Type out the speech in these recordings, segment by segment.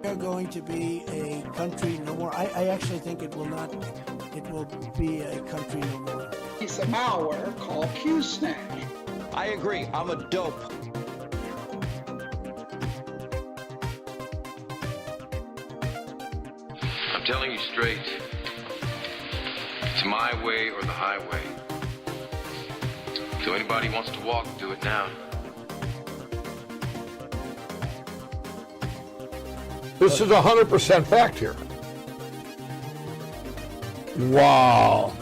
We're going to be a country no more. I actually think it will not. It will be a country no more. It's a malware called Snag. I agree. I'm a dope. I'm telling you straight. It's my way or the highway. So anybody wants to walk, do it now. This is 100% fact here. Wow.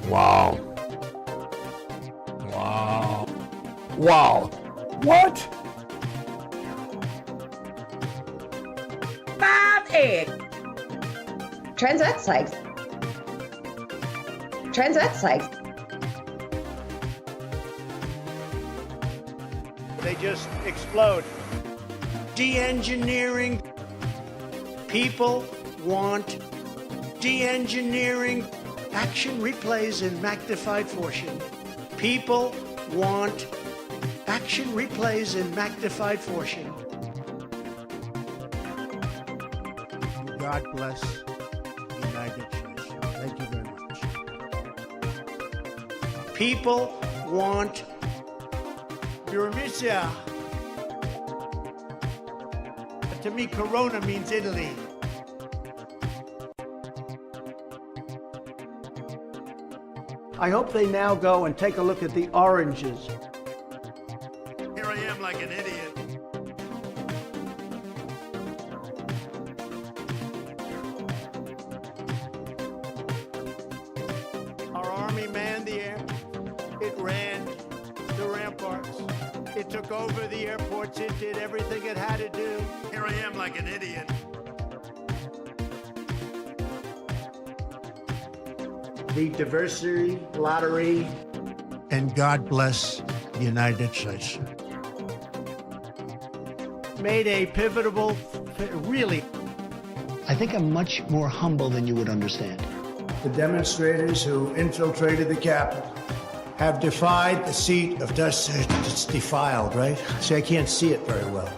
Wow. Wow. Wow. What? 5 egg. Transvestites. They just explode. De-engineering. People want de-engineering. Action replays in magnified fortune. People want action replays in magnified fortune. God bless the United States. Thank you very much. People want Euromisia. To me, Corona means Italy. I hope they now go and take a look at the oranges. Here I am like an idiot. Our army manned the air. It ran the ramparts. It took over the airports. It did everything it had to do. Here I am like an idiot. The diversity lottery. And God bless the United States. Made a pivotal, really. I think I'm much more humble than you would understand. The demonstrators who infiltrated the Capitol have defied the seat of justice. It's defiled, right? See, I can't see it very well.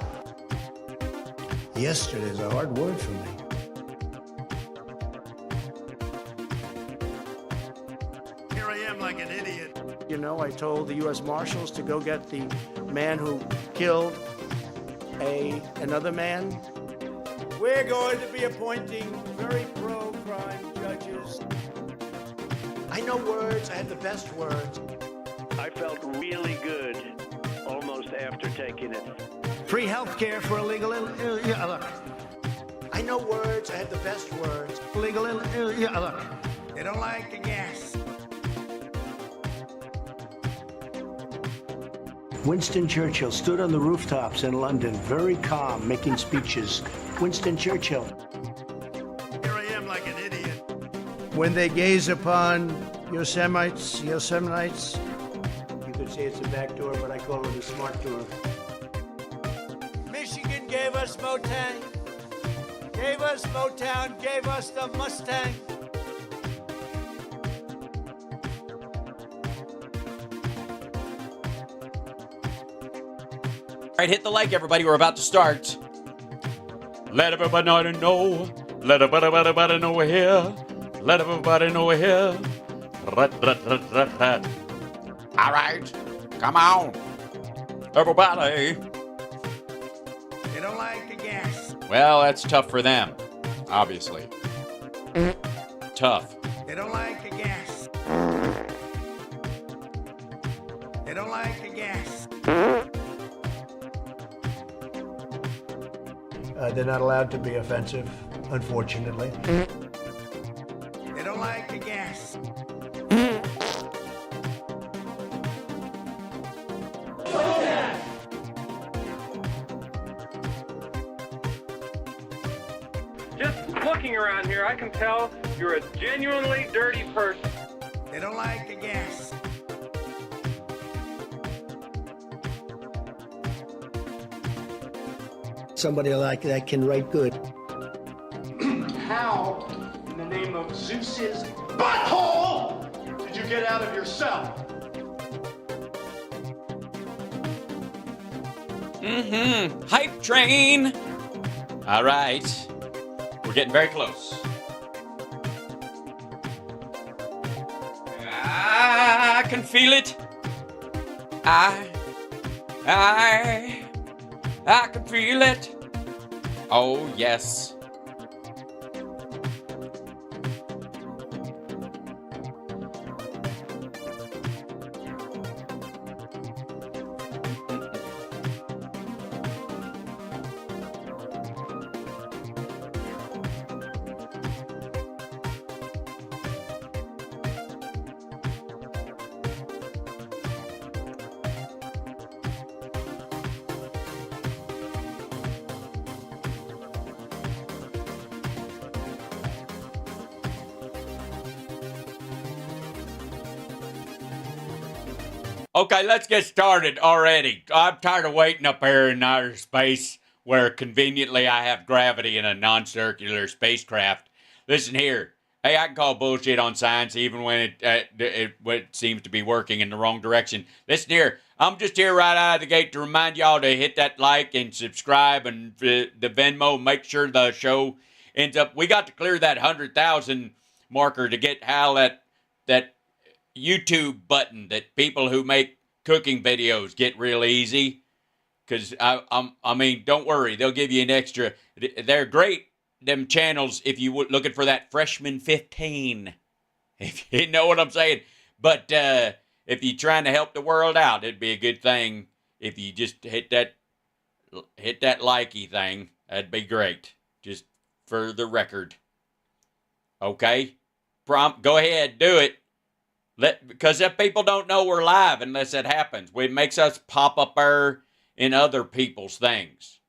Yesterday is a hard word for me. Here I am like an idiot. You know, I told the U.S. Marshals to go get the man who killed another man. We're going to be appointing very pro-crime judges. I know words. I have the best words. I felt really good almost after taking it. Free health care for illegal. Look, I know words. I have the best words. Illegal. Look, they don't like the gas. Winston Churchill stood on the rooftops in London, very calm, making speeches. Winston Churchill. Here I am like an idiot. When they gaze upon Yosemites, you could say it's a back door, but I call it a smart door. Michigan gave us Motown, gave us the Mustang. All right, hit the like, everybody. We're about to start. Let everybody know. Let everybody know we're here. Let everybody know we're here. All right, come on, everybody. They don't like the gas. Well, that's tough for them, obviously. Tough. They don't like the gas. They don't like the gas. They're not allowed to be offensive, unfortunately. They don't like the gas. Just looking around here, I can tell you're a genuinely dirty person. They don't like the gas. Somebody like that can write good. How, in the name of Zeus's butthole, did you get out of your cell? Hype train. All right. We're getting very close. I can feel it. I can feel it. Oh, yes. Okay, let's get started already. I'm tired of waiting up here in outer space where conveniently I have gravity in a non-circular spacecraft. Listen here. Hey, I can call bullshit on science even when it seems to be working in the wrong direction. Listen here. I'm just here right out of the gate to remind y'all to hit that like and subscribe and the Venmo. Make sure the show ends up. We got to clear that 100,000 marker to get Hal that YouTube button that people who make cooking videos get real easy. Because, I mean, don't worry. They'll give you an extra. They're great, them channels, if you were looking for that freshman 15. If you know what I'm saying. But if you're trying to help the world out, it'd be a good thing if you just hit that likey thing. That'd be great. Just for the record. Okay? Go ahead. Do it. Because if people don't know we're live unless it happens, it makes us pop up in other people's things.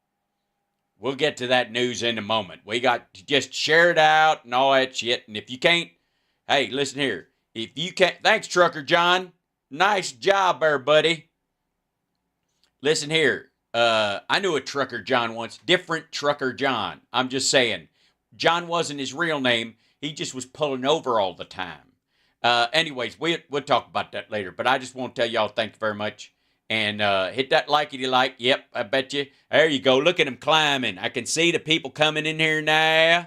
We'll get to that news in a moment. We got to just share it out and all that shit. And if you can't, hey, listen here. If you can't, thanks, Trucker John. Nice job there, buddy. Listen here. I knew a Trucker John once. Different Trucker John. I'm just saying. John wasn't his real name. He just was pulling over all the time. Anyways, we'll talk about that later. But I just want to tell y'all thank you very much. And hit that likey-like. Yep, I bet you. There you go. Look at them climbing. I can see the people coming in here now.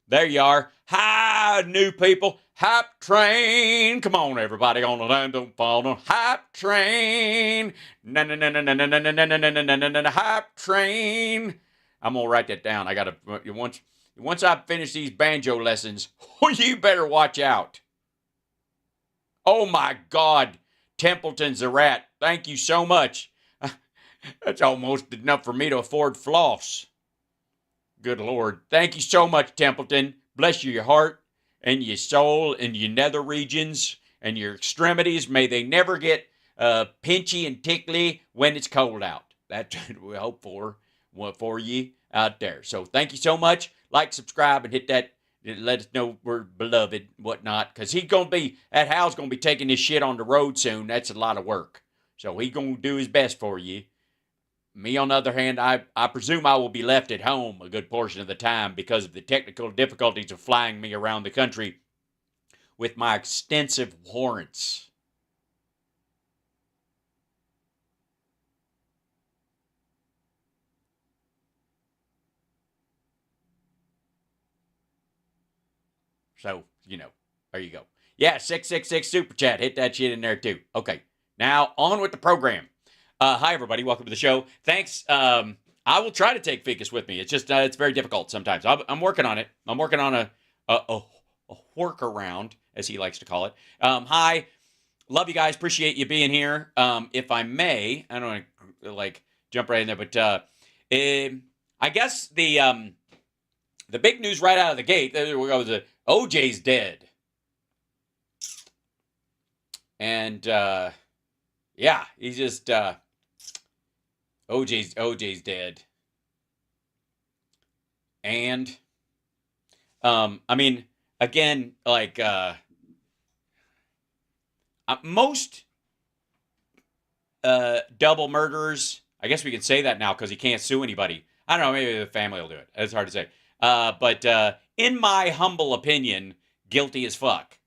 There you are. Hi, new people. Hype train. Come on, everybody. On the line, don't fall on. Hype train. Hype train. I'm going to write that down. I got to, once I finish these banjo lessons, you better watch out. Oh my God, Templeton's a rat. Thank you so much. That's almost enough for me to afford floss. Good Lord. Thank you so much, Templeton. Bless your heart and your soul and your nether regions and your extremities. May they never get pinchy and tickly when it's cold out. That's what we hope for you out there. So thank you so much. Like, subscribe, and hit that. Let us know we're beloved, whatnot. Because that Hal's going to be taking this shit on the road soon. That's a lot of work. So he's going to do his best for you. Me, on the other hand, I presume I will be left at home a good portion of the time because of the technical difficulties of flying me around the country with my extensive warrants. So, there you go. Yeah, 666 Super Chat. Hit that shit in there, too. Okay, now on with the program. Hi, everybody. Welcome to the show. Thanks. I will try to take Ficus with me. It's just, it's very difficult sometimes. I'm working on it. I'm working on a workaround, as he likes to call it. Hi. Love you guys. Appreciate you being here. If I may, I don't want to, jump right in there, but I guess the big news right out of the gate, there we go, OJ's dead. And, yeah, he's just, OJ's dead. And, I mean, again, most, double murderers, I guess we can say that now because he can't sue anybody. I don't know, maybe the family will do it. It's hard to say. But in my humble opinion, guilty as fuck.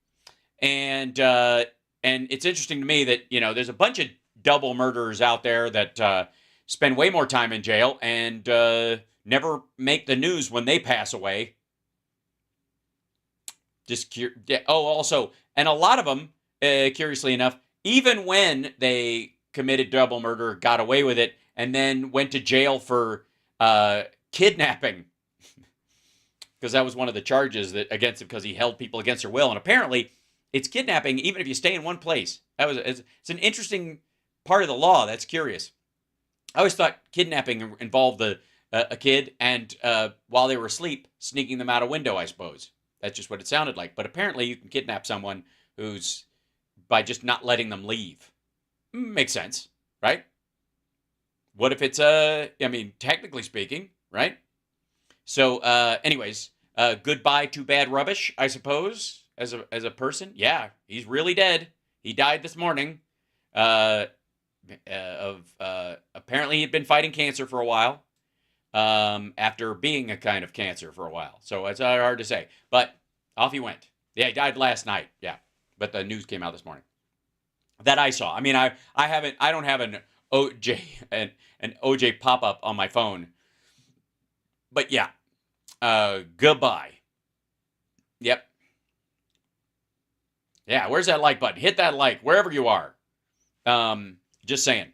And it's interesting to me that, there's a bunch of double murderers out there that spend way more time in jail and never make the news when they pass away. Also, and a lot of them, curiously enough, even when they committed double murder, got away with it, and then went to jail for kidnapping, because that was one of the charges that against him, because he held people against their will. And apparently, it's kidnapping even if you stay in one place. It's an interesting part of the law. That's curious. I always thought kidnapping involved a kid and while they were asleep, sneaking them out a window. I suppose that's just what it sounded like. But apparently, you can kidnap someone who's by just not letting them leave. Makes sense, right? What if it's technically speaking, right? So, anyways, goodbye to bad rubbish, I suppose, as a person. Yeah, he's really dead. He died this morning. Apparently he'd been fighting cancer for a while. After being a kind of cancer for a while. So it's hard to say. But off he went. Yeah, he died last night. Yeah. But the news came out this morning. That I saw. I mean, I don't have an OJ pop-up on my phone. But yeah. Goodbye. Yep. Yeah, where's that like button? Hit that like wherever you are. Just saying.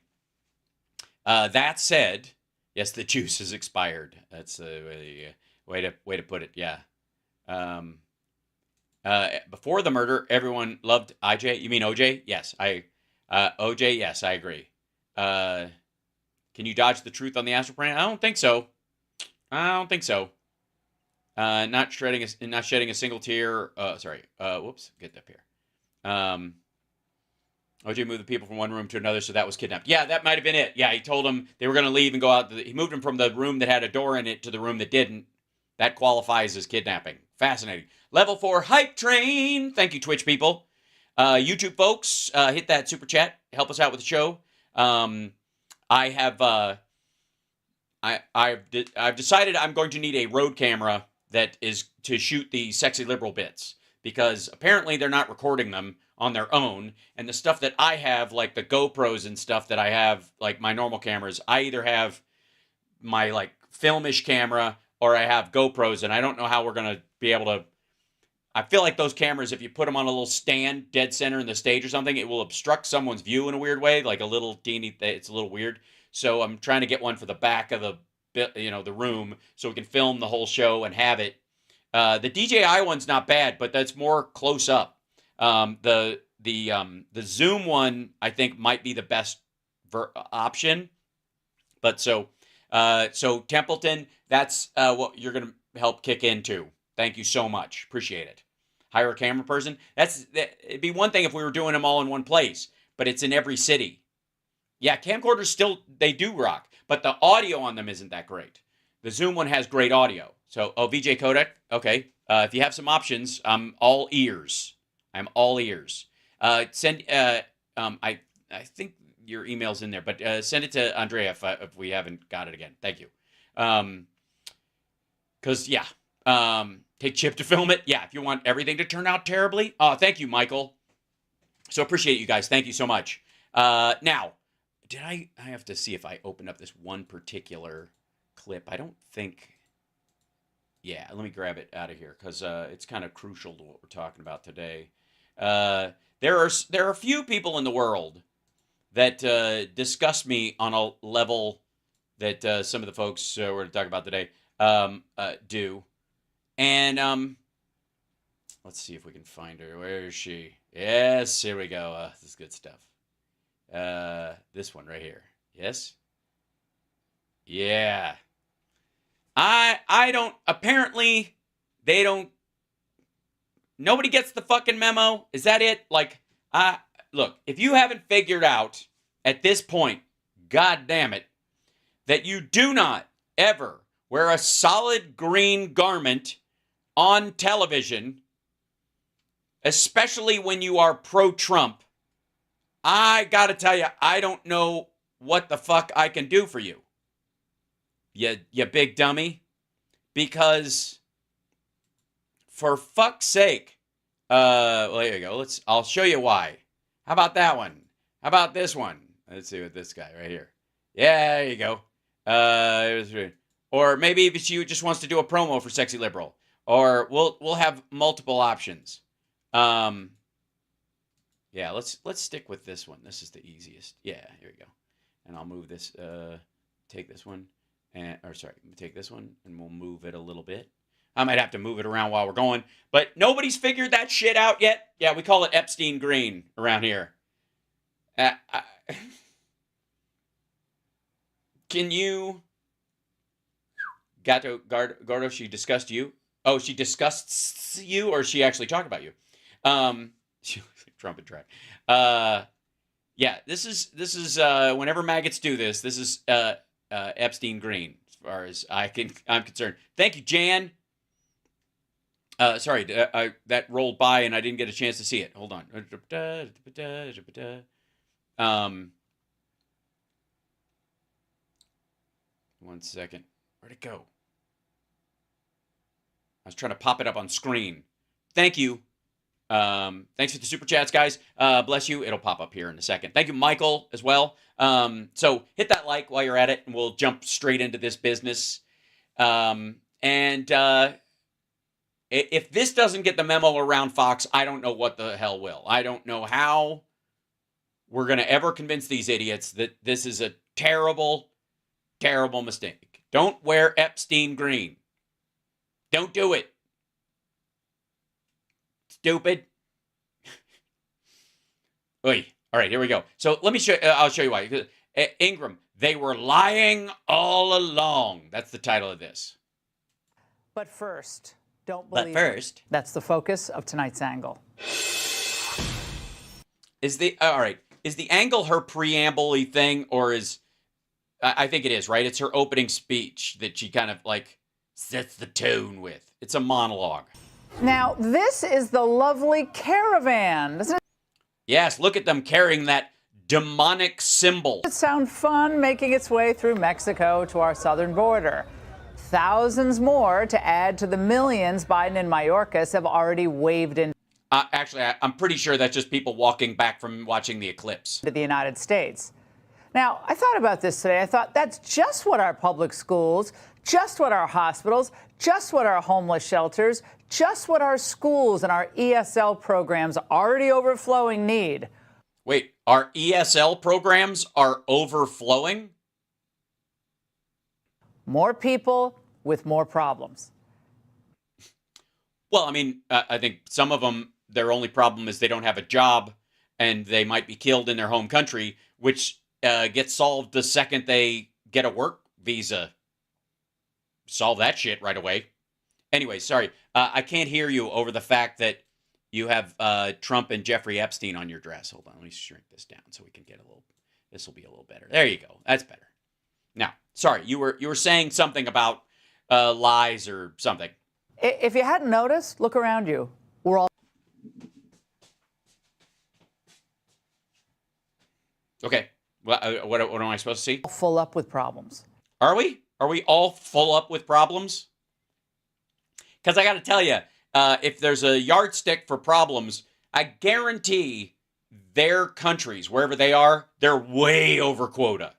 That said, yes, the juice is expired. That's a way to put it. Yeah. Before the murder, everyone loved IJ. You mean OJ? Yes, OJ. Yes, I agree. Can you dodge the truth on the astral plane? I don't think so. Not shedding a single tear. Whoops. Get up here. OJ moved the people from one room to another, so that was kidnapped. Yeah, that might have been it. Yeah, he told them they were going to leave and go out. He moved them from the room that had a door in it to the room that didn't. That qualifies as kidnapping. Fascinating. Level 4 hype train. Thank you, Twitch people. YouTube folks, hit that super chat. Help us out with the show. I've decided I'm going to need a Rode camera that is to shoot the sexy liberal bits, because apparently they're not recording them on their own, and the stuff that I have, like the GoPros and stuff that I have, like my normal cameras, I either have my like filmish camera or I have GoPros, and I don't know how we're going to be able to. I feel like those cameras, if you put them on a little stand dead center in the stage or something, it will obstruct someone's view in a weird way, like a little teeny, it's a little weird. So I'm trying to get one for the back of the room so we can film the whole show and have it. The DJI one's not bad, but that's more close up. The Zoom one, I think, might be the best option. But so Templeton, that's what you're going to help kick into. Thank you so much. Appreciate it. Hire a camera person. It'd be one thing if we were doing them all in one place, but it's in every city. Yeah, camcorders still, they do rock, but the audio on them isn't that great. The Zoom one has great audio. So, VJ codec. Okay. If you have some options, I'm all ears. I think your email's in there, but send it to Andrea if we haven't got it again. Thank you. Because, yeah. Take Chip to film it. Yeah, if you want everything to turn out terribly. Thank you, Michael. So appreciate you guys. Thank you so much. Now, did I have to see if I opened up this one particular clip. I don't think. Yeah, let me grab it out of here because it's kind of crucial to what we're talking about today. There are a few people in the world that disgust me on a level that some of the folks we're going to talk about today do. And let's see if we can find her. Where is she? Yes, here we go. This is good stuff. This one right here. Yes? Yeah. I don't, apparently, they don't, nobody gets the fucking memo. Is that it? Like, look, if you haven't figured out at this point, God damn it, that you do not ever wear a solid green garment on television, especially when you are pro-Trump, I gotta tell you, I don't know what the fuck I can do for you. You big dummy. Because for fuck's sake. Well, there you go. I'll show you why. How about that one? How about this one? Let's see what this guy right here. Yeah, there you go. Or maybe if she just wants to do a promo for Sexy Liberal. Or we'll have multiple options. Yeah, let's stick with this one. This is the easiest. Yeah, here we go. And I'll move this, take this one, take this one, and we'll move it a little bit. I might have to move it around while we're going, but nobody's figured that shit out yet. Yeah, we call it Epstein Green around here. Can you, Gordo, she discussed you? Oh, she discussed you, or she actually talked about you? She looks like trumpet track. Yeah, this is whenever maggots do this, this is Epstein Green, as far as I'm concerned. Thank you, Jan. Sorry, that rolled by and I didn't get a chance to see it. Hold on. 1 second. Where'd it go? I was trying to pop it up on screen. Thank you. Thanks for the super chats, guys. Bless you. It'll pop up here in a second. Thank you, Michael, as well. So hit that like while you're at it, and we'll jump straight into this business. If this doesn't get the memo around Fox, I don't know what the hell will. I don't know how we're going to ever convince these idiots that this is a terrible, terrible mistake. Don't wear Epstein Green. Don't do it. Stupid. Oy. All right, here we go. So let me show. I'll show you why. Ingram, they were lying all along. That's the title of this. But first, don't believe. But first, that's the focus of tonight's angle. Is the angle her preamble-y thing, or is I think it is, right? It's her opening speech that she kind of like sets the tone with. It's a monologue. Now, this is the lovely caravan. Doesn't Yes, look at them carrying that demonic symbol. it sound fun making its way through Mexico to our southern border? Thousands more to add to the millions Biden and Mayorkas have already waved in. Actually, I'm pretty sure that's just people walking back from watching the eclipse. To the United States. Now, I thought about this today. I thought that's just what our public schools, just what our hospitals, just what our homeless shelters, just what our schools and our ESL programs already overflowing need. Wait, our ESL programs are overflowing? More people with more problems. Well, I mean, I think some of them, their only problem is they don't have a job and they might be killed in their home country, which gets solved the second they get a work visa. Solve that shit right away. Anyway, sorry. I can't hear you over the fact that you have Trump and Jeffrey Epstein on your dress. Hold on. Let me shrink this down so we can get a little... This will be a little better. There you go. That's better. Now, sorry. You were saying something about lies or something. If you hadn't noticed, look around you. We're all... Okay. Well, what am I supposed to see? full up with problems. Are we? Are we all full up with problems? Because I got to tell you, if there's a yardstick for problems, I guarantee their countries, wherever they are, they're way over quota.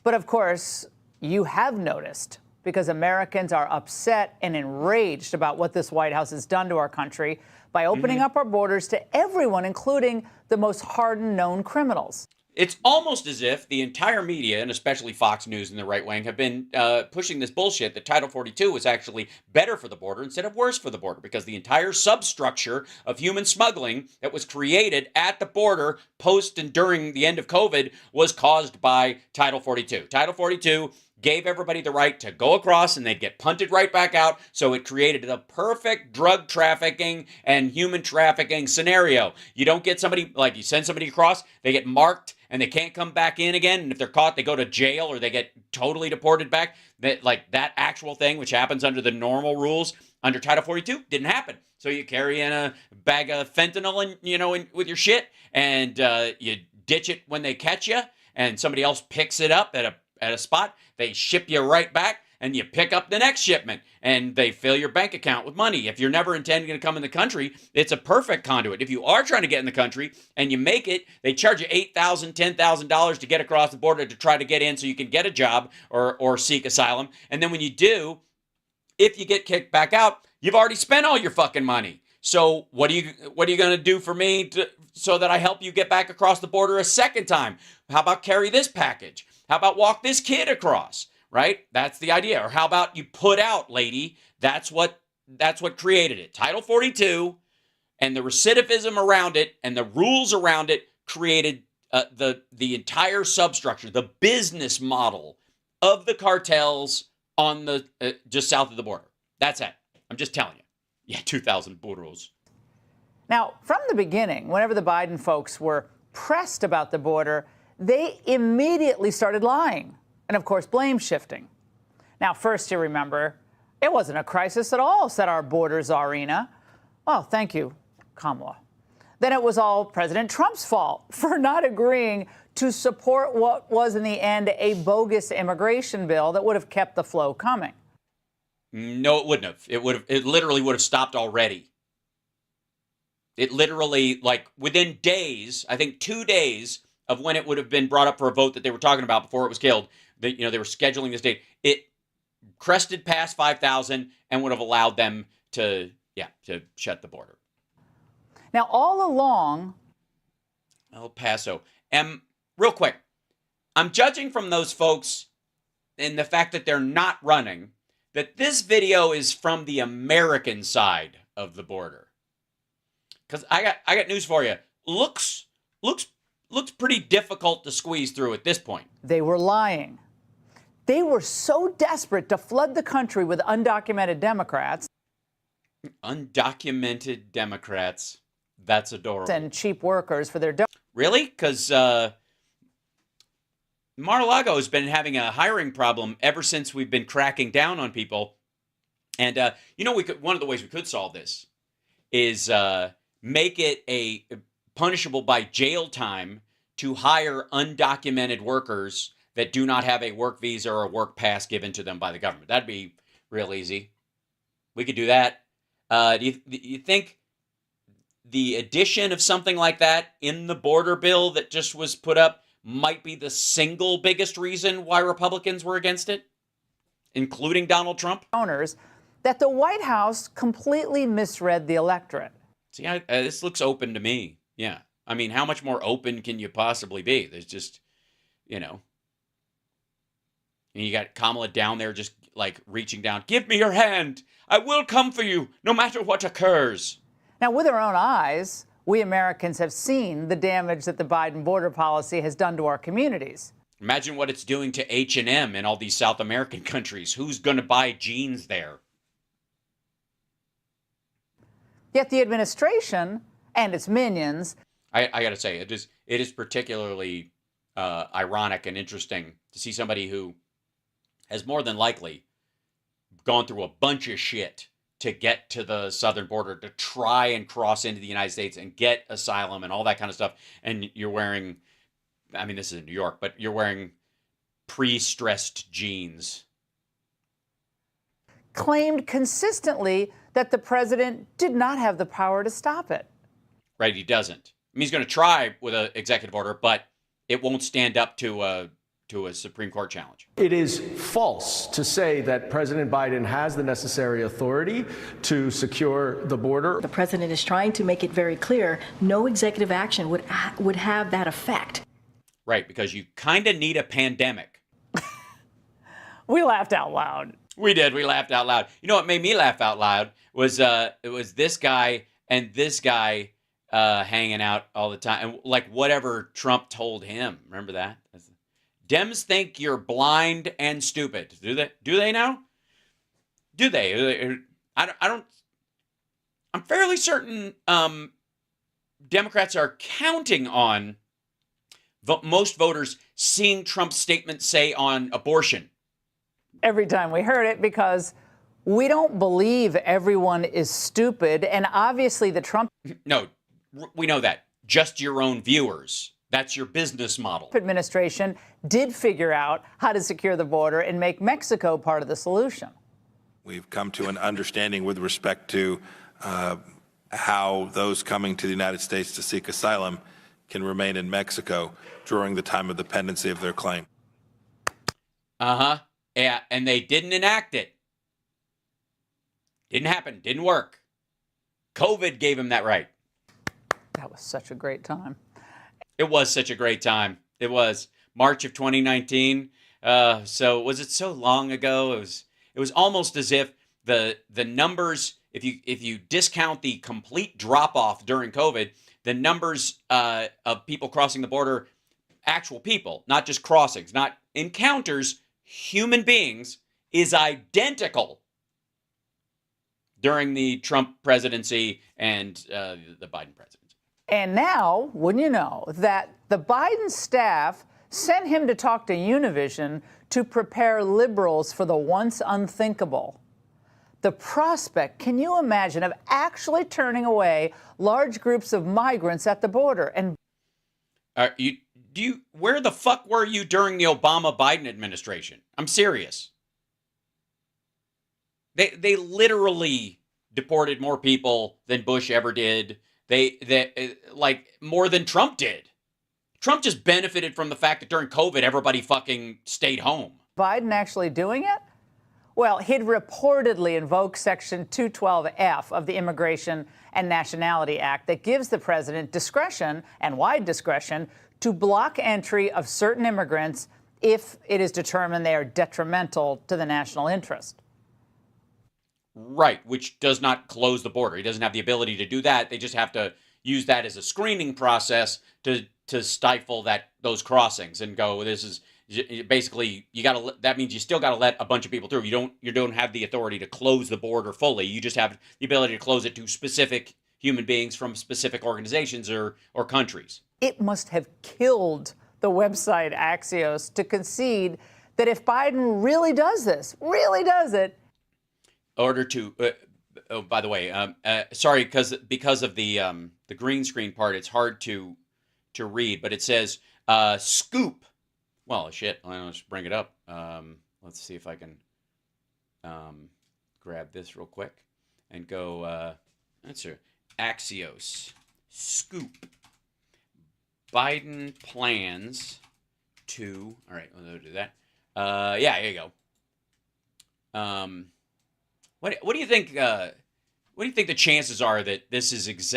But of course, you have noticed, because Americans are upset and enraged about what this White House has done to our country by opening up our borders to everyone, including the most hardened known criminals. It's almost as if the entire media, and especially Fox News and the right wing, have been pushing this bullshit that Title 42 was actually better for the border instead of worse for the border, because the entire substructure of human smuggling that was created at the border post and during the end of COVID was caused by Title 42. Title 42 gave everybody the right to go across and they'd get punted right back out. So it created the perfect drug trafficking and human trafficking scenario. You don't get somebody, like you send somebody across, they get marked and they can't come back in again. And if they're caught, they go to jail or they get totally deported back. That actual thing, which happens under the normal rules under Title 42, didn't happen. So you carry in a bag of fentanyl with your shit, and you ditch it when they catch you, and somebody else picks it up at a spot. They ship you right back, and you pick up the next shipment, and they fill your bank account with money. If you're never intending to come in the country, it's a perfect conduit. If you are trying to get in the country and you make it, they charge you $8,000, $10,000 to get across the border to try to get in so you can get a job or seek asylum. And then when you do, if you get kicked back out, you've already spent all your fucking money. So what are you going to do for me so that I help you get back across the border a second time? How about carry this package? How about walk this kid across? Right? That's the idea. Or how about you put out, lady? That's what created it. Title 42 and the recidivism around it and the rules around it created the entire substructure, the business model of the cartels on the just south of the border. That's it. I'm just telling you. Yeah, 2,000 burros. Now, from the beginning, whenever the Biden folks were pressed about the border, they immediately started lying and, of course, blame shifting. Now, first, you remember, it wasn't a crisis at all, said our border czarina. Well, thank you, Kamala. Then it was all President Trump's fault for not agreeing to support what was, in the end, a bogus immigration bill that would have kept the flow coming. No, it wouldn't have. It literally would have stopped already. It literally, like, within days, I think 2 days of when it would have been brought up for a vote that they were talking about before it was killed, they were scheduling this date. It crested past 5,000 and would have allowed them to shut the border. Now, all along, El Paso. Real quick, I'm judging from those folks and the fact that they're not running that this video is from the American side of the border. Because I got news for you. Looks pretty difficult to squeeze through at this point. they were lying. They were so desperate to flood the country with undocumented Democrats. Undocumented Democrats. That's adorable. And cheap workers for their Really? Because Mar-a-Lago has been having a hiring problem ever since we've been cracking down on people. And, one of the ways we could solve this is make it a punishable by jail time to hire undocumented workers that do not have a work visa or a work pass given to them by the government. That'd be real easy. We could do that. Do you think the addition of something like that in the border bill that just was put up might be the single biggest reason why Republicans were against it, including Donald Trump? Owners, that the White House completely misread the electorate. See, this looks open to me. Yeah. I mean, how much more open can you possibly be? There's just, and you got Kamala down there just like reaching down. Give me your hand. I will come for you no matter what occurs. Now, with our own eyes, we Americans have seen the damage that the Biden border policy has done to our communities. Imagine what it's doing to H&M in all these South American countries. Who's going to buy jeans there? Yet the administration and its minions. I got to say, it is particularly ironic and interesting to see somebody who has more than likely gone through a bunch of shit to get to the southern border, to try and cross into the United States and get asylum and all that kind of stuff. And you're wearing, I mean, this is in New York, but you're wearing pre-stressed jeans. Claimed consistently that the president did not have the power to stop it. Right, he doesn't. I mean, he's going to try with an executive order, but it won't stand up to a Supreme Court challenge. It is false to say that President Biden has the necessary authority to secure the border. The president is trying to make it very clear no executive action would have that effect. Right, because you kind of need a pandemic. We laughed out loud. We did. We laughed out loud. You know what made me laugh out loud was it was this guy and this guy hanging out all the time, and like whatever Trump told him. Remember that? Dems think you're blind and stupid. Do they? Do they now? Do they? I don't. I'm fairly certain Democrats are counting on most voters seeing Trump's statement say on abortion. Every time we heard it, because we don't believe everyone is stupid. And obviously the Trump. No, we know that. Just your own viewers. That's your business model. Administration did figure out how to secure the border and make Mexico part of the solution. We've come to an understanding with respect to how those coming to the United States to seek asylum can remain in Mexico during the time of the pendency of their claim. Yeah, and they didn't enact it. Didn't happen. Didn't work. COVID gave him that right. That was such a great time. It was such a great time. It was March of 2019. So was it so long ago? It was almost as if the numbers, if you discount the complete drop off during COVID, the numbers of people crossing the border, actual people, not just crossings, not encounters, human beings, is identical during the Trump presidency and the Biden presidency. And now, wouldn't you know, that the Biden staff sent him to talk to Univision to prepare liberals for the once unthinkable. The prospect, can you imagine, of actually turning away large groups of migrants at the border? And where the fuck were you during the Obama-Biden administration? I'm serious. They literally deported more people than Bush ever did. They like more than Trump did. Trump just benefited from the fact that during COVID, everybody fucking stayed home. Biden actually doing it? Well, he'd reportedly invoked Section 212F of the Immigration and Nationality Act that gives the president discretion, and wide discretion, to block entry of certain immigrants if it is determined they are detrimental to the national interest. Right, which does not close the border. He doesn't have the ability to do that. They just have to use that as a screening process to stifle those crossings and go, this is basically, that means you still got to let a bunch of people through. You don't have the authority to close the border fully. You just have the ability to close it to specific human beings from specific organizations or countries. It must have killed the website Axios to concede that if Biden really does this, really does it, order to oh, by the way, sorry, because of the green screen part, it's hard to read, but it says scoop. Well, shit, let's just bring it up. Let's see if I can grab this real quick and go. That's Axios scoop. Biden plans to. All right, we'll do that. Yeah, here you go. What do you think? What do you think the chances are that this is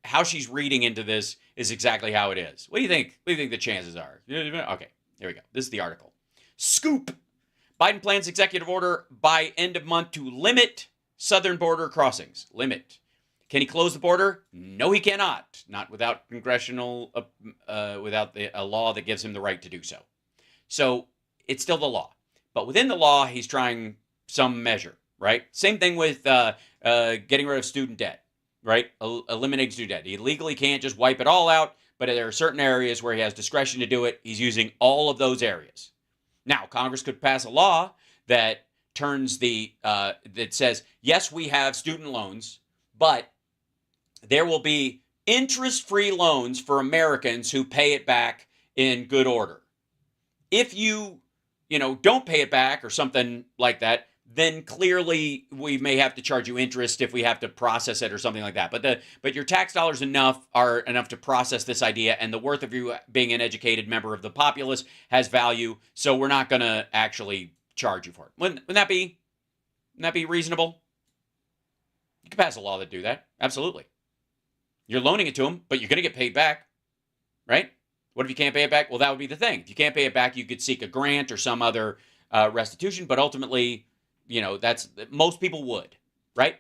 how she's reading into this is exactly how it is? What do you think? What do you think the chances are? Okay, here we go. This is the article. Scoop: Biden plans executive order by end of month to limit southern border crossings. Limit. Can he close the border? No, he cannot. Not without congressional, without a law that gives him the right to do so. So it's still the law, but within the law, he's trying some measure. Right? Same thing with getting rid of student debt, right? Eliminating student debt. He legally can't just wipe it all out, but there are certain areas where he has discretion to do it. He's using all of those areas. Now, Congress could pass a law that turns that says, yes, we have student loans, but there will be interest-free loans for Americans who pay it back in good order. If you don't pay it back or something like that, then clearly we may have to charge you interest if we have to process it or something like that. But your tax dollars are enough to process this idea, and the worth of you being an educated member of the populace has value, so we're not going to actually charge you for it. Wouldn't that be reasonable? You could pass a law that do that. Absolutely. You're loaning it to them, but you're going to get paid back, right? What if you can't pay it back? Well, that would be the thing. If you can't pay it back, you could seek a grant or some other restitution, but ultimately, that's most people would, right?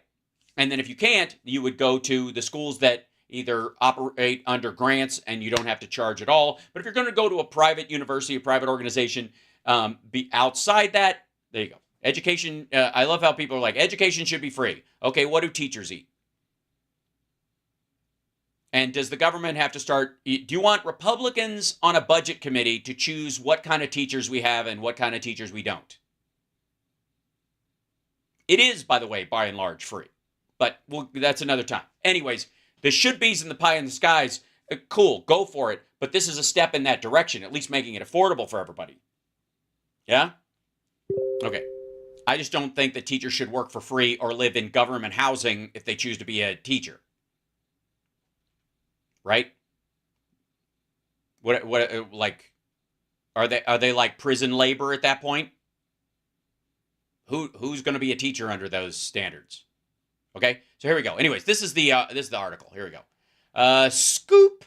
And then if you can't, you would go to the schools that either operate under grants and you don't have to charge at all. But if you're going to go to a private university, a private organization, be outside that, there you go. Education, I love how people are like, education should be free. Okay, what do teachers eat? And does the government have to start, do you want Republicans on a budget committee to choose what kind of teachers we have and what kind of teachers we don't? It is, by the way, by and large free, but that's another time. Anyways, the should-be's and the pie in the skies, cool, go for it. but this is a step in that direction, at least making it affordable for everybody. Yeah? Okay. I just don't think that teachers should work for free or live in government housing if they choose to be a teacher. Right? What like are they like prison labor at that point? Who's going to be a teacher under those standards? Okay? So here we go. Anyways, this is the article. Here we go. Scoop.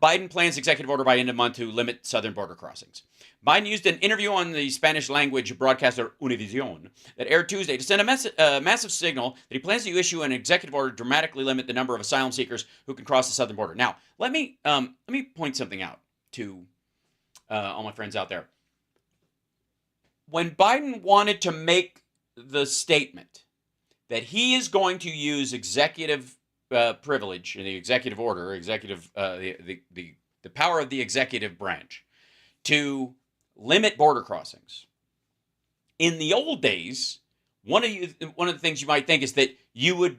Biden plans executive order by end of month to limit southern border crossings. Biden used an interview on the Spanish language broadcaster Univision that aired Tuesday to send a massive signal that he plans to issue an executive order to dramatically limit the number of asylum seekers who can cross the southern border. Now, let me point something out to all my friends out there. When Biden wanted to make the statement that he is going to use executive privilege in the executive order, the power of the executive branch to limit border crossings. In the old days, one of the things you might think is that you'd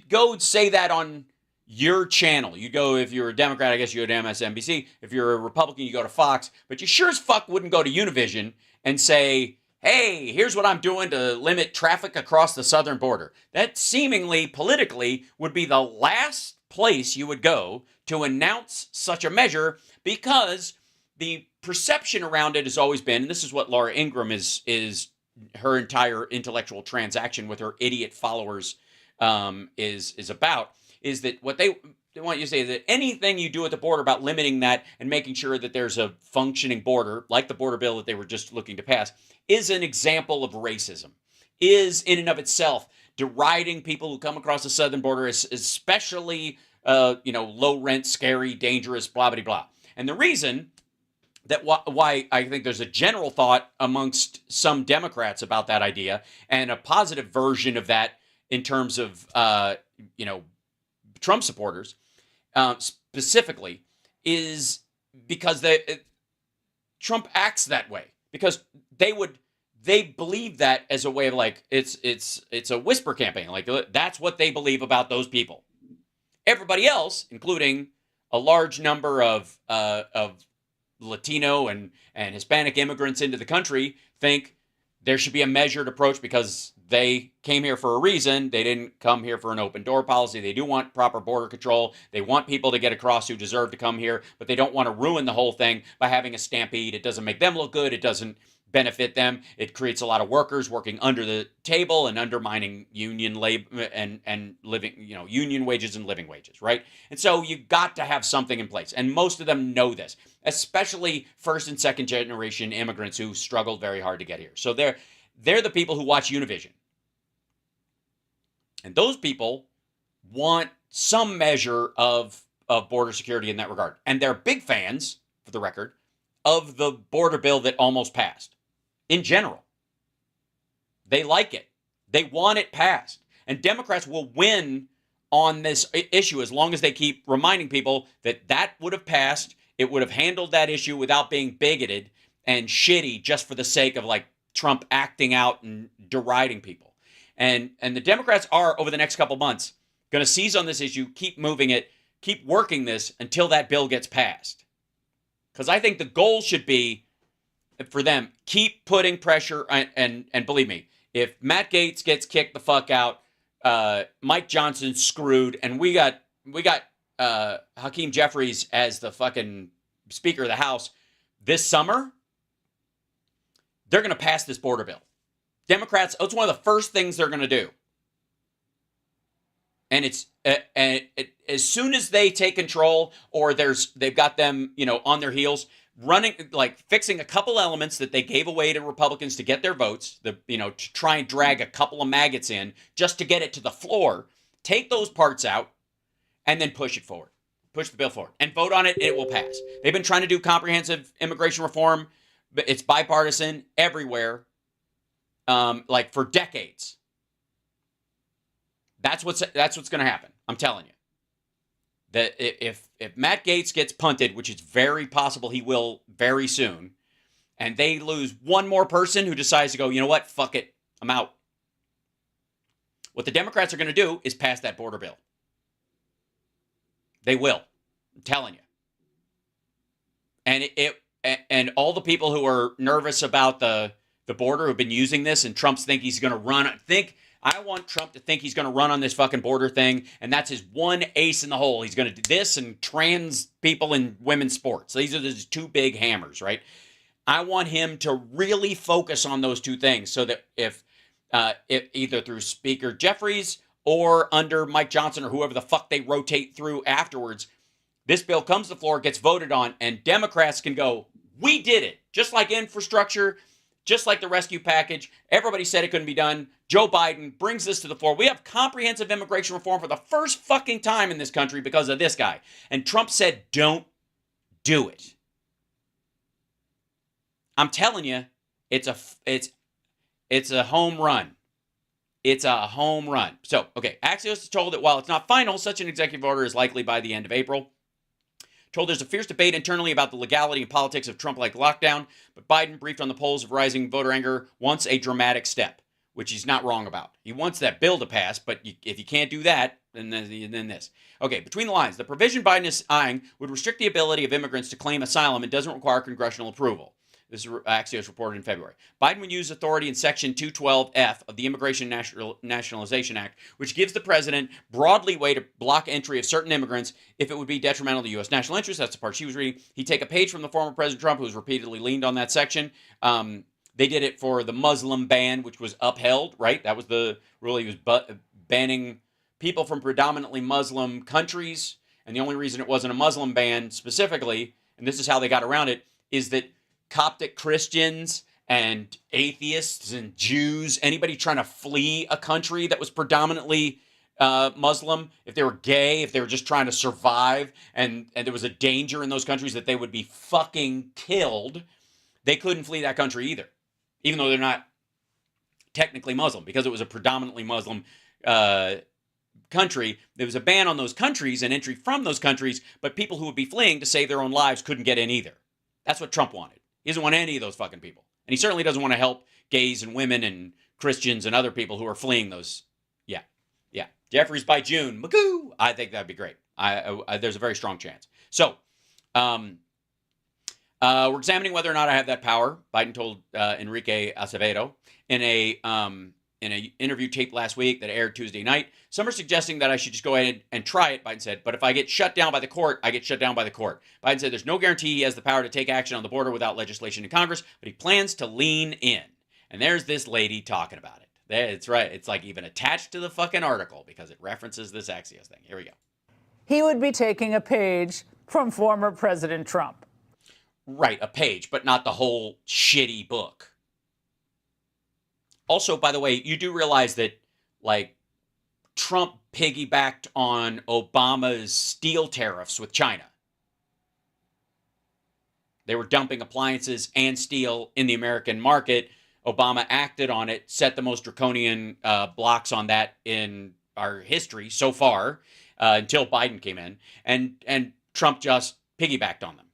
go say that on your channel. You'd go, if you're a Democrat, I guess you go to MSNBC. If you're a Republican, you go to Fox. But you sure as fuck wouldn't go to Univision and say, hey, here's what I'm doing to limit traffic across the southern border. That seemingly, politically, would be the last place you would go to announce such a measure, because the perception around it has always been, and this is what Laura Ingraham is her entire intellectual transaction with her idiot followers is about, is that what they want you to say is that anything you do at the border about limiting that and making sure that there's a functioning border, like the border bill that they were just looking to pass, is an example of racism, is in and of itself deriding people who come across the southern border as especially, low rent, scary, dangerous, blah, blah, blah. And the reason that why I think there's a general thought amongst some Democrats about that idea, and a positive version of that in terms of, Trump supporters, specifically, is because Trump acts that way, because they believe that as a way of, like, it's a whisper campaign, like that's what they believe about those people. Everybody else, including a large number of Latino and Hispanic immigrants into the country, think there should be a measured approach because they came here for a reason. They didn't come here for an open door policy. They do want proper border control. They want people to get across who deserve to come here, but they don't want to ruin the whole thing by having a stampede. It doesn't make them look good. It doesn't benefit them. It creates a lot of workers working under the table and undermining union labor and living, union wages and living wages, right? And so you got to have something in place. And most of them know this, especially first and second generation immigrants who struggled very hard to get here. So they're the people who watch Univision. And those people want some measure of border security in that regard. And they're big fans, for the record, of the border bill that almost passed. In general, they like it. They want it passed. And Democrats will win on this issue as long as they keep reminding people that would have passed. It would have handled that issue without being bigoted and shitty just for the sake of, like, Trump acting out and deriding people. And the Democrats are, over the next couple months, going to seize on this issue, keep moving it, keep working this until that bill gets passed. Because I think the goal should be, for them, keep putting pressure, and believe me, if Matt Gaetz gets kicked the fuck out, Mike Johnson's screwed, and we got Hakeem Jeffries as the fucking Speaker of the House this summer, they're going to pass this border bill. Democrats, it's one of the first things they're going to do. And as soon as they take control, or they've got them, on their heels, running, like, fixing a couple elements that they gave away to Republicans to get their votes, to try and drag a couple of maggots in just to get it to the floor, take those parts out, and then push it forward. Push the bill forward and vote on it, and it will pass. They've been trying to do comprehensive immigration reform, but it's bipartisan everywhere, like, for decades. That's what's going to happen. I'm telling you. That if Matt Gaetz gets punted, which is very possible he will very soon, and they lose one more person who decides to go, you know what, fuck it, I'm out. What the Democrats are going to do is pass that border bill. They will. I'm telling you. And and all the people who are nervous about the border who've been using this, and Trump's think he's going to run. I want Trump to think he's going to run on this fucking border thing, and that's his one ace in the hole. He's going to do this and trans people in women's sports. These are his two big hammers, right? I want him to really focus on those two things, so that if either through Speaker Jeffries or under Mike Johnson or whoever the fuck they rotate through afterwards, this bill comes to the floor, gets voted on, and Democrats can go, we did it. Just like infrastructure, just like the rescue package. Everybody said it couldn't be done. Joe Biden brings this to the floor. We have comprehensive immigration reform for the first fucking time in this country because of this guy. And Trump said, don't do it. I'm telling you, it's a home run. It's a home run. So, okay, Axios is told that while it's not final, such an executive order is likely by the end of April. Told there's a fierce debate internally about the legality and politics of Trump-like lockdown, but Biden, briefed on the polls of rising voter anger, wants a dramatic step, which he's not wrong about. He wants that bill to pass, but if you can't do that, then this. Okay, between the lines, the provision Biden is eyeing would restrict the ability of immigrants to claim asylum and doesn't require congressional approval. This is Axios reported in February. Biden would use authority in Section 212F of the Immigration Nationalization Act, which gives the president broad leeway to block entry of certain immigrants if it would be detrimental to U.S. national interests. That's the part she was reading. He'd take a page from the former President Trump, who's repeatedly leaned on that section. They did it for the Muslim ban, which was upheld, right? That was the rule. He was banning people from predominantly Muslim countries. And the only reason it wasn't a Muslim ban specifically, and this is how they got around it, is that Coptic Christians and atheists and Jews, anybody trying to flee a country that was predominantly Muslim, if they were gay, if they were just trying to survive, and there was a danger in those countries that they would be fucking killed, they couldn't flee that country either, even though they're not technically Muslim, because it was a predominantly Muslim country. There was a ban on those countries and entry from those countries, but people who would be fleeing to save their own lives couldn't get in either. That's what Trump wanted. He doesn't want any of those fucking people. And he certainly doesn't want to help gays and women and Christians and other people who are fleeing those. Yeah. Jeffries by June. Magoo! I think that'd be great. There's a very strong chance. So, we're examining whether or not I have that power, Biden told Enrique Acevedo in an interview taped last week that aired Tuesday night. Some are suggesting that I should just go ahead and try it, Biden said. But if I get shut down by the court, I get shut down by the court. Biden said there's no guarantee he has the power to take action on the border without legislation in Congress, but he plans to lean in. And there's this lady talking about it. That's right. It's like even attached to the fucking article because it references this Axios thing. Here we go. He would be taking a page from former President Trump. Right, a page, but not the whole shitty book. Also, by the way, you do realize that, like, Trump piggybacked on Obama's steel tariffs with China. They were dumping appliances and steel in the American market. Obama acted on it, set the most draconian blocks on that in our history so far, until Biden came in. And Trump just piggybacked on them.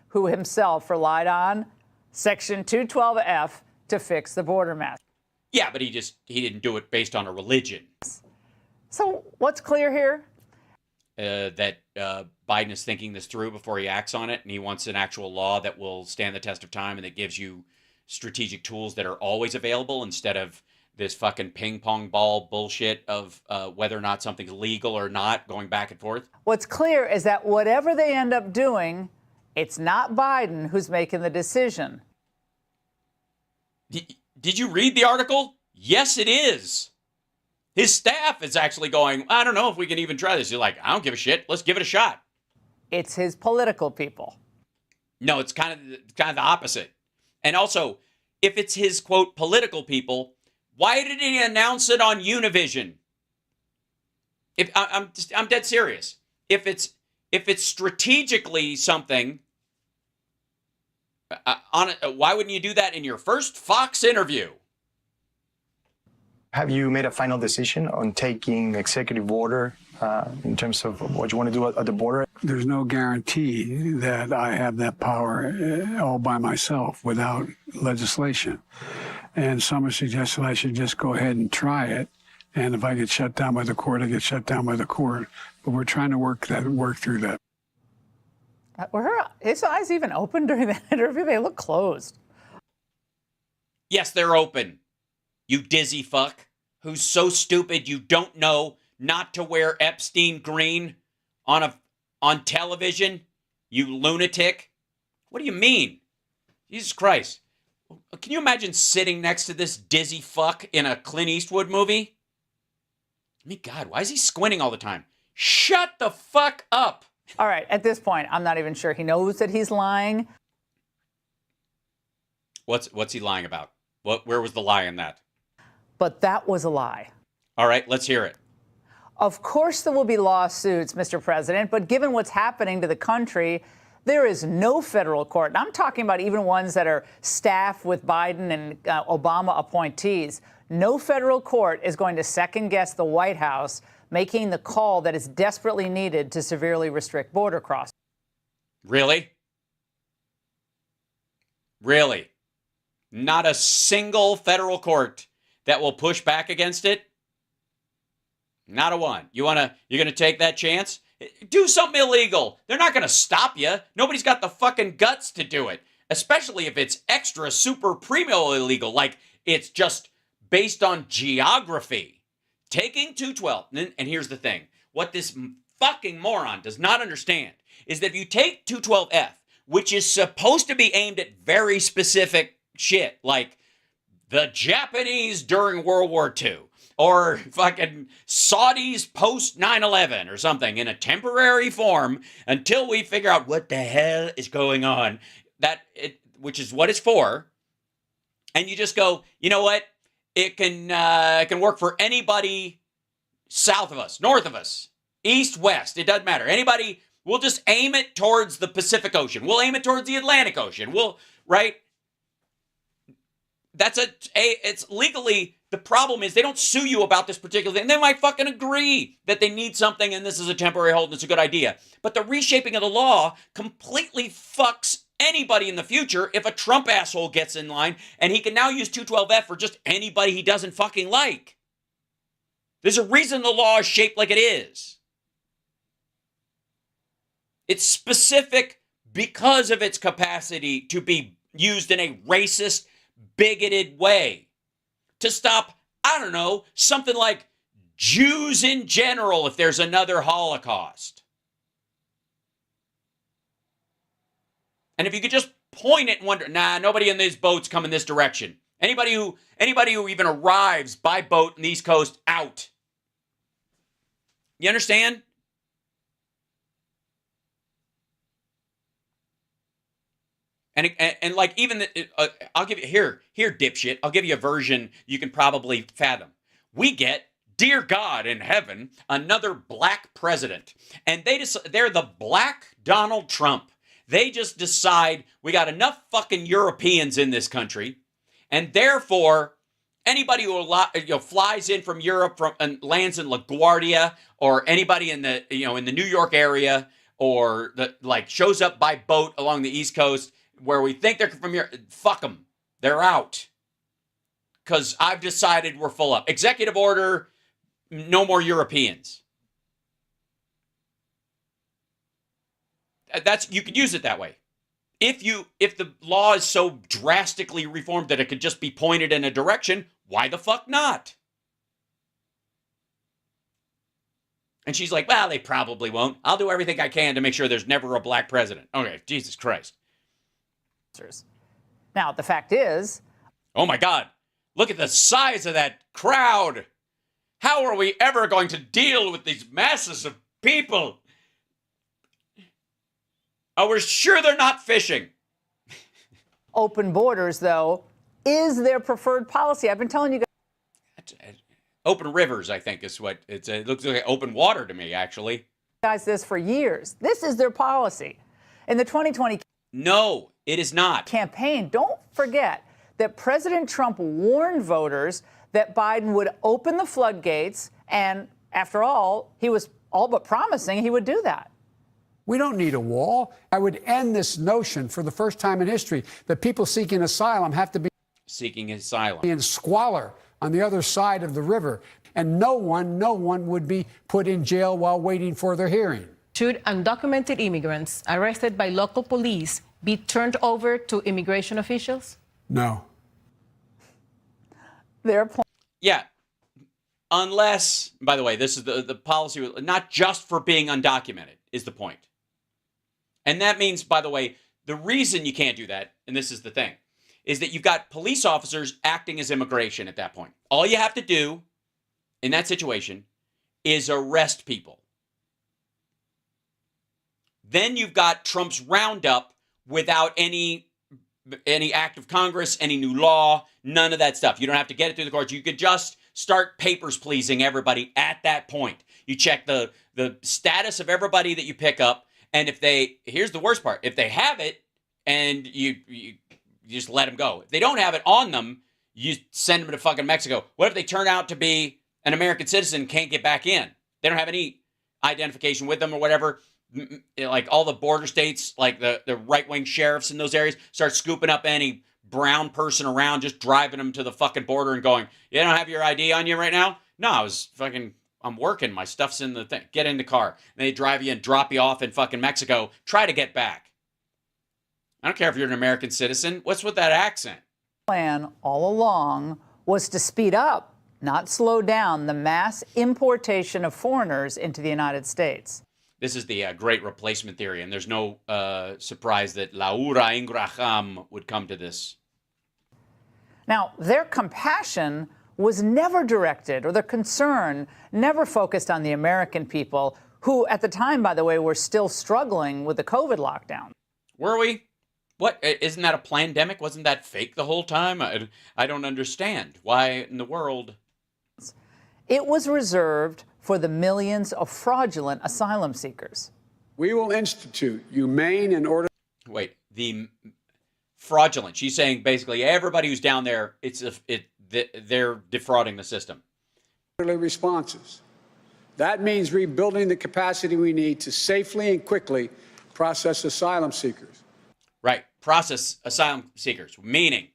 Who himself relied on Section 212F to fix the border mess. Yeah, but he didn't do it based on a religion. So what's clear here? That Biden is thinking this through before he acts on it, and he wants an actual law that will stand the test of time and that gives you strategic tools that are always available instead of this fucking ping pong ball bullshit of whether or not something's legal or not, going back and forth. What's clear is that whatever they end up doing, it's not Biden who's making the decision. Did you read the article? Yes, it is. His staff is actually going, I don't know if we can even try this. You're like, I don't give a shit. Let's give it a shot. It's his political people. No, it's kind of the opposite. And also, if it's his, quote, political people, why did he announce it on Univision? I'm dead serious. If it's strategically something, why wouldn't you do that in your first Fox interview? Have you made a final decision on taking executive order in terms of what you want to do at the border? There's no guarantee that I have that power all by myself without legislation. And some are suggesting I should just go ahead and try it. And if I get shut down by the court, I get shut down by the court. But we're trying to work through that. Were his eyes even open during that interview? They look closed. Yes, they're open. You dizzy fuck who's so stupid you don't know not to wear Epstein green on television. You lunatic. What do you mean? Jesus Christ. Can you imagine sitting next to this dizzy fuck in a Clint Eastwood movie? I mean, God, why is he squinting all the time? Shut the fuck up. All right, at this point, I'm not even sure he knows that he's lying. What's he lying about? Where was the lie in that? But that was a lie. All right, let's hear it. Of course there will be lawsuits, Mr. President, but given what's happening to the country, there is no federal court, and I'm talking about even ones that are staffed with Biden and Obama appointees. No federal court is going to second-guess the White House making the call that is desperately needed to severely restrict border crossing. Really? Really? Not a single federal court that will push back against it? Not a one. You're going to take that chance? Do something illegal. They're not going to stop you. Nobody's got the fucking guts to do it, especially if it's extra super primo illegal, like it's just based on geography. Taking 212, and here's the thing. What this fucking moron does not understand is that if you take 212F, which is supposed to be aimed at very specific shit, like the Japanese during World War II, or fucking Saudis post 9/11 or something in a temporary form until we figure out what the hell is going on, which is what it's for. And you just go, you know what? It can work for anybody south of us, north of us, east, west. It doesn't matter. Anybody, we'll just aim it towards the Pacific Ocean. We'll aim it towards the Atlantic Ocean. Right? It's legally, the problem is they don't sue you about this particular thing. They might fucking agree that they need something and this is a temporary hold and it's a good idea. But the reshaping of the law completely fucks anybody in the future if a Trump asshole gets in line and he can now use 212F for just anybody he doesn't fucking like. There's a reason the law is shaped like it is. It's specific because of its capacity to be used in a racist, bigoted way. To stop, I don't know, something like Jews in general if there's another Holocaust. And if you could just point it and wonder, nah, nobody in these boats come in this direction. Anybody who even arrives by boat in the East Coast, out. You understand? And like even, I'll give you, here, dipshit, I'll give you a version you can probably fathom. We get, dear God in heaven, another black president. And they're the black Donald Trump. They just decide we got enough fucking Europeans in this country. And therefore, anybody who flies in from Europe and lands in LaGuardia, or anybody in the New York area, or shows up by boat along the East Coast, where we think they're from here, fuck them. They're out. Because I've decided we're full up. Executive order, no more Europeans. You could use it that way. If the law is so drastically reformed that it could just be pointed in a direction, why the fuck not? And she's like, well, they probably won't. I'll do everything I can to make sure there's never a black president. Okay, Jesus Christ. Now, the fact is... Oh, my God. Look at the size of that crowd. How are we ever going to deal with these masses of people? Oh, we're sure they're not fishing. Open borders, though, is their preferred policy. I've been telling you guys... Open rivers, I think, is what it looks like. Open water to me, actually. Guys, this for years. This is their policy. In the 2020... No, it is not. Campaign, don't forget that President Trump warned voters that Biden would open the floodgates, and after all, he was all but promising he would do that. We don't need a wall. I would end this notion for the first time in history that people seeking asylum have to be seeking asylum in squalor on the other side of the river, and no one would be put in jail while waiting for their hearing. Should undocumented immigrants arrested by local police be turned over to immigration officials? No. Yeah. Unless, by the way, this is the policy, not just for being undocumented is the point. And that means, by the way, the reason you can't do that, and this is the thing, is that you've got police officers acting as immigration at that point. All you have to do in that situation is arrest people. Then you've got Trump's roundup without any act of Congress, any new law, none of that stuff. You don't have to get it through the courts. You could just start papers pleasing everybody at that point. You check the status of everybody that you pick up, and here's the worst part, if they have it, and you just let them go. If they don't have it on them, you send them to fucking Mexico. What if they turn out to be an American citizen, can't get back in? They don't have any identification with them or whatever. Like all the border states, like the right-wing sheriffs in those areas start scooping up any brown person around, just driving them to the fucking border and going, you don't have your ID on you right now? No, I'm working. My stuff's in the thing. Get in the car. And they drive you and drop you off in fucking Mexico. Try to get back. I don't care if you're an American citizen. What's with that accent? Plan all along was to speed up, not slow down, the mass importation of foreigners into the United States. This is the great replacement theory, and there's no surprise that Laura Ingraham would come to this. Now, their compassion was never directed, or their concern never focused on the American people, who at the time, by the way, were still struggling with the COVID lockdown. Were we? What? Isn't that a pandemic? Wasn't that fake the whole time? I don't understand. Why in the world? It was reserved for the millions of fraudulent asylum seekers. We will institute humane and orderly. Wait, the fraudulent. She's saying basically everybody who's down there, they're defrauding the system. Responses. That means rebuilding the capacity we need to safely and quickly process asylum seekers. Right, process asylum seekers, meaning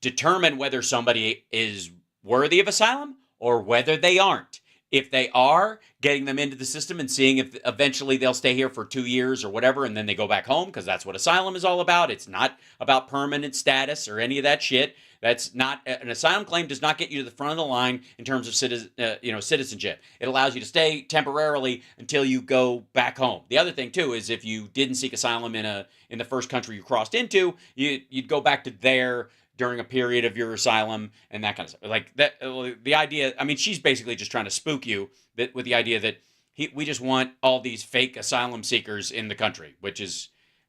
determine whether somebody is worthy of asylum or whether they aren't. If they are, getting them into the system and seeing if eventually they'll stay here for 2 years or whatever, and then they go back home, because that's what asylum is all about. It's not about permanent status or any of that shit. That's not an asylum claim. Does not get you to the front of the line in terms of citizenship. It allows you to stay temporarily until you go back home. The other thing too is if you didn't seek asylum in the first country you crossed into, you'd go back to there during a period of your asylum and that kind of stuff. Like that, the idea, I mean, she's basically just trying to spook you with the idea that we just want all these fake asylum seekers in the country, which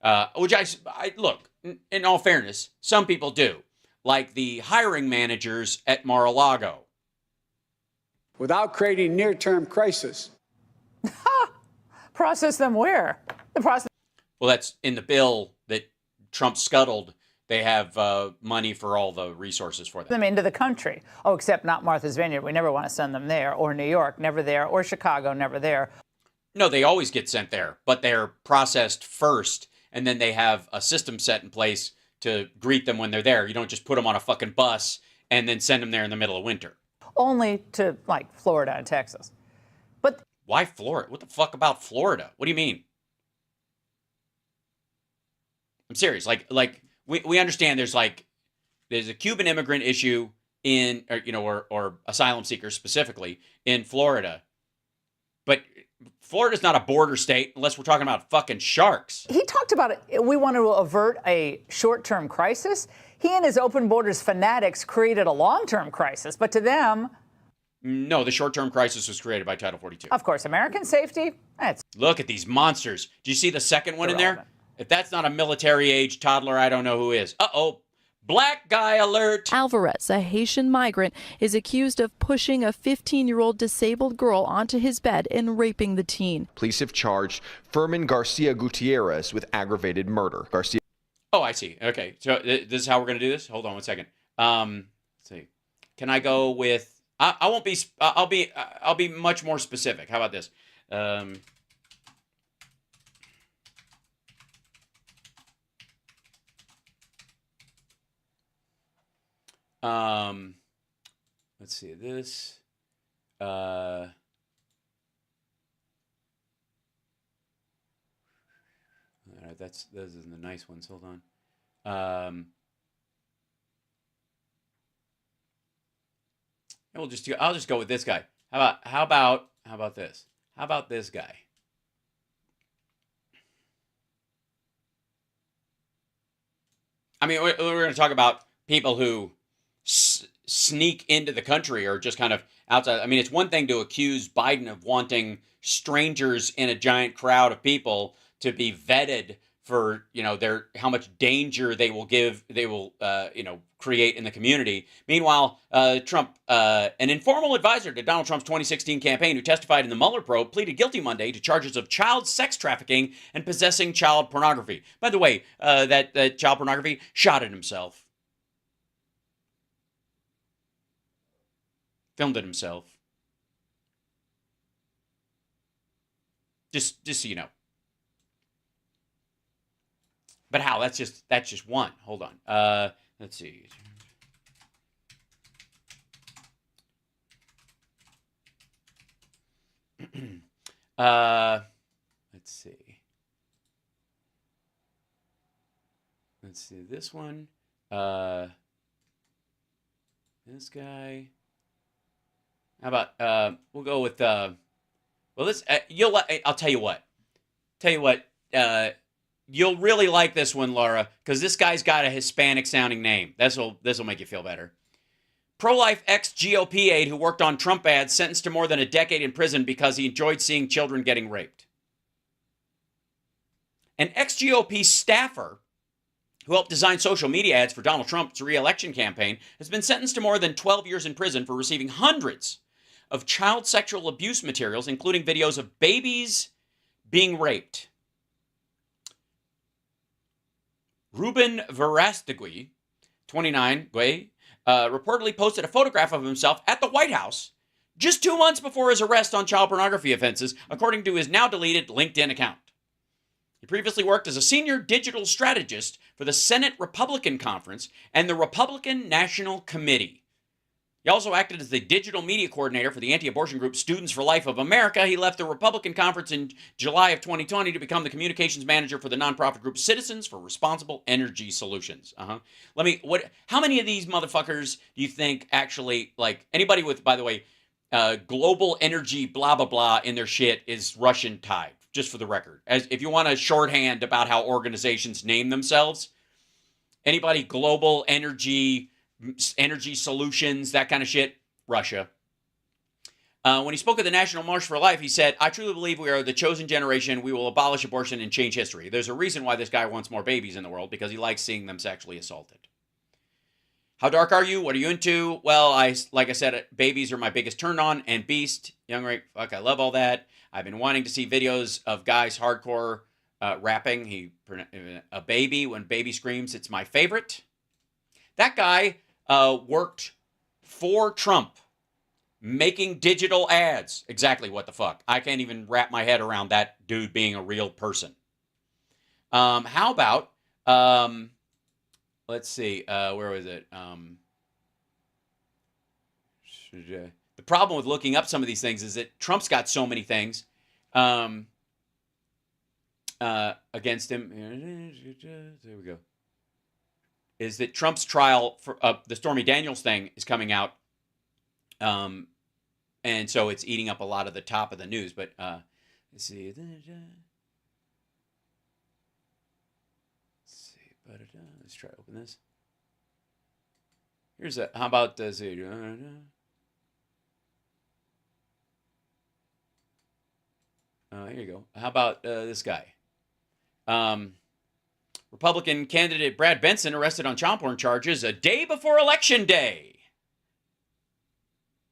I look, in all fairness, some people do, like the hiring managers at Mar-a-Lago. Without creating near-term crisis. Process them where? Well, that's in the bill that Trump scuttled. They have money for all the resources for them. Into the country. Oh, except not Martha's Vineyard. We never want to send them there. Or New York, never there. Or Chicago, never there. No, they always get sent there, but they're processed first, and then they have a system set in place to greet them when they're there. You don't just put them on a fucking bus and then send them there in the middle of winter. Only to, like, Florida and Texas. But why Florida? What the fuck about Florida? What do you mean? I'm serious. Like we understand there's a Cuban immigrant issue or asylum seekers specifically in Florida, but Florida's not a border state unless we're talking about fucking sharks. He talked about it. We want to avert a short-term crisis. He and his open borders fanatics created a long-term crisis, but to them... No, the short-term crisis was created by Title 42. Of course, American safety. Look at these monsters. Do you see the second one in there? If that's not a military-age toddler, I don't know who is. Uh-oh. Black guy alert. Alvarez, a Haitian migrant, is accused of pushing a 15-year-old disabled girl onto his bed and raping the teen. Police have charged Furman Garcia Gutierrez with aggravated murder. Garcia. Oh, I see. Okay. So this is how we're going to do this? Hold on one second. Let's see. Can I go with... I won't be... I'll be much more specific. How about this? Let's see this. those are the nice ones. Hold on. I'll just go with this guy. How about this? How about this guy? I mean, we're going to talk about people who sneak into the country or just kind of outside. I mean, it's one thing to accuse Biden of wanting strangers in a giant crowd of people to be vetted for, how much danger they will create in the community. Meanwhile, Trump, an informal advisor to Donald Trump's 2016 campaign who testified in the Mueller probe, pleaded guilty Monday to charges of child sex trafficking and possessing child pornography. By the way, that child pornography, shot at himself. Filmed it himself. Just so you know. But how? That's just one. Hold on. Let's see. Let's see. Let's see this one. This guy. How about we'll go with well, this I'll tell you what. You'll really like this one, Laura, because this guy's got a Hispanic sounding name. This'll make you feel better. Pro-life ex-GOP aide who worked on Trump ads sentenced to more than a decade in prison because he enjoyed seeing children getting raped. An ex-GOP staffer who helped design social media ads for Donald Trump's re-election campaign has been sentenced to more than 12 years in prison for receiving hundreds of child sexual abuse materials, including videos of babies being raped. Ruben Verastegui, 29, reportedly posted a photograph of himself at the White House just 2 months before his arrest on child pornography offenses, according to his now deleted LinkedIn account. He previously worked as a senior digital strategist for the Senate Republican Conference and the Republican National Committee. He also acted as the digital media coordinator for the anti-abortion group Students for Life of America. He left the Republican Conference in July of 2020 to become the communications manager for the nonprofit group Citizens for Responsible Energy Solutions. How many of these motherfuckers do you think actually, like, anybody with, by the way, global energy blah, blah, blah in their shit is Russian tied, just for the record. As if you want a shorthand about how organizations name themselves, anybody global energy solutions, that kind of shit, Russia. When he spoke at the National March for Life, he said, I truly believe we are the chosen generation. We will abolish abortion and change history. There's a reason why this guy wants more babies in the world, because he likes seeing them sexually assaulted. How dark are you? What are you into? Well, like I said, babies are my biggest turn on, and Beast, Young Rape, fuck, I love all that. I've been wanting to see videos of guys hardcore rapping. A baby, when baby screams, it's my favorite. That guy worked for Trump, making digital ads. Exactly what the fuck. I can't even wrap my head around that dude being a real person. How about, let's see, where was it? The problem with looking up some of these things is that Trump's got so many things against him. There we go. Is that Trump's trial for the Stormy Daniels thing is coming out. And so it's eating up a lot of the top of the news. But let's see. Let's try to open this. Here's a, how about this? Here you go. How about this guy? Republican candidate Brad Benson arrested on child porn charges a day before Election Day.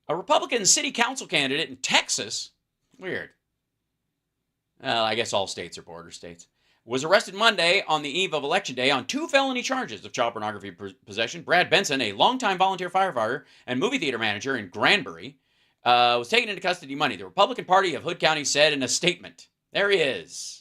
A Republican city council candidate in Texas, weird. I guess all states are border states, was arrested Monday on the eve of Election Day on 2 felony charges of child pornography possession. Brad Benson, a longtime volunteer firefighter and movie theater manager in Granbury, was taken into custody Monday. The Republican Party of Hood County said in a statement, there he is.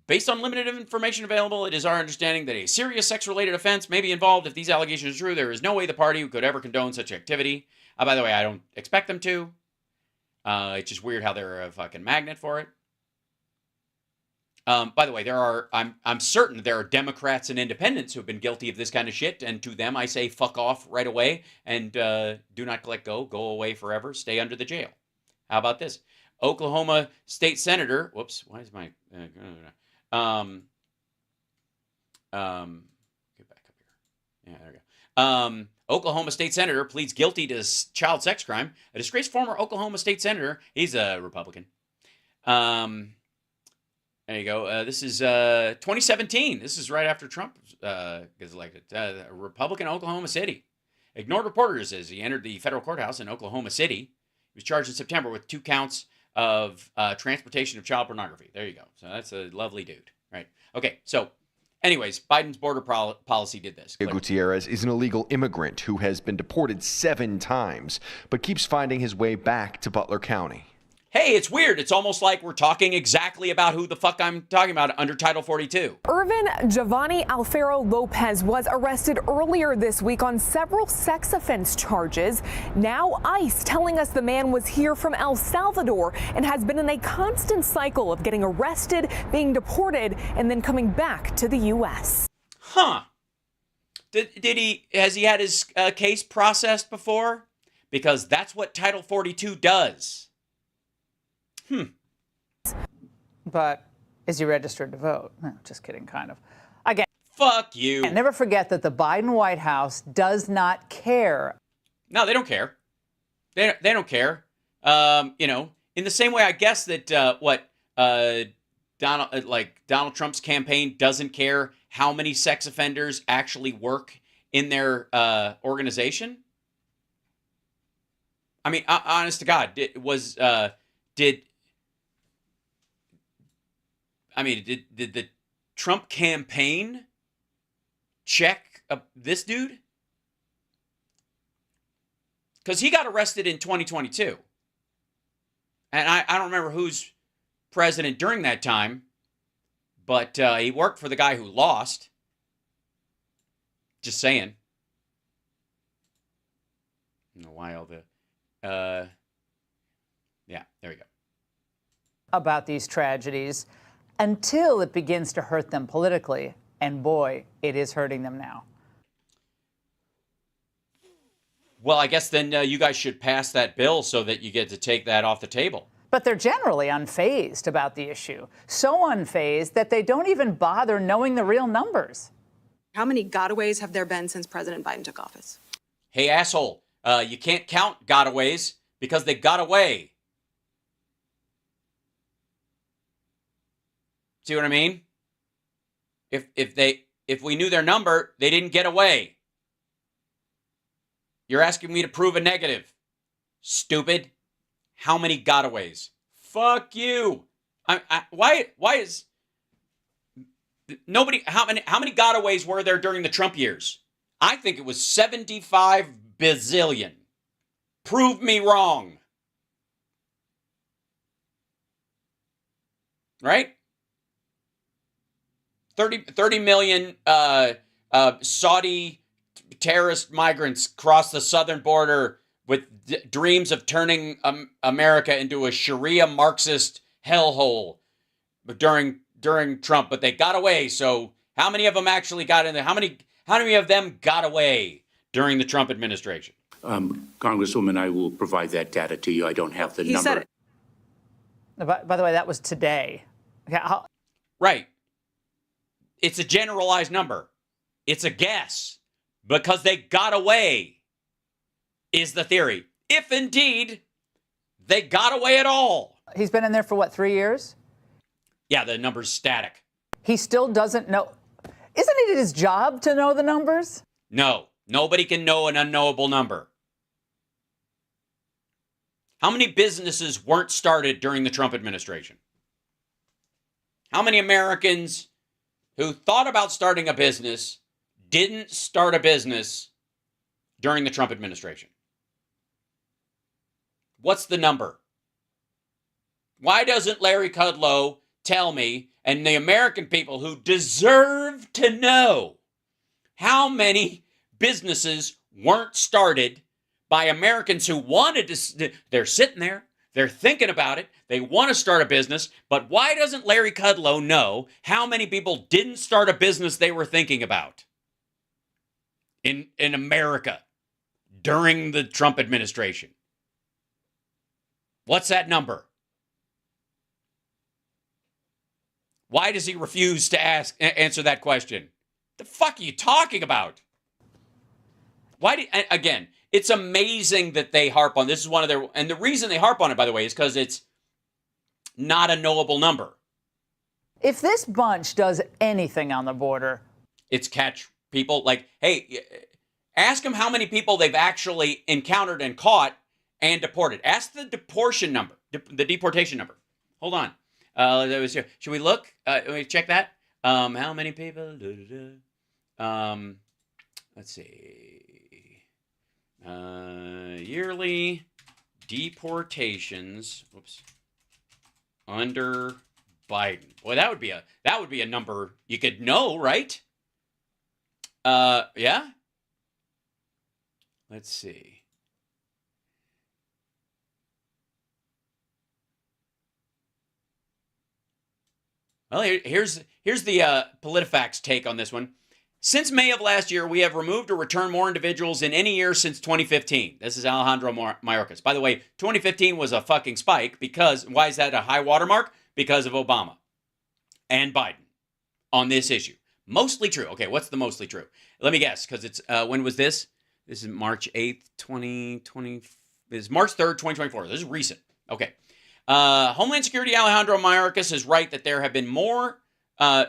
Based on limited information available, it is our understanding that a serious sex-related offense may be involved. If these allegations are true, there is no way the party could ever condone such activity. By the way, I don't expect them to. It's just weird how they're a fucking magnet for it. By the way, I'm certain there are Democrats and independents who have been guilty of this kind of shit, and to them I say fuck off right away and do not let go away forever, stay under the jail. How about this? Oklahoma State Senator, whoops, why is my, get back up here. Yeah, there we go. Oklahoma State Senator pleads guilty to child sex crime. A disgraced former Oklahoma State Senator, he's a Republican. There you go. This is 2017. This is right after Trump gets elected. A Republican, Oklahoma City. Ignored reporters as he entered the federal courthouse in Oklahoma City. He was charged in September with 2 counts of transportation of child pornography. There you go. So that's a lovely dude, right? Okay, so anyways, Biden's border policy did this. Gutierrez is an illegal immigrant who has been deported 7 times, but keeps finding his way back to Butler County. Hey, it's weird. It's almost like we're talking exactly about who the fuck I'm talking about under Title 42. Irvin Giovanni Alfaro Lopez was arrested earlier this week on several sex offense charges. Now ICE telling us the man was here from El Salvador and has been in a constant cycle of getting arrested, being deported, and then coming back to the U.S. Huh. Has he had his case processed before? Because that's what Title 42 does. But is he registered to vote? No, just kidding, kind of. Again, fuck you. And never forget that the Biden White House does not care. No, they don't care. They don't care. You know, in the same way, I guess that Donald Trump's campaign doesn't care how many sex offenders actually work in their organization. I mean, honest to God, did the Trump campaign check this dude? Because he got arrested in 2022. And I don't remember who's president during that time, but he worked for the guy who lost. Just saying. I don't know why all the... yeah, there we go. About these tragedies until it begins to hurt them politically. And boy, it is hurting them now. Well, I guess then you guys should pass that bill so that you get to take that off the table. But they're generally unfazed about the issue. So unfazed that they don't even bother knowing the real numbers. How many gotaways have there been since President Biden took office? Hey, asshole, you can't count gotaways because they got away. See what I mean? If we knew their number, they didn't get away. You're asking me to prove a negative. Stupid. How many gotaways? Fuck you. Why is nobody? How many gotaways were there during the Trump years? I think it was 75 bazillion. Prove me wrong. Right? 30 million Saudi terrorist migrants crossed the southern border with dreams of turning America into a Sharia Marxist hellhole during Trump, but they got away. So how many of them actually got in there? How many of them got away during the Trump administration? Congresswoman, I will provide that data to you. I don't have the number. Said it. By the way, that was today. Okay, right. It's a generalized number. It's a guess because they got away is the theory. If indeed they got away at all. He's been in there for what, 3 years? Yeah, the number's static. He still doesn't know. Isn't it his job to know the numbers? No, nobody can know an unknowable number. How many businesses weren't started during the Trump administration? How many Americans who thought about starting a business didn't start a business during the Trump administration? What's the number? Why doesn't Larry Kudlow tell me, and the American people who deserve to know, how many businesses weren't started by Americans who wanted to? They're sitting there. They're thinking about it. They want to start a business. But why doesn't Larry Kudlow know how many people didn't start a business they were thinking about in America during the Trump administration? What's that number? Why does he refuse to answer that question? The fuck are you talking about? Again, it's amazing that they harp on this. Is one of their, and the reason they harp on it, by the way, is because it's not a knowable number. If this bunch does anything on the border, it's catch people. Like, hey, ask them how many people they've actually encountered and caught and deported. Ask the deportation number, the deportation number. Hold on. Should we look? Let me check that. How many people? Let's see. Yearly deportations. Whoops. Under Biden. Boy, that would be a number you could know, right? Yeah. Let's see. Well, here's the PolitiFacts take on this one. Since May of last year, we have removed or returned more individuals in any year since 2015. This is Alejandro Mayorkas. By the way, 2015 was a fucking spike because, why is that a high watermark? Because of Obama and Biden on this issue. Mostly true. Okay, what's the mostly true? Let me guess, because it's, when was this? This is March 8th, 2020. This is March 3rd, 2024. This is recent. Okay. Homeland Security Alejandro Mayorkas is right that there have been more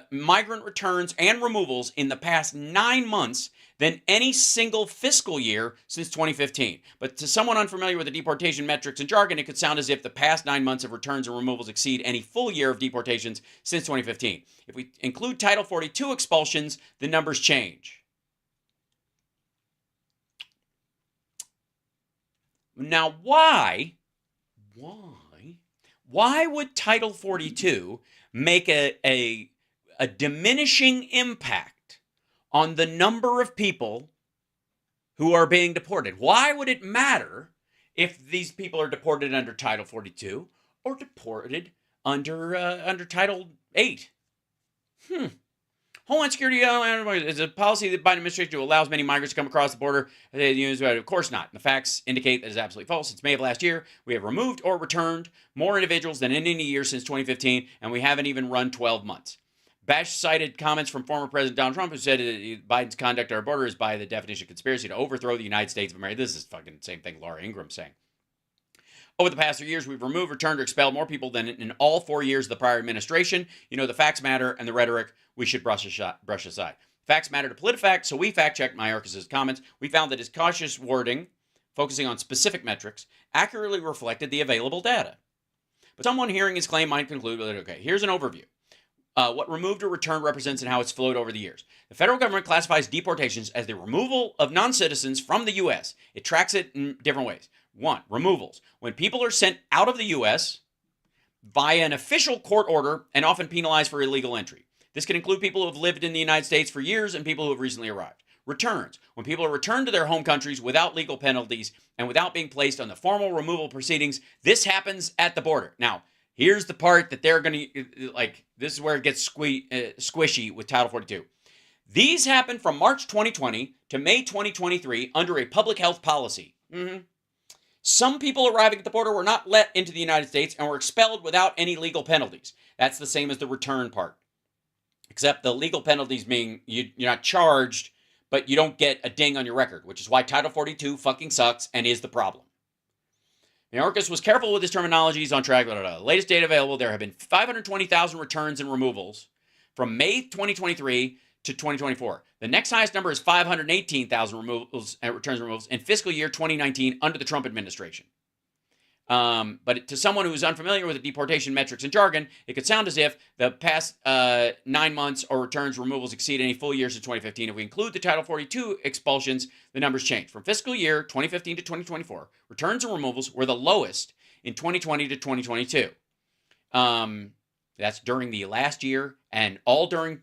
migrant returns and removals in the past 9 months than any single fiscal year since 2015. But to someone unfamiliar with the deportation metrics and jargon, it could sound as if the past 9 months of returns and removals exceed any full year of deportations since 2015. If we include Title 42 expulsions, the numbers change. Now, why would Title 42 make a diminishing impact on the number of people who are being deported? Why would it matter if these people are deported under Title 42 or deported under Title 8? Homeland Security is a policy that Biden administration allows many migrants to come across the border. Of course not. The facts indicate that is absolutely false. Since May of last year, we have removed or returned more individuals than in any year since 2015, and we haven't even run 12 months. Bash cited comments from former President Donald Trump, who said Biden's conduct at our border is by the definition of conspiracy to overthrow the United States of America. This is fucking the same thing Laura Ingraham's saying. Over the past 3 years, we've removed, returned, or expelled more people than in all 4 years of the prior administration. You know, the facts matter, and the rhetoric we should brush aside. Facts matter to PolitiFact, so we fact-checked Mayorkas' comments. We found that his cautious wording, focusing on specific metrics, accurately reflected the available data. But someone hearing his claim might conclude that, okay, here's an overview. What removed or returned represents and how it's flowed over the years. The federal government classifies deportations as the removal of non-citizens from the U.S. It tracks it in different ways. 1, removals. When people are sent out of the U.S. via an official court order and often penalized for illegal entry. This can include people who have lived in the United States for years and people who have recently arrived. Returns. When people are returned to their home countries without legal penalties and without being placed on the formal removal proceedings. This happens at the border. Now, here's the part that they're going to, like, this is where it gets squishy with Title 42. These happen from March 2020 to May 2023 under a public health policy. Some people arriving at the border were not let into the United States and were expelled without any legal penalties. That's the same as the return part. Except the legal penalties mean you're not charged, but you don't get a ding on your record, which is why Title 42 fucking sucks and is the problem. Mayorkas was careful with his terminologies on track. The latest data available, there have been 520,000 returns and removals from May 2023 to 2024. The next highest number is 518,000 removals and returns and removals in fiscal year 2019 under the Trump administration. But to someone who is unfamiliar with the deportation metrics and jargon, it could sound as if the past 9 months or returns removals exceed any full year since 2015. If we include the Title 42 expulsions, the numbers change. From fiscal year 2015 to 2024, returns and removals were the lowest in 2020 to 2022. That's during the last year and all during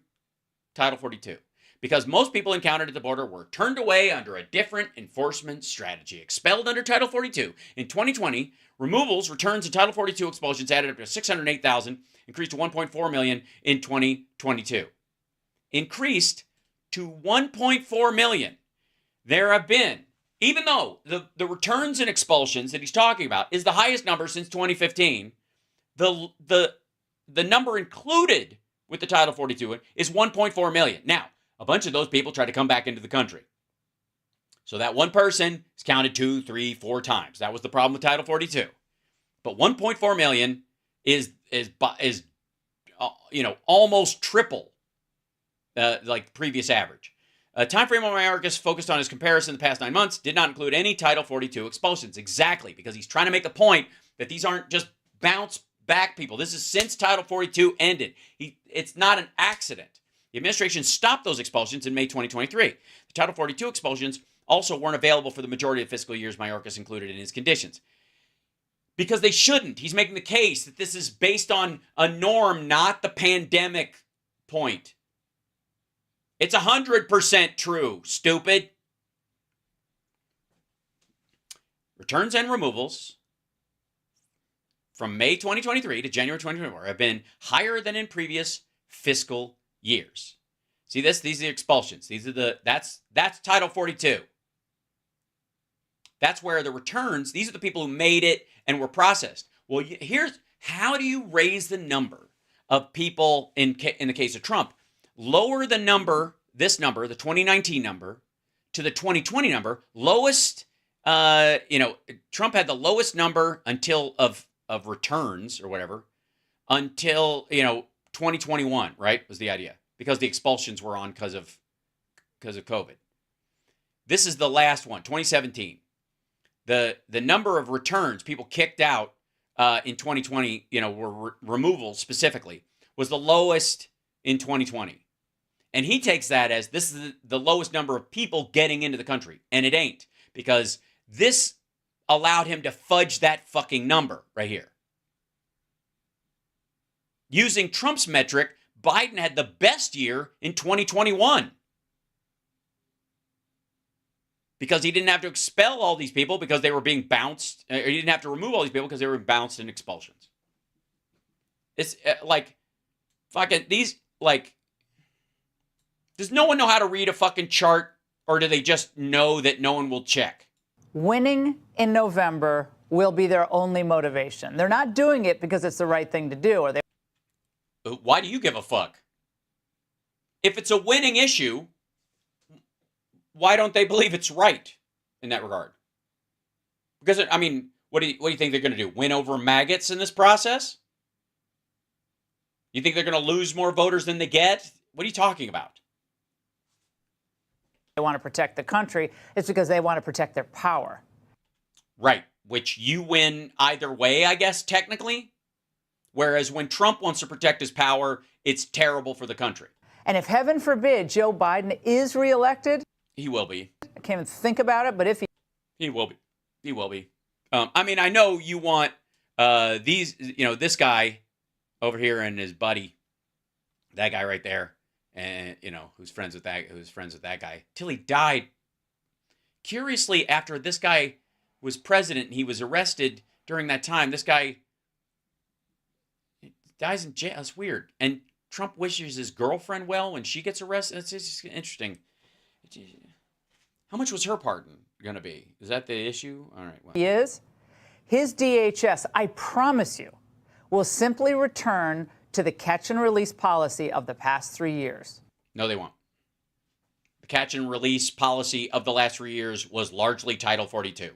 Title 42. because most people encountered at the border were turned away under a different enforcement strategy. Expelled under Title 42. In 2020, removals, returns, and Title 42 expulsions added up to 608,000, increased to 1.4 million in 2022. Increased to 1.4 million. There have been, even though the returns and expulsions that he's talking about is the highest number since 2015, the number included with the Title 42 is 1.4 million. Now, a bunch of those people tried to come back into the country. So that one person is counted 2, 3, 4 times. That was the problem with Title 42. But 1.4 million is almost triple like the previous average. A time frame on Mayorkas focused on his comparison the past 9 months did not include any Title 42 expulsions. Exactly, because he's trying to make the point that these aren't just bounce back people. This is since Title 42 ended. It's not an accident. The administration stopped those expulsions in May 2023. The Title 42 expulsions also weren't available for the majority of fiscal years Mayorkas included in his conditions. Because they shouldn't. He's making the case that this is based on a norm, not the pandemic point. It's 100% true, stupid. Returns and removals from May 2023 to January 2024 have been higher than in previous fiscal years. See this? These are the expulsions. That's Title 42. That's where the returns, these are the people who made it and were processed. Well, here's how do you raise the number of people in the case of Trump? Lower the number, this number, the 2019 number, to the 2020 number. Lowest, Trump had the lowest number until of returns or whatever until 2021, right? Was the idea, because the expulsions were on because of COVID. This is the last one, 2017. The number of returns people kicked out in 2020, were removals specifically, was the lowest in 2020. And he takes that as this is the lowest number of people getting into the country. And it ain't, because this allowed him to fudge that fucking number right here. Using Trump's metric, Biden had the best year in 2021. Because he didn't have to expel all these people because they were being bounced. Or he didn't have to remove all these people because they were bounced in expulsions. It's does no one know how to read a fucking chart, or do they just know that no one will check? Winning in November will be their only motivation. They're not doing it because it's the right thing to do. Why do you give a fuck? If it's a winning issue, why don't they believe it's right in that regard? Because, what do you think they're going to do? Win over maggots in this process? You think they're going to lose more voters than they get? What are you talking about? They want to protect the country. It's because they want to protect their power. Right, which you win either way, I guess, technically. Whereas when Trump wants to protect his power, it's terrible for the country. And if, heaven forbid, Joe Biden is reelected, he will be. I can't even think about it, but if he will be. He will be. I know you want this guy over here and his buddy, that guy right there, and who's friends with that guy till he died. Curiously, after this guy was president and he was arrested during that time, this guy dies in jail. It's weird. And Trump wishes his girlfriend well when she gets arrested. It's just interesting. How much was her pardon going to be? Is that the issue? All right. Well. he is, his DHS, I promise you, will simply return to the catch and release policy of the past 3 years. No, they won't. The catch and release policy of the last 3 years was largely Title 42.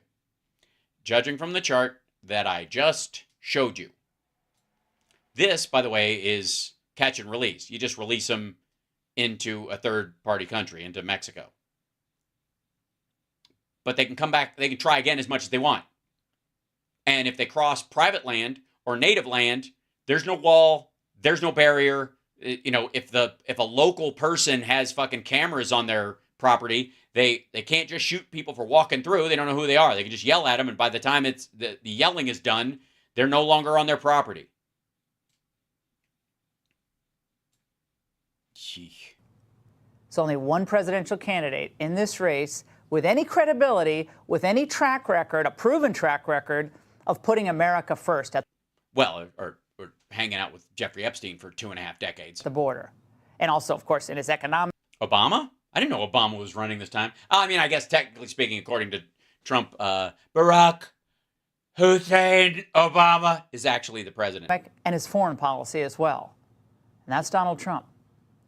Judging from the chart that I just showed you. This, by the way, is catch and release. You just release them into a third-party country, into Mexico. But they can come back, they can try again as much as they want. And if they cross private land or native land, there's no wall, there's no barrier. If a local person has fucking cameras on their property, they can't just shoot people for walking through. They don't know who they are. They can just yell at them, and by the time the yelling is done, they're no longer on their property. Gee. There's only one presidential candidate in this race with any credibility, with any track record, a proven track record of putting America first at or hanging out with Jeffrey Epstein for 2.5 decades. the border. And also, of course, in his economic. Obama? I didn't know Obama was running this time. I mean, I guess technically speaking, according to Trump, Barack Hussein Obama is actually the president. And his foreign policy as well. And that's Donald Trump.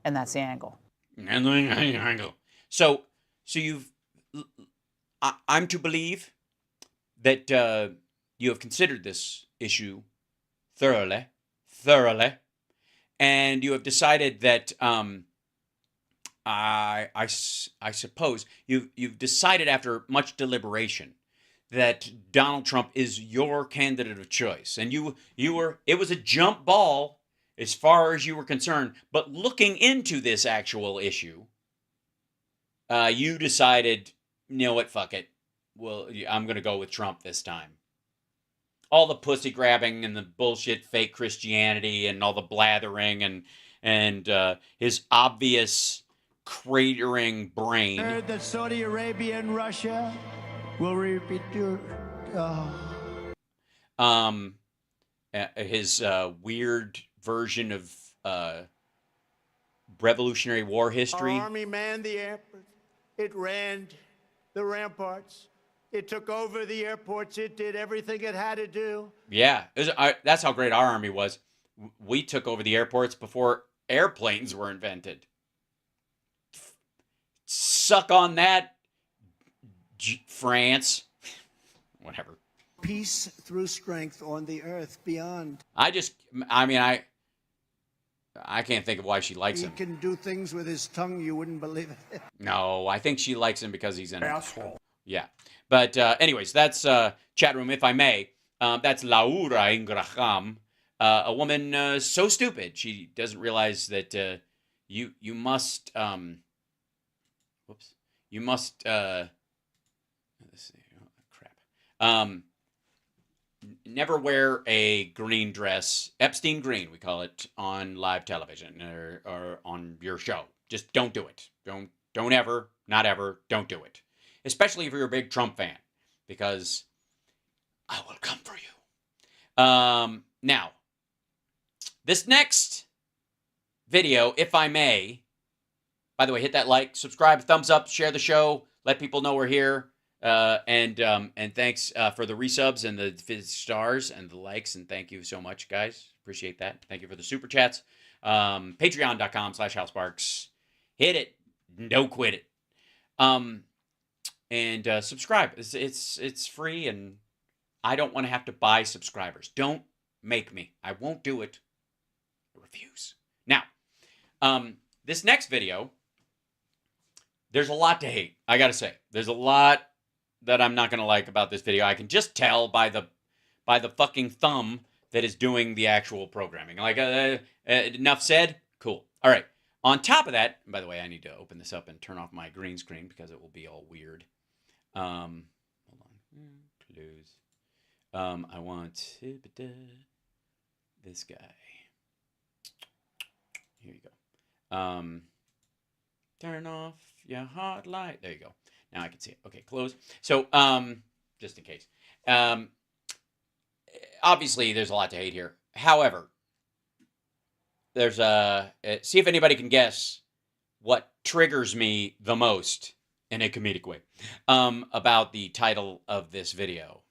And that's the angle. So I'm to believe that you have considered this issue thoroughly, and you have decided that I suppose you've decided after much deliberation that Donald Trump is your candidate of choice, and it was a jump ball as far as you were concerned, but looking into this actual issue, you decided, you know what, fuck it. Well, I'm going to go with Trump this time. All the pussy grabbing and the bullshit fake Christianity and all the blathering and his obvious cratering brain. Heard that Saudi Arabia and Russia will repeat your. His weird version of Revolutionary War history. Our army manned the airport. It ran the ramparts. It took over the airports. It did everything it had to do. Yeah, that's how great our army was. We took over the airports before airplanes were invented. Suck on that, France. Whatever. Peace through strength on the earth beyond. I can't think of why she likes him. He can do things with his tongue you wouldn't believe it. No, I think she likes him because he's an asshole. Yeah. But anyways, that's chat room, if I may. That's Laura Ingraham, a woman so stupid she doesn't realize that you must let's see, crap. Never wear a green dress, Epstein green, we call it, on live television or on your show. Just don't do it. Don't ever, not ever, don't do it. Especially if you're a big Trump fan, because I will come for you. Now, this next video, if I may, by the way, hit that like, subscribe, thumbs up, share the show, let people know we're here. And thanks for the resubs and the stars and the likes, and thank you so much, guys. Appreciate that. Thank you for the super chats. Patreon.com/HalSparks. Hit it. Don't quit it. And subscribe. It's free, and I don't want to have to buy subscribers. Don't make me. I won't do it. I refuse. Now, this next video, there's a lot to hate. I gotta say, there's a lot that I'm not gonna like about this video. I can just tell by the fucking thumb that is doing the actual programming. Like, enough said. Cool. All right. On top of that, by the way, I need to open this up and turn off my green screen because it will be all weird. Hold on. Close. I want this guy. Here you go. Turn off your hot light. There you go. Now I can see it. Okay, close. So, just in case. Obviously, there's a lot to hate here. However, there's see if anybody can guess what triggers me the most in a comedic way about the title of this video.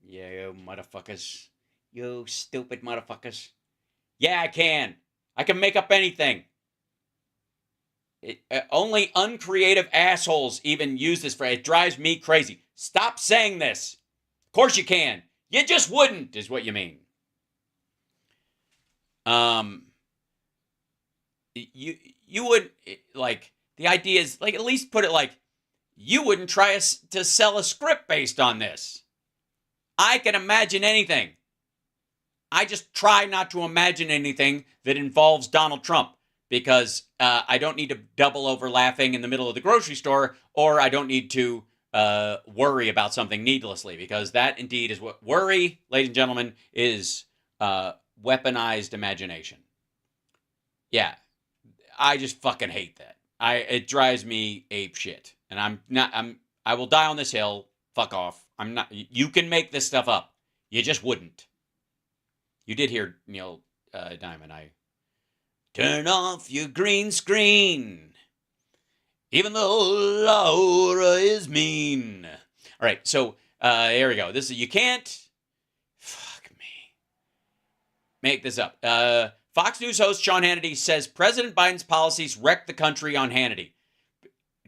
Yeah, you motherfuckers. You stupid motherfuckers. Yeah, I can. I can make up anything. Only uncreative assholes even use this phrase. It drives me crazy. Stop saying this. Of course you can. You just wouldn't, is what you mean. You would, like, the idea is, like, at least put it like, you wouldn't try to sell a script based on this. I can imagine anything. I just try not to imagine anything that involves Donald Trump because I don't need to double over laughing in the middle of the grocery store, or I don't need to worry about something needlessly, because that indeed is what worry, ladies and gentlemen, is weaponized imagination. Yeah, I just fucking hate that. It drives me ape shit, and I will die on this hill. Fuck off. I'm not. You can make this stuff up. You just wouldn't. You did hear Neil Diamond. I turn off your green screen, even though Laura is mean. All right, so here we go. This is, you can't. Fuck me. Make this up. Fox News host Sean Hannity says President Biden's policies wrecked the country on Hannity.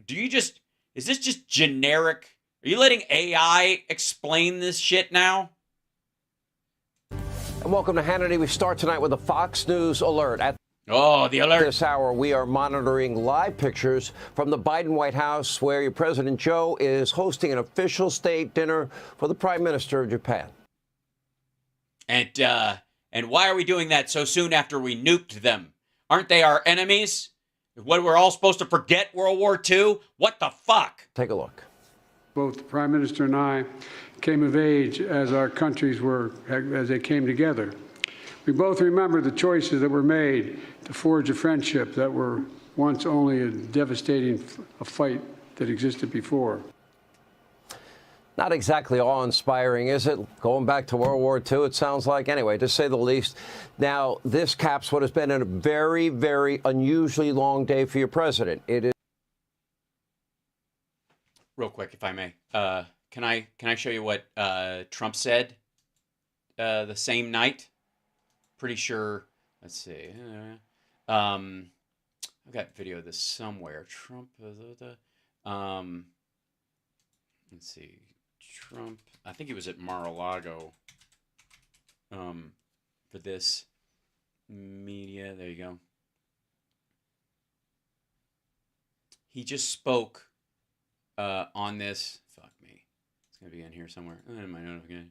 Is this just generic? Are you letting AI explain this shit now? And welcome to Hannity. We start tonight with a Fox News alert. The alert. This hour, we are monitoring live pictures from the Biden White House, where your President Joe is hosting an official state dinner for the Prime Minister of Japan. And why are we doing that so soon after we nuked them? Aren't they our enemies? What, we're all supposed to forget World War II? What the fuck? Take a look. Both the Prime Minister and I came of age as our countries as they came together. We both remember the choices that were made to forge a friendship that were once only a devastating fight that existed before. Not exactly awe-inspiring, is it? Going back to World War II, it sounds like. Anyway, to say the least. Now, this caps what has been a very, very unusually long day for your president. It is. Real quick, if I may. Can I show you what Trump said the same night? Pretty sure. Let's see. I've got video of this somewhere. Trump. Let's see. Trump. I think he was at Mar-a-Lago. For this media. There you go. He just spoke on this. Fuck me. It's gonna be in here somewhere. In my notification.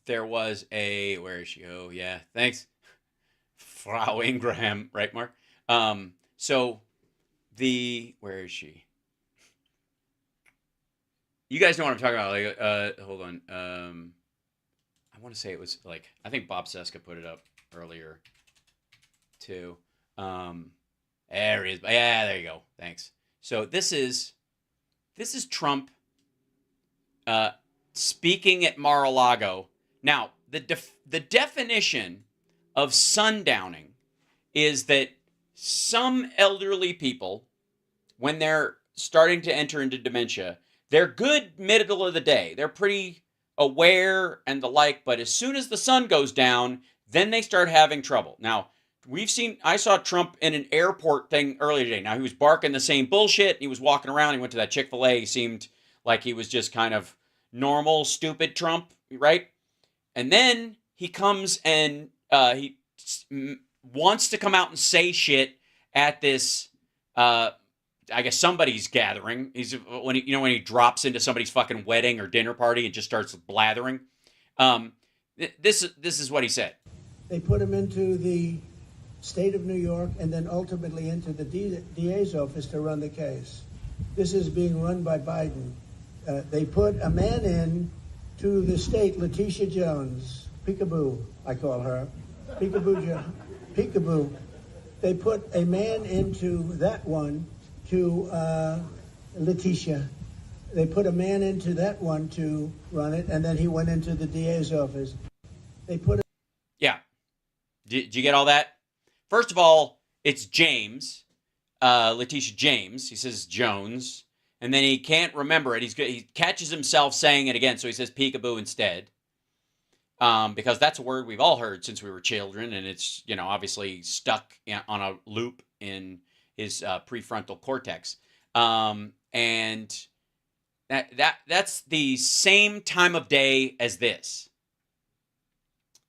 There was a. Where is she? Oh yeah. Thanks, Frau Ingraham. Right, Mark. So. Where is she? You guys know what I'm talking about. Like, hold on. I want to say it was like, I think Bob Seska put it up earlier too. There it is. Yeah, there you go. Thanks. So this is Trump speaking at Mar-a-Lago. Now, the definition of sundowning is that some elderly people, when they're starting to enter into dementia, they're good middle of the day. They're pretty aware and the like, but as soon as the sun goes down, then they start having trouble. Now, I saw Trump in an airport thing earlier today. Now, he was barking the same bullshit. He was walking around. He went to that Chick-fil-A. He seemed like he was just kind of normal, stupid Trump, right? And then he comes and he wants to come out and say shit at this, I guess somebody's gathering. When he drops into somebody's fucking wedding or dinner party and just starts blathering. This is what he said. They put him into the state of New York and then ultimately into the DA's office to run the case. This is being run by Biden. They put a man in to the state, Letitia Jones, Peekaboo, I call her, Peekaboo. They put a man into that one to Letitia. They put a man into that one to run it, and then he went into the DA's office. They put. Yeah. Did you get all that? First of all, it's James, Letitia James. He says Jones, and then he can't remember it. He catches himself saying it again, so he says peekaboo instead, because that's a word we've all heard since we were children, and it's obviously stuck on a loop in his prefrontal cortex, and that's the same time of day as this.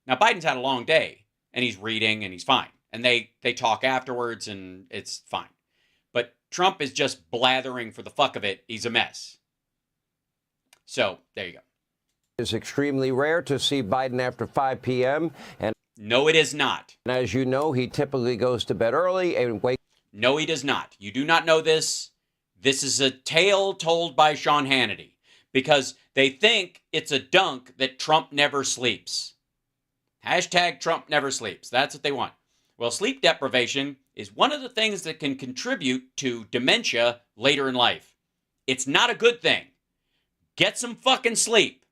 Now Biden's had a long day, and he's reading, and he's fine. And they talk afterwards, and it's fine. But Trump is just blathering for the fuck of it. He's a mess. So, there you go. It's extremely rare to see Biden after 5 p.m. And no, it is not. And as you know, he typically goes to bed early and wakes. No, he does not. You do not know this. This is a tale told by Sean Hannity because they think it's a dunk that Trump never sleeps. Hashtag Trump never sleeps. That's what they want. Well, sleep deprivation is one of the things that can contribute to dementia later in life. It's not a good thing. Get some fucking sleep.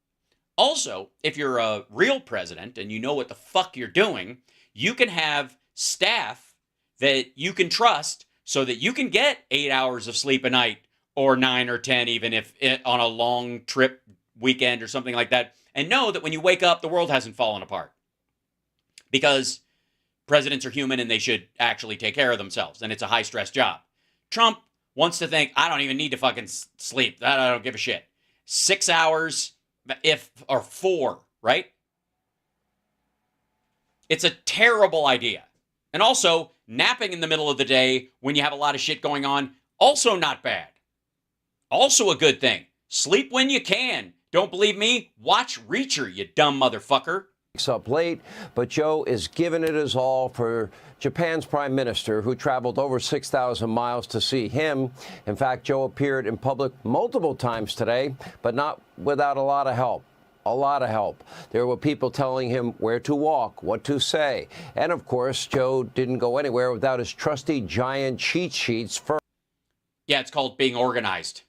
Also, if you're a real president and you know what the fuck you're doing, you can have staff that you can trust so that you can get 8 hours of sleep a night or 9 or 10, even if on a long trip weekend or something like that, and know that when you wake up, the world hasn't fallen apart. Because presidents are human and they should actually take care of themselves, and it's a high-stress job. Trump wants to think, I don't even need to fucking sleep. I don't give a shit. 6 hours, or 4, right? It's a terrible idea. And also, napping in the middle of the day when you have a lot of shit going on, also not bad. Also a good thing. Sleep when you can. Don't believe me? Watch Reacher, you dumb motherfucker. Up late, but Joe is giving it his all for Japan's prime minister, who traveled over 6,000 miles to see him. In fact, Joe appeared in public multiple times today, but not without a lot of help. A lot of help. There were people telling him where to walk, what to say. And of course, Joe didn't go anywhere without his trusty giant cheat sheets first. Yeah, it's called being organized.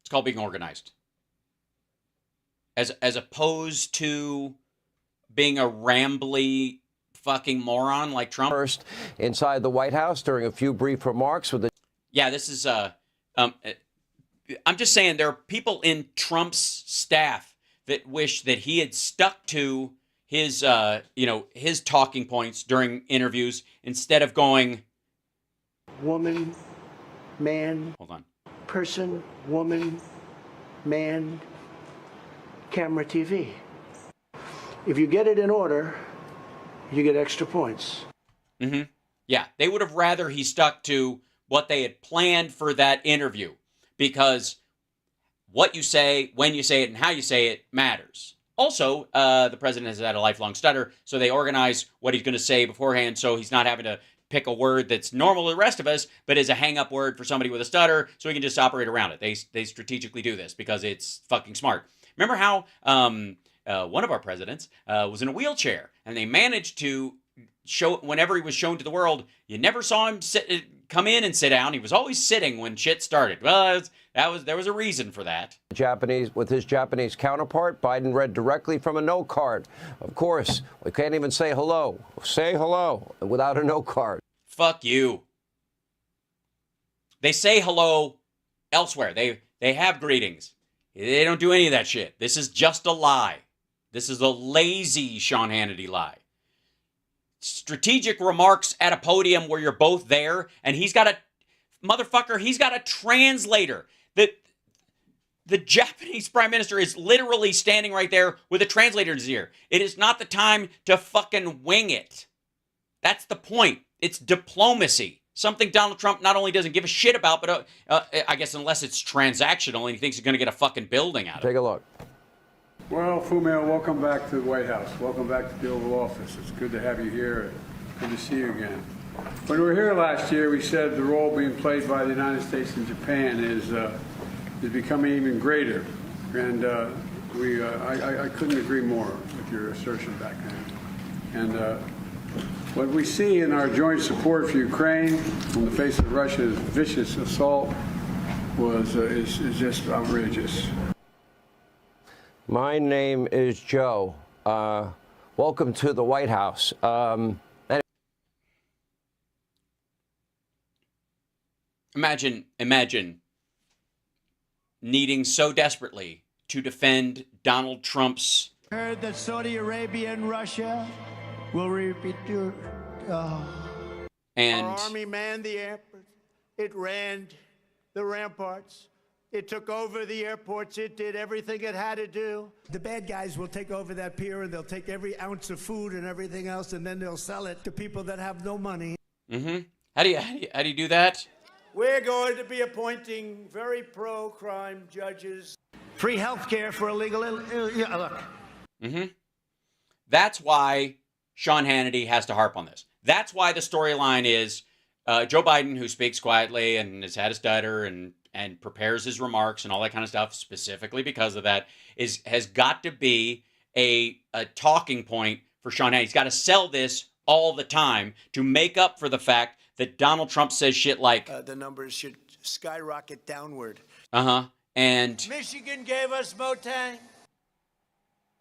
It's called being organized. As opposed to being a rambly fucking moron like Trump. First, inside the White House during a few brief remarks with the... Yeah, this is... I'm just saying there are people in Trump's staff that wish that he had stuck to his, his talking points during interviews instead of going... Woman, man... Hold on. Person, woman, man, camera, TV. If you get it in order, you get extra points. Mm-hmm. Yeah, they would have rather he stuck to what they had planned for that interview, because what you say, when you say it, and how you say it matters. Also, the president has had a lifelong stutter, so they organize what he's going to say beforehand so he's not having to pick a word that's normal to the rest of us, but is a hang-up word for somebody with a stutter, so he can just operate around it. They strategically do this because it's fucking smart. Remember how one of our presidents was in a wheelchair, and they managed to show, whenever he was shown to the world, you never saw him come in and sit down. He was always sitting when shit started. Well, there was a reason for that. With his Japanese counterpart, Biden read directly from a note card. Of course, we can't even say hello. Say hello without a note card. Fuck you. They say hello elsewhere. They have greetings. They don't do any of that shit. This is just a lie. This is a lazy Sean Hannity lie. Strategic remarks at a podium where you're both there, and he's got a translator. The Japanese prime minister is literally standing right there with a translator in his ear. It is not the time to fucking wing it. That's the point. It's diplomacy. Something Donald Trump not only doesn't give a shit about, but I guess unless it's transactional and he thinks he's going to get a fucking building out of it. Take a look. Well, Fumio, welcome back to the White House. Welcome back to the Oval Office. It's good to have you here. Good to see you again. When we were here last year, we said the role being played by the United States and Japan is becoming even greater. And I couldn't agree more with your assertion back then. And what we see in our joint support for Ukraine in the face of Russia's vicious assault is just outrageous. My name is Joe. Welcome to the White House. Imagine needing so desperately to defend Donald Trump's... Heard that Saudi Arabia and Russia will repeat your... And... Our army manned the airports. It ran the ramparts. It took over the airports. It did everything it had to do. The bad guys will take over that pier, and they'll take every ounce of food and everything else, and then they'll sell it to people that have no money. Mm-hmm. How do you do that? We're going to be appointing very pro-crime judges. Free health care for illegal... Look. Mm-hmm. That's why Sean Hannity has to harp on this. That's why the storyline is Joe Biden, who speaks quietly and has had a stutter and prepares his remarks and all that kind of stuff, specifically because of that, has got to be a talking point for Sean Hannity. He's got to sell this all the time to make up for the fact that Donald Trump says shit like, the numbers should skyrocket downward. And Michigan gave us Motang.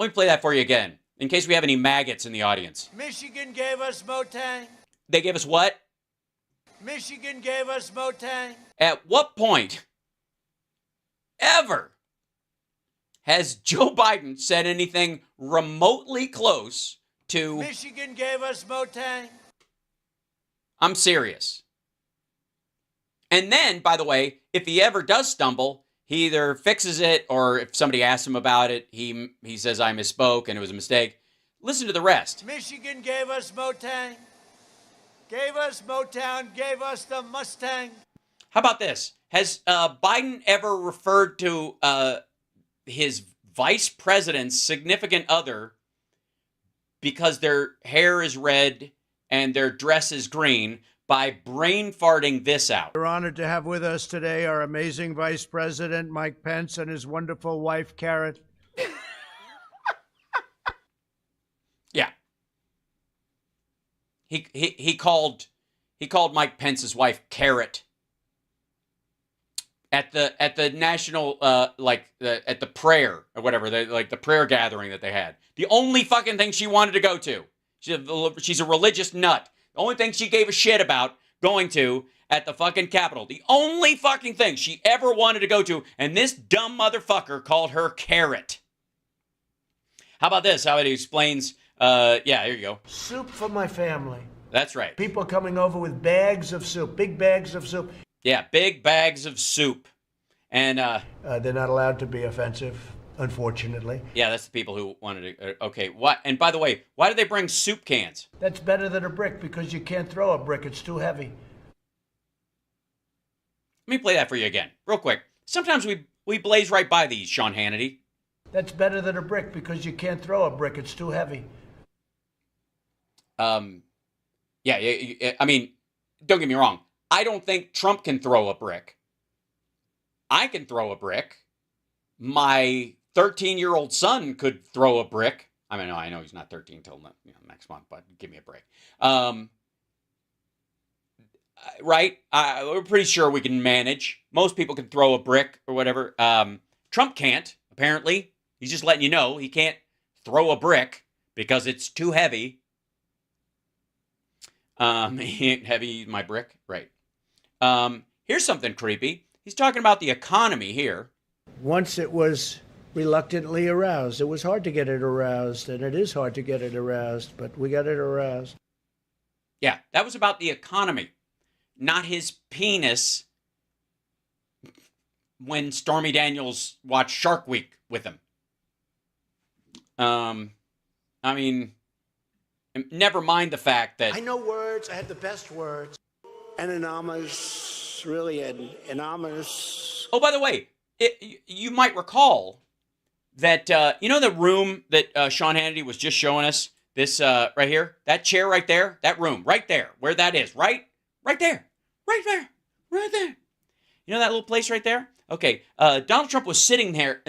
let me play that for you again, in case we have any maggots in the audience. Michigan gave us Motang. They gave us what? Michigan gave us Motang. At what point ever has Joe Biden said anything remotely close to Michigan gave us Motang? I'm serious. And then, by the way, if he ever does stumble, he either fixes it, or if somebody asks him about it, he says, I misspoke and it was a mistake. Listen to the rest. Michigan gave us Motang. Gave us Motown, gave us the Mustang. How about this? Has Biden ever referred to his vice president's significant other because their hair is red and their dress is green by brain farting this out? We're honored to have with us today our amazing Vice President, Mike Pence, and his wonderful wife, Karen. Yeah. He called Mike Pence's wife Carrot at the national at the prayer or whatever, the prayer gathering that they had. The only fucking thing she wanted to go to. She's a religious nut. The only thing she gave a shit about going to at the fucking Capitol. The only fucking thing she ever wanted to go to, and this dumb motherfucker called her Carrot. How about this? How it explains, yeah, here you go. Soup for my family. That's right. People coming over with bags of soup, big bags of soup. Yeah, big bags of soup. And they're not allowed to be offensive, unfortunately. Yeah, that's the people who wanted to. Okay, what? And by the way, why do they bring soup cans? That's better than a brick because you can't throw a brick. It's too heavy. Let me play that for you again, real quick. Sometimes we blaze right by these, Sean Hannity. That's better than a brick because you can't throw a brick. It's too heavy. Yeah, I mean, don't get me wrong. I don't think Trump can throw a brick. I can throw a brick. My 13-year-old son could throw a brick. I mean, I know he's not 13 till next month, but give me a break. Right? We're pretty sure we can manage. Most people can throw a brick or whatever. Trump can't, apparently. He's just letting you know he can't throw a brick because it's too heavy. He ain't heavy, my brick. Right. Here's something creepy. He's talking about the economy here. Once it was reluctantly aroused. It was hard to get it aroused, and it is hard to get it aroused, but we got it aroused. Yeah, that was about the economy, not his penis when Stormy Daniels watched Shark Week with him. I mean, never mind the fact that... I know words. I have the best words. Anonymous, really anonymous. Oh, by the way, you might recall that, you know the room that Sean Hannity was just showing us? This right here? That chair right there? That room right there, where that is, right? Right there. Right there. Right there. You know that little place right there? Okay, Donald Trump was sitting there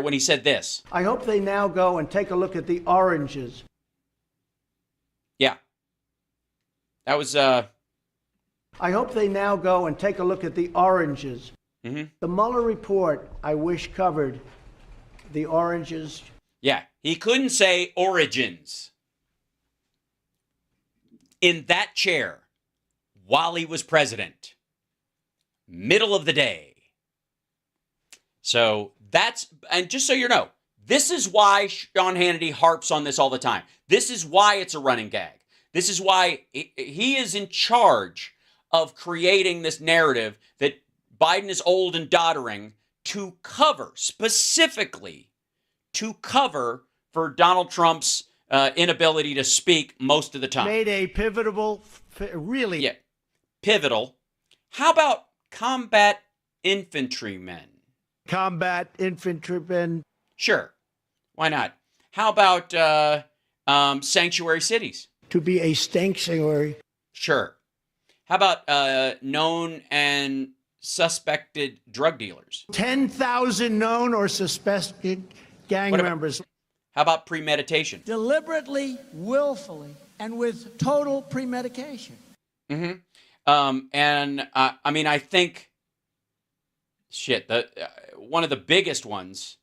when he said this. I hope they now go and take a look at the oranges. Yeah. That was, I hope they now go and take a look at the oranges. Mm-hmm. The Mueller report, I wish, covered the oranges. Yeah, he couldn't say origins in that chair while he was president. Middle of the day. So that's, and just so you know, this is why Sean Hannity harps on this all the time. This is why it's a running gag. This is why he is in charge of creating this narrative that Biden is old and doddering to cover, specifically to cover for Donald Trump's inability to speak most of the time. Made a pivotal, really. Yeah, pivotal. How about combat infantrymen? Combat infantrymen. Sure. Why not? How about sanctuary cities? to be a stank singer. Sure. How about known and suspected drug dealers? 10,000 known or suspected gang members. How about premeditation? Deliberately, willfully, and with total premedication. Mm-hmm. I mean, I think, shit, one of the biggest ones,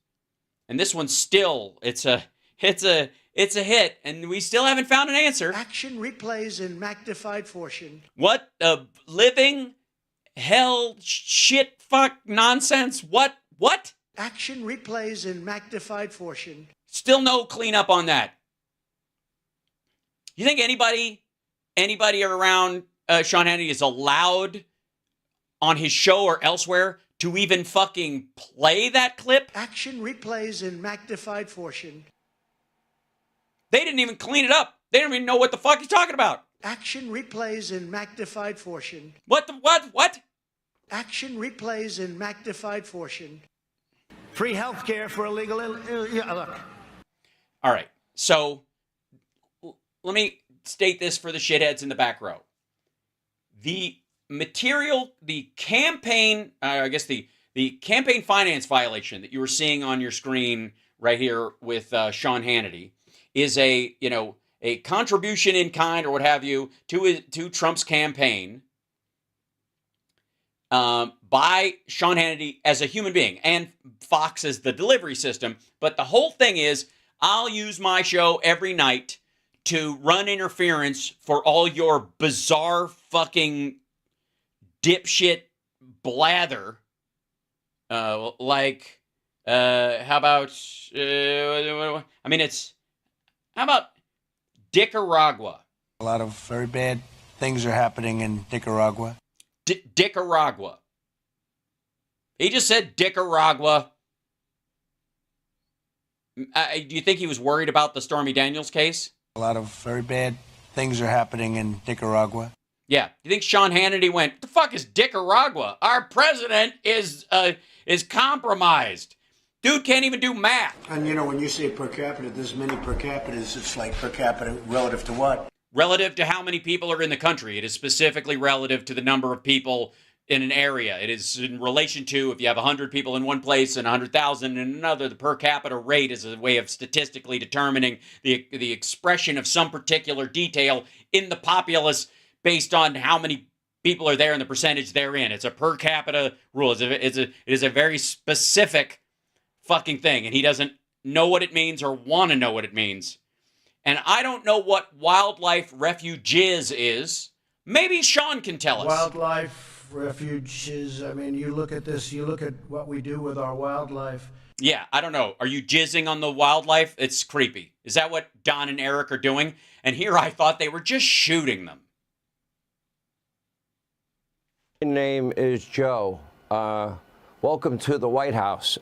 and this one's still, it's a hit, and we still haven't found an answer. Action replays in magnified fortune. What the living hell shit fuck nonsense? What? Action replays in magnified fortune. Still no cleanup on that. You think anybody around Sean Hannity is allowed on his show or elsewhere to even fucking play that clip? Action replays in magnified fortune. They didn't even clean it up. They don't even know what the fuck he's talking about. Action replays in magnified fortune. What? Action replays in magnified fortune. Free health care for illegal... look. All right. So, let me state this for the shitheads in the back row. The material, the campaign, the campaign finance violation that you were seeing on your screen right here with Sean Hannity is a contribution in kind or what have you to Trump's campaign by Sean Hannity as a human being and Fox as the delivery system. But the whole thing is, I'll use my show every night to run interference for all your bizarre fucking dipshit blather. How about, how about Nicaragua? A lot of very bad things are happening in Nicaragua. Nicaragua. He just said Nicaragua. Do you think he was worried about the Stormy Daniels case? A lot of very bad things are happening in Nicaragua. Yeah. Do you think Sean Hannity went, what the fuck is Nicaragua? Our president is compromised. Dude can't even do math. And when you say per capita, there's many per capitas. It's like per capita relative to what? Relative to how many people are in the country. It is specifically relative to the number of people in an area. It is in relation to if you have 100 people in one place and 100,000 in another. The per capita rate is a way of statistically determining the expression of some particular detail in the populace based on how many people are there and the percentage they're in. It's a per capita rule. It is a very specific fucking thing, and he doesn't know what it means or want to know what it means. And I don't know what wildlife refuges is. Maybe Sean can tell us. Wildlife refuges. I mean, you look at this, you look at what we do with our wildlife. Yeah, I don't know. Are you jizzing on the wildlife? It's creepy. Is that what Don and Eric are doing? And here I thought they were just shooting them. My name is Joe. Welcome to the White House.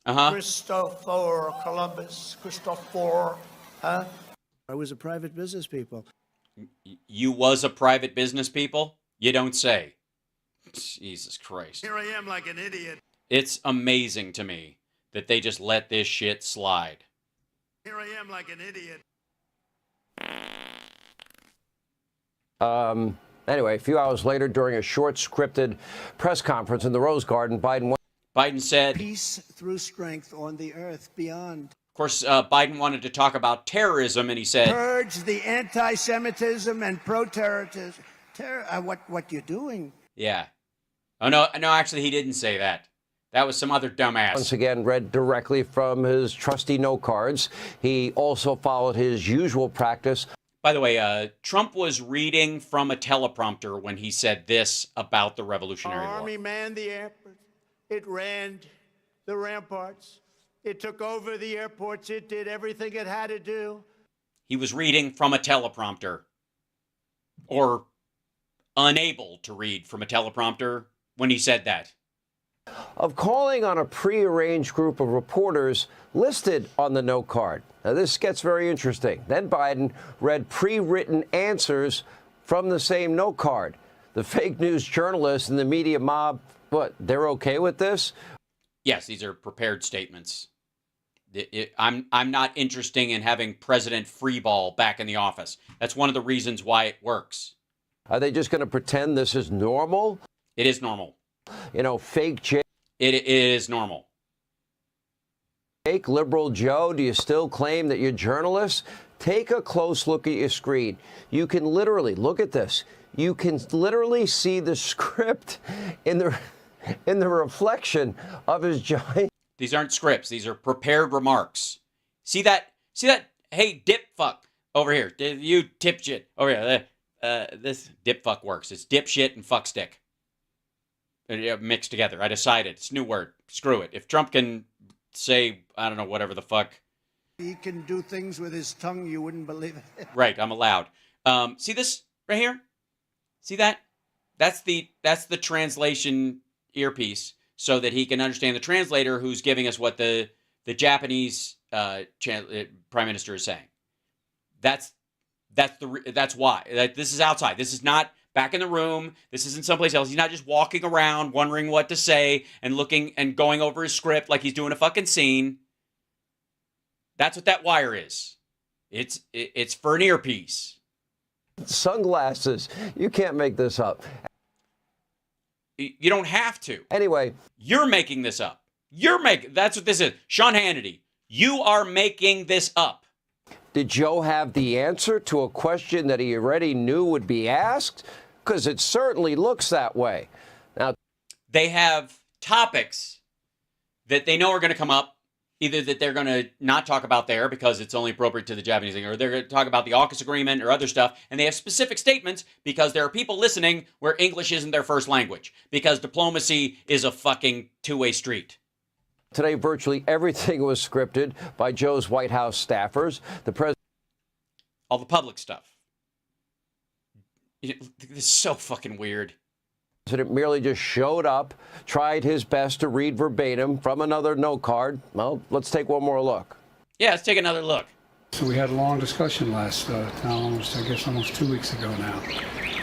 Christopher Columbus. Christopher. Huh? I was a private business people. You was a private business people? You don't say. Jesus Christ. Here I am like an idiot. It's amazing to me that they just let this shit slide. Here I am like an idiot. Anyway, a few hours later, during a short scripted press conference in the Rose Garden, Biden said, peace through strength on the earth beyond. Of course, Biden wanted to talk about terrorism, and he said, purge the anti-Semitism and pro-terrorism. What you doing? Yeah. Oh, no, actually, he didn't say that. That was some other dumbass. Once again, read directly from his trusty note cards. He also followed his usual practice. By the way, Trump was reading from a teleprompter when he said this about the Revolutionary War. Army manned the airport. It ran the ramparts. It took over the airports. It did everything it had to do. He was reading from a teleprompter. Or unable to read from a teleprompter when he said that. Of calling on a prearranged group of reporters listed on the note card. Now, this gets very interesting. Then Biden read pre-written answers from the same note card. The fake news journalists and the media mob, what, they're okay with this? Yes, these are prepared statements. I'm not interested in having President Freeball back in the office. That's one of the reasons why it works. Are they just going to pretend this is normal? It is normal. You know, fake Jay. It is normal. Fake liberal Joe, do you still claim that you're journalists? Take a close look at your screen. You can literally, look at this. You can literally see the script in the reflection of his giant. These aren't scripts. These are prepared remarks. See that? See that? Hey, dip fuck over here. You tip shit over here. This dip fuck works. It's dip shit and fuck stick mixed together. I decided. It's a new word. Screw it. If Trump can say, I don't know, whatever the fuck. He can do things with his tongue you wouldn't believe it. Right, I'm allowed. See this right here? See that? That's the translation earpiece, so that he can understand the translator who's giving us what the Japanese prime minister is saying. That's why. This is outside. This is not back in the room. This isn't someplace else. He's not just walking around wondering what to say and looking and going over his script like he's doing a fucking scene. That's what that wire is. It's for an earpiece. Sunglasses. You can't make this up. You don't have to. Anyway. You're making this up. That's what this is. Sean Hannity, you are making this up. Did Joe have the answer to a question that he already knew would be asked? Because it certainly looks that way. Now, they have topics that they know are going to come up, either that they're going to not talk about there because it's only appropriate to the Japanese thing, or they're going to talk about the AUKUS agreement or other stuff, and they have specific statements because there are people listening where English isn't their first language, because diplomacy is a fucking two-way street. Today, virtually everything was scripted by Joe's White House staffers. The president. All the public stuff. This is so fucking weird. The president merely just showed up, tried his best to read verbatim from another note card. Well, let's take one more look. Yeah, let's take another look. So we had a long discussion almost 2 weeks ago now.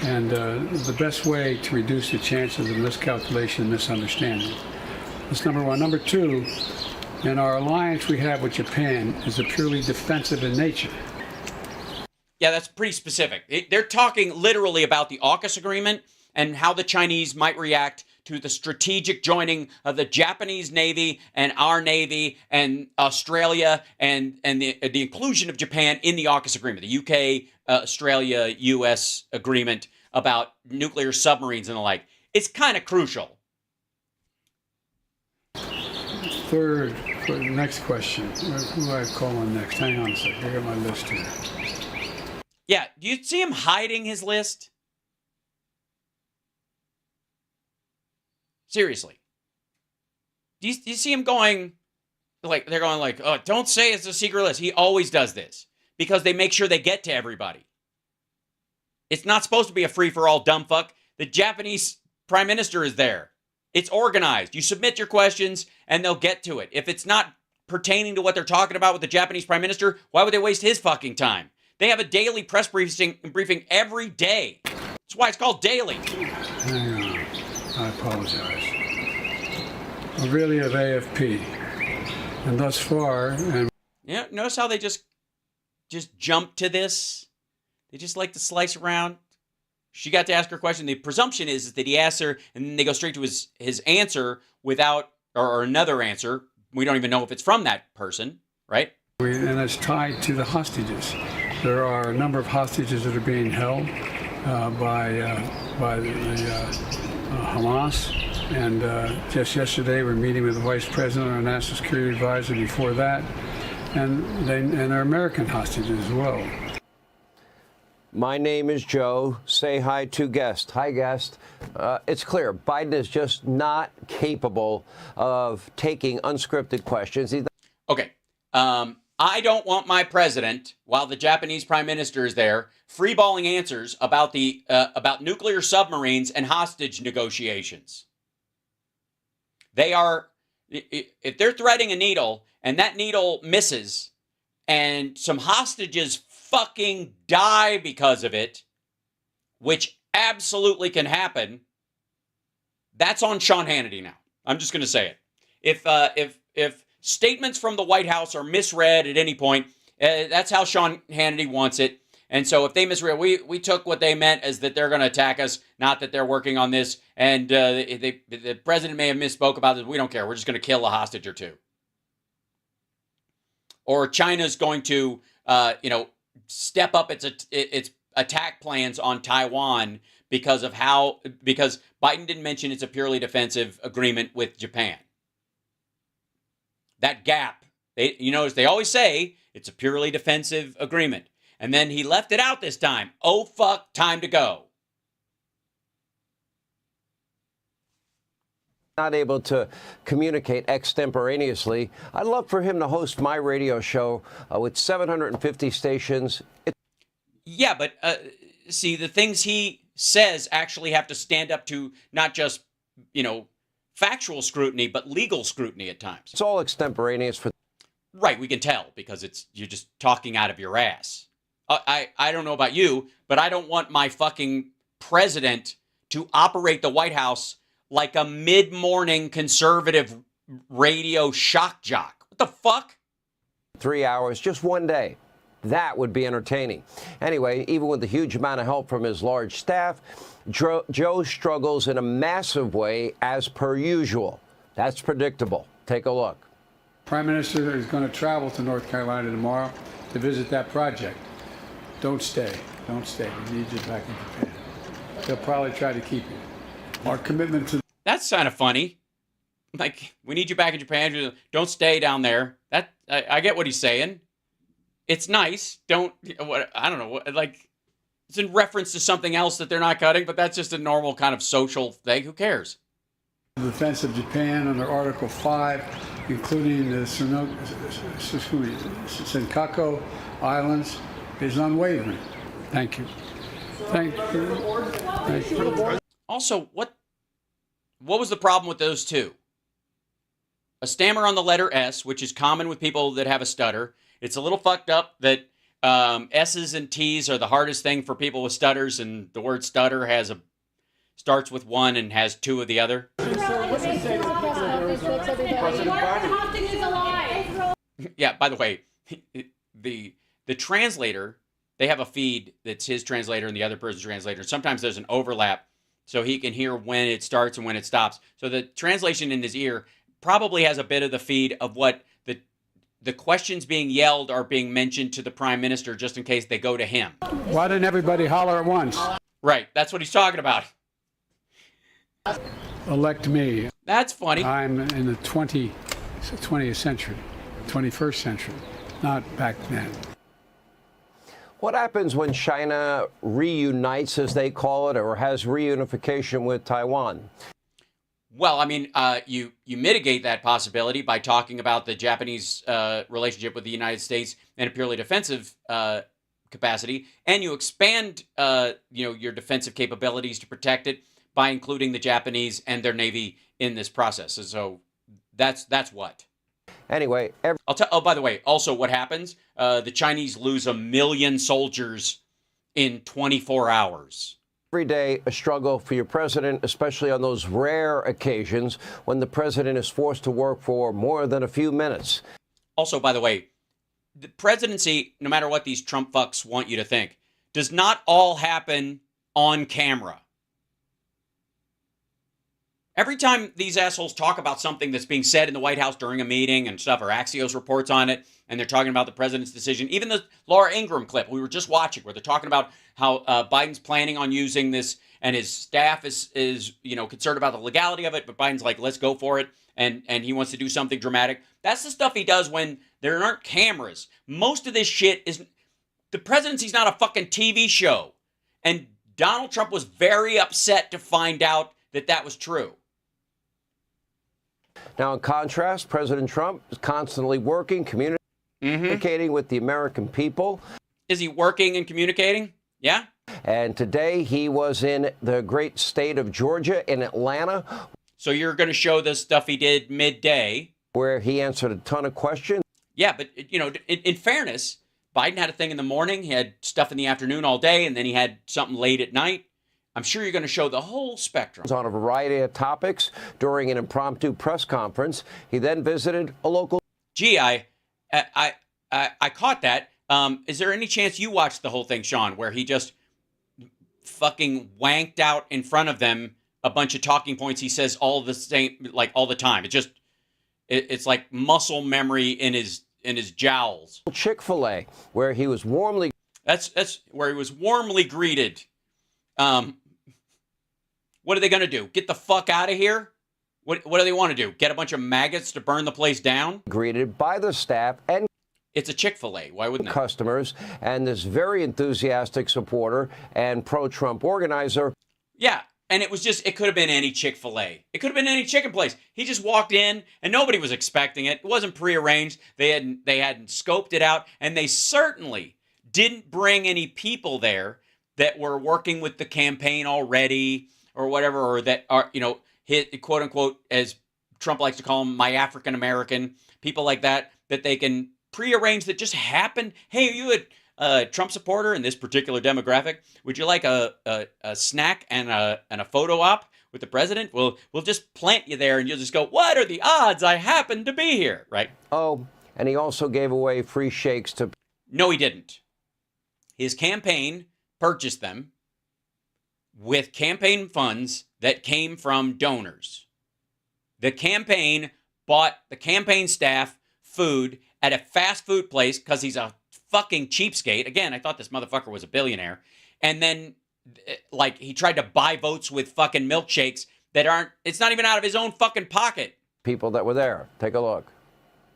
And the best way to reduce the chances of miscalculation and misunderstanding. That's number one. Number two, in our alliance we have with Japan is a purely defensive in nature. Yeah, that's pretty specific. They're talking literally about the AUKUS agreement and how the Chinese might react to the strategic joining of the Japanese Navy and our Navy and Australia and the inclusion of Japan in the AUKUS agreement, the UK, Australia, US agreement about nuclear submarines and the like. It's kind of crucial. Third, next question. Who do I call on next? Hang on a second. I got my list here. Yeah, do you see him hiding his list? Seriously. Do you see him going, like, they're going like, oh, don't say it's a secret list. He always does this because they make sure they get to everybody. It's not supposed to be a free-for-all dumb fuck. The Japanese prime minister is there. It's organized. You submit your questions, and they'll get to it. If it's not pertaining to what they're talking about with the Japanese prime minister, why would they waste his fucking time? They have a daily press briefing every day. That's why it's called daily. Hang on. I apologize. We're really of AFP. And thus far... Yeah, notice how they just jump to this? They just like to slice around. She got to ask her question. The presumption is that he asks her, and then they go straight to his answer without, or another answer. We don't even know if it's from that person, right? And it's tied to the hostages. There are a number of hostages that are being held by the Hamas. And just yesterday, we're meeting with the Vice President, our National Security Advisor before that. And they're American hostages as well. My name is Joe. Say hi to guest. Hi, guest. It's clear Biden is just not capable of taking unscripted questions. Okay. I don't want my president, while the Japanese prime minister is there, freeballing answers about about nuclear submarines and hostage negotiations. They are, if they're threading a needle and that needle misses and some hostages fucking die because of it, which absolutely can happen, that's on Sean Hannity now. I'm just going to say it. If statements from the White House are misread at any point. That's how Sean Hannity wants it. And so if they misread, we took what they meant as that they're going to attack us, not that they're working on this. And the president may have misspoke about this. We don't care. We're just going to kill a hostage or two. Or China's going to, step up its attack plans on Taiwan because Biden didn't mention it's a purely defensive agreement with Japan. That gap, you notice they always say it's a purely defensive agreement. And then he left it out this time. Oh, fuck, time to go. Not able to communicate extemporaneously. I'd love for him to host my radio show with 750 stations. Yeah, but see, the things he says actually have to stand up to not just, factual scrutiny, but legal scrutiny at times. It's all extemporaneous for. Right, we can tell because you're just talking out of your ass. I don't know about you, but I don't want my fucking president to operate the White House like a mid-morning conservative radio shock jock. What the fuck? 3 hours, just one day. That would be entertaining. Anyway, even with the huge amount of help from his large staff, Joe struggles in a massive way as per usual. That's predictable. Take a look. Prime Minister is going to travel to North Carolina tomorrow to visit that project. Don't stay. Don't stay. We need you back in Japan. They'll probably try to keep you. Our commitment to... That's kind of funny. Like, we need you back in Japan. Don't stay down there. I get what he's saying. It's nice. I don't know. Like, it's in reference to something else that they're not cutting, but that's just a normal kind of social thing. Who cares? The defense of Japan under Article 5, including the Senkaku Islands, is unwavering. Thank you. Thank you. Thank you. Also, what was the problem with those two? A stammer on the letter S, which is common with people that have a stutter. It's a little fucked up that S's and T's are the hardest thing for people with stutters, and the word stutter starts with one and has two of the other. Yeah, by the way, the translator, they have a feed that's his translator and the other person's translator. Sometimes there's an overlap so he can hear when it starts and when it stops. So the translation in his ear probably has a bit of the feed of what the questions being yelled are being mentioned to the prime minister just in case they go to him. Why didn't everybody holler at once? Right, that's what he's talking about. Elect me. That's funny. I'm in the 20th century, 21st century, not back then. What happens when China reunites, as they call it, or has reunification with Taiwan? Well, I mean, you mitigate that possibility by talking about the Japanese relationship with the United States in a purely defensive capacity, and you expand, your defensive capabilities to protect it by including the Japanese and their Navy in this process. And so that's what. Anyway, by the way, also what happens? The Chinese lose 1 million soldiers in 24 hours. Every day, a struggle for your president, especially on those rare occasions when the president is forced to work for more than a few minutes. Also, by the way, the presidency, no matter what these Trump fucks want you to think, does not all happen on camera. Every time these assholes talk about something that's being said in the White House during a meeting and stuff, or Axios reports on it, and they're talking about the president's decision, even the Laura Ingraham clip we were just watching, where they're talking about how Biden's planning on using this, and his staff is concerned about the legality of it, but Biden's like, let's go for it, and he wants to do something dramatic. That's the stuff he does when there aren't cameras. Most of this shit is... The presidency's not a fucking TV show. And Donald Trump was very upset to find out that that was true. Now, in contrast, President Trump is constantly working, communicating with the American people. Is he working and communicating? Yeah. And today he was in the great state of Georgia, in Atlanta. So you're going to show the stuff he did midday. Where he answered a ton of questions. Yeah, but, in fairness, Biden had a thing in the morning. He had stuff in the afternoon all day, and then he had something late at night. I'm sure you're going to show the whole spectrum. On a variety of topics during an impromptu press conference. He then visited a local... Gee, I caught that. Is there any chance you watched the whole thing, Sean, where he just fucking wanked out in front of them a bunch of talking points he says all the same, like all the time? It's like muscle memory in his jowls. Chick-fil-A, where he was warmly... That's where he was warmly greeted. What are they going to do? Get the fuck out of here? What do they want to do? Get a bunch of maggots to burn the place down? Greeted by the staff and... It's a Chick-fil-A. Why wouldn't they? Customers, and this very enthusiastic supporter and pro-Trump organizer. Yeah, and it could have been any Chick-fil-A. It could have been any chicken place. He just walked in, and nobody was expecting it. It wasn't prearranged. They hadn't scoped it out, and they certainly didn't bring any people there that were working with the campaign already or whatever, or that are, hit, quote unquote, as Trump likes to call them, my African American, people like that they can prearrange that just happened. Hey, are you a Trump supporter in this particular demographic? Would you like a snack and a photo op with the president? We'll just plant you there and you'll just go, what are the odds I happen to be here, right? Oh, and he also gave away free shakes to... No, he didn't. His campaign purchased them with campaign funds that came from donors. The campaign bought the campaign staff food at a fast food place because he's a fucking cheapskate. Again, I thought this motherfucker was a billionaire. And then, he tried to buy votes with fucking milkshakes that it's not even out of his own fucking pocket. People that were there. Take a look.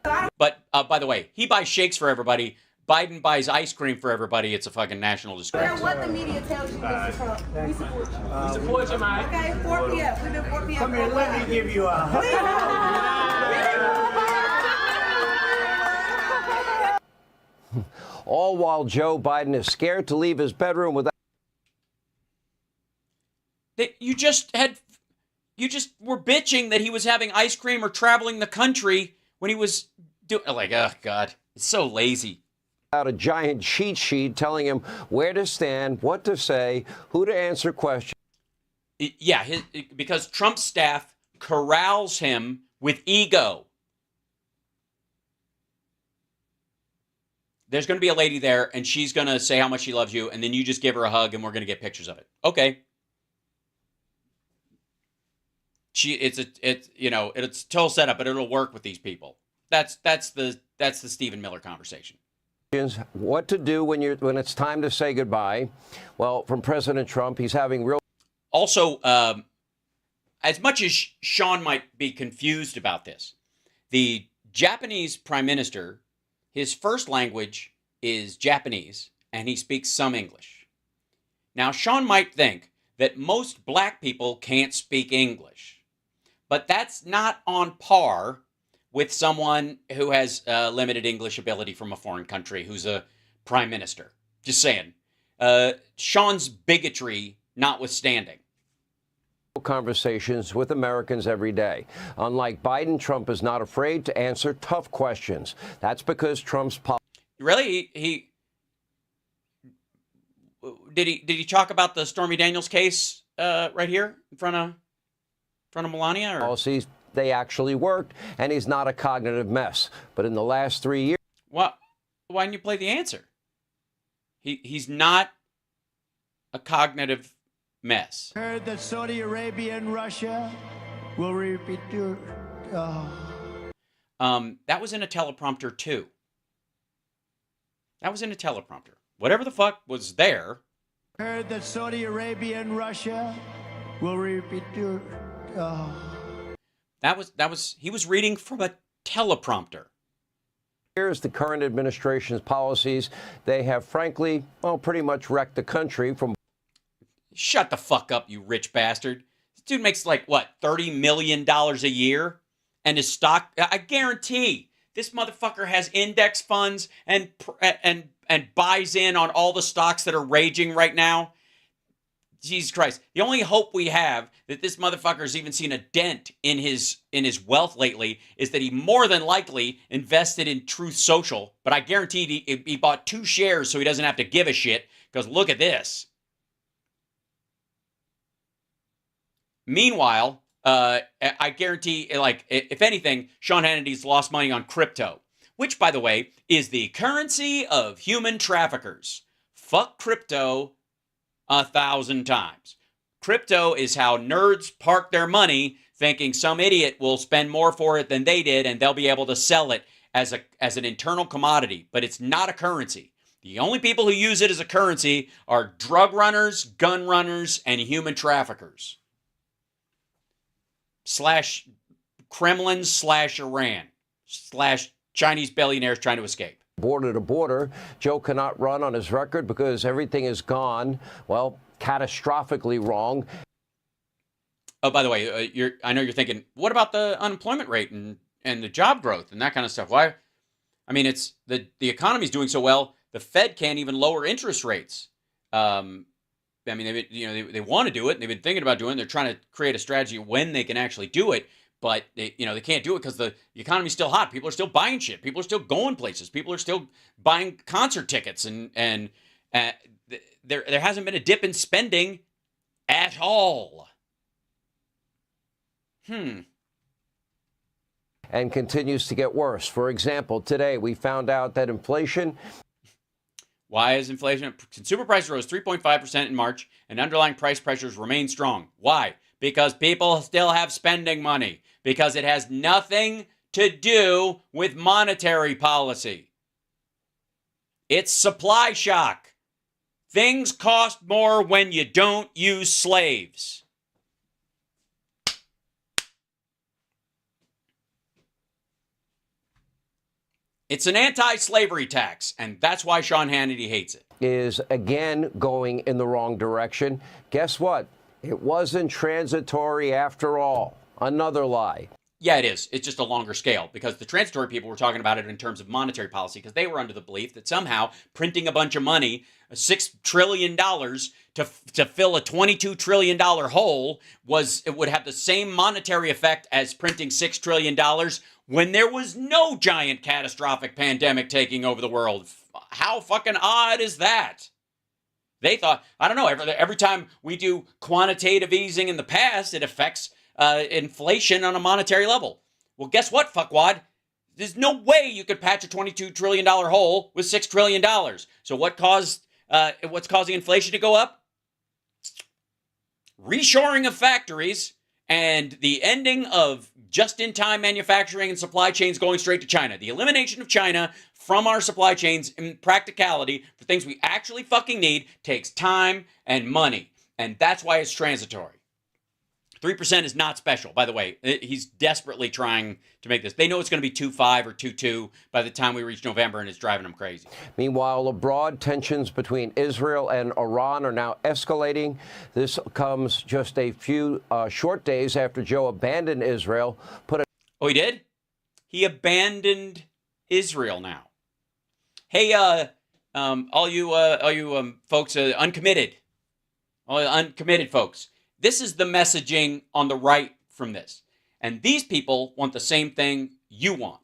But, by the way, he buys shakes for everybody. Biden buys ice cream for everybody. It's a fucking national disgrace. No matter what the media tells you, Mr. Trump, we support you. We support you, Mike. Okay, 4 p.m. We've been 4 p.m. Come here, let me give you a hug. All while Joe Biden is scared to leave his bedroom without... You just were bitching that he was having ice cream or traveling the country when he was doing... oh, God. It's so lazy. Out a giant cheat sheet telling him where to stand, what to say, who to answer questions. Yeah, because Trump's staff corrals him with ego. There's going to be a lady there, and she's going to say how much she loves you, and then you just give her a hug, and we're going to get pictures of it. Okay. It's a total setup, but it'll work with these people. That's the Stephen Miller conversation. What to do when it's time to say goodbye? Well, from President Trump, he's having real... Also, as much as Sean might be confused about this, the Japanese prime minister, his first language is Japanese, and he speaks some English. Now, Sean might think that most black people can't speak English, but that's not on par with someone who has limited English ability from a foreign country who's a prime minister. Just saying. Sean's bigotry notwithstanding. Conversations with Americans every day. Unlike Biden, Trump is not afraid to answer tough questions. That's because Trump's... Really? Did he talk about the Stormy Daniels case right here in front of Melania? Or? Policies, they actually worked, and he's not a cognitive mess. But in the last 3 years... Why didn't you play the answer? He's not a cognitive mess. Heard that Saudi Arabia and Russia will repeat your... That was in a teleprompter, too. That was in a teleprompter. Whatever the fuck was there. Heard that Saudi Arabia and Russia will repeat your... He was reading from a teleprompter. Here's the current administration's policies. They have, frankly, pretty much wrecked the country from... Shut the fuck up, you rich bastard. This dude makes $30 million a year? And his stock, I guarantee, this motherfucker has index funds and buys in on all the stocks that are raging right now. Jesus Christ. The only hope we have that this motherfucker's even seen a dent in his wealth lately is that he more than likely invested in Truth Social. But I guarantee he bought 2 shares so he doesn't have to give a shit, because look at this. Meanwhile, I guarantee, if anything, Sean Hannity's lost money on crypto. which, by the way, is the currency of human traffickers. Fuck crypto 1,000 times. Crypto is how nerds park their money thinking some idiot will spend more for it than they did and they'll be able to sell it as an internal commodity, but it's not a currency. The only people who use it as a currency are drug runners, gun runners, and human traffickers. Slash Kremlin slash Iran slash Chinese billionaires trying to escape. Border to border, Joe cannot run on his record because everything is gone, well, catastrophically wrong. Oh, by the way, I know you're thinking, what about the unemployment rate and the job growth and that kind of stuff? Why? I mean, it's the economy's doing so well, the Fed can't even lower interest rates. I mean, they want to do it, and they've been thinking about doing it. They're trying to create a strategy when they can actually do it, but they can't do it because the economy's still hot. People are still buying shit. People are still going places. People are still buying concert tickets, and there hasn't been a dip in spending at all. And continues to get worse. For example, today we found out that inflation. Why is inflation? Consumer prices rose 3.5% in March, and underlying price pressures remain strong. Why? Because people still have spending money. Because it has nothing to do with monetary policy. It's supply shock. Things cost more when you don't use slaves. It's an anti-slavery tax, and that's why Sean Hannity hates it. Is again going in the wrong direction. Guess what? It wasn't transitory after all. Another lie. Yeah, it is. It's just a longer scale because the transitory people were talking about it in terms of monetary policy because they were under the belief that somehow printing a bunch of money, $6 trillion to fill a $22 trillion hole it would have the same monetary effect as printing $6 trillion when there was no giant catastrophic pandemic taking over the world. How fucking odd is that? They thought, I don't know, every time we do quantitative easing in the past, it affects inflation on a monetary level. Well, guess what, fuckwad? There's no way you could patch a $22 trillion hole with $6 trillion. So what's causing inflation to go up? Reshoring of factories and the ending of just-in-time manufacturing and supply chains going straight to China. The elimination of China from our supply chains in practicality for things we actually fucking need takes time and money. And that's why it's transitory. 3% is not special, by the way. He's desperately trying to make this. They know it's going to be 2.5 or 2.2 by the time we reach November, and it's driving them crazy. Meanwhile, abroad, tensions between Israel and Iran are now escalating. This comes just a few short days after Joe abandoned Israel. Oh, he did? He abandoned Israel now. Hey, all you folks, uncommitted, all the uncommitted folks. This is the messaging on the right from this. And these people want the same thing you want.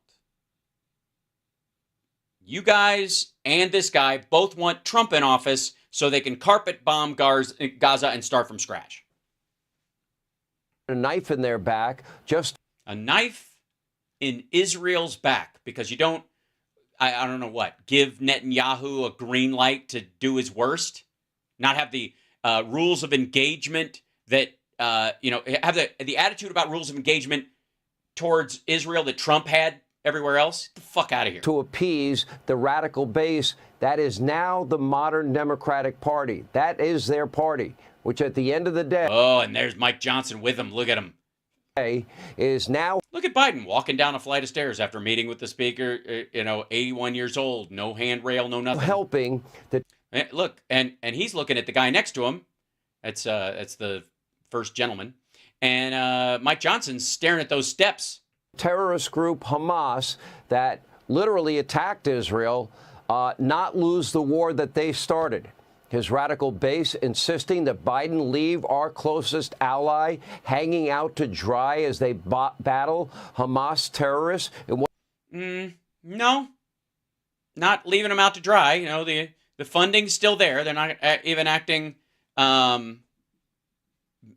You guys and this guy both want Trump in office so they can carpet bomb Gaza and start from scratch. A knife in their back. A knife in Israel's back because you don't, I don't know what, give Netanyahu a green light to do his worst? Not have the rules of engagement that, have the attitude about rules of engagement towards Israel that Trump had everywhere else? Get the fuck out of here. To appease the radical base that is now the modern Democratic Party. That is their party, which at the end of the day. Oh, and there's Mike Johnson with him. Look at him. Is now. Look at Biden walking down a flight of stairs after meeting with the speaker, 81 years old, no handrail, no nothing. Helping. Look, and he's looking at the guy next to him. That's the first gentleman. And Mike Johnson's staring at those steps. Terrorist group Hamas that literally attacked Israel not lose the war that they started. His radical base insisting that Biden leave our closest ally hanging out to dry as they battle Hamas terrorists. No, not leaving them out to dry. The funding's still there. They're not even acting in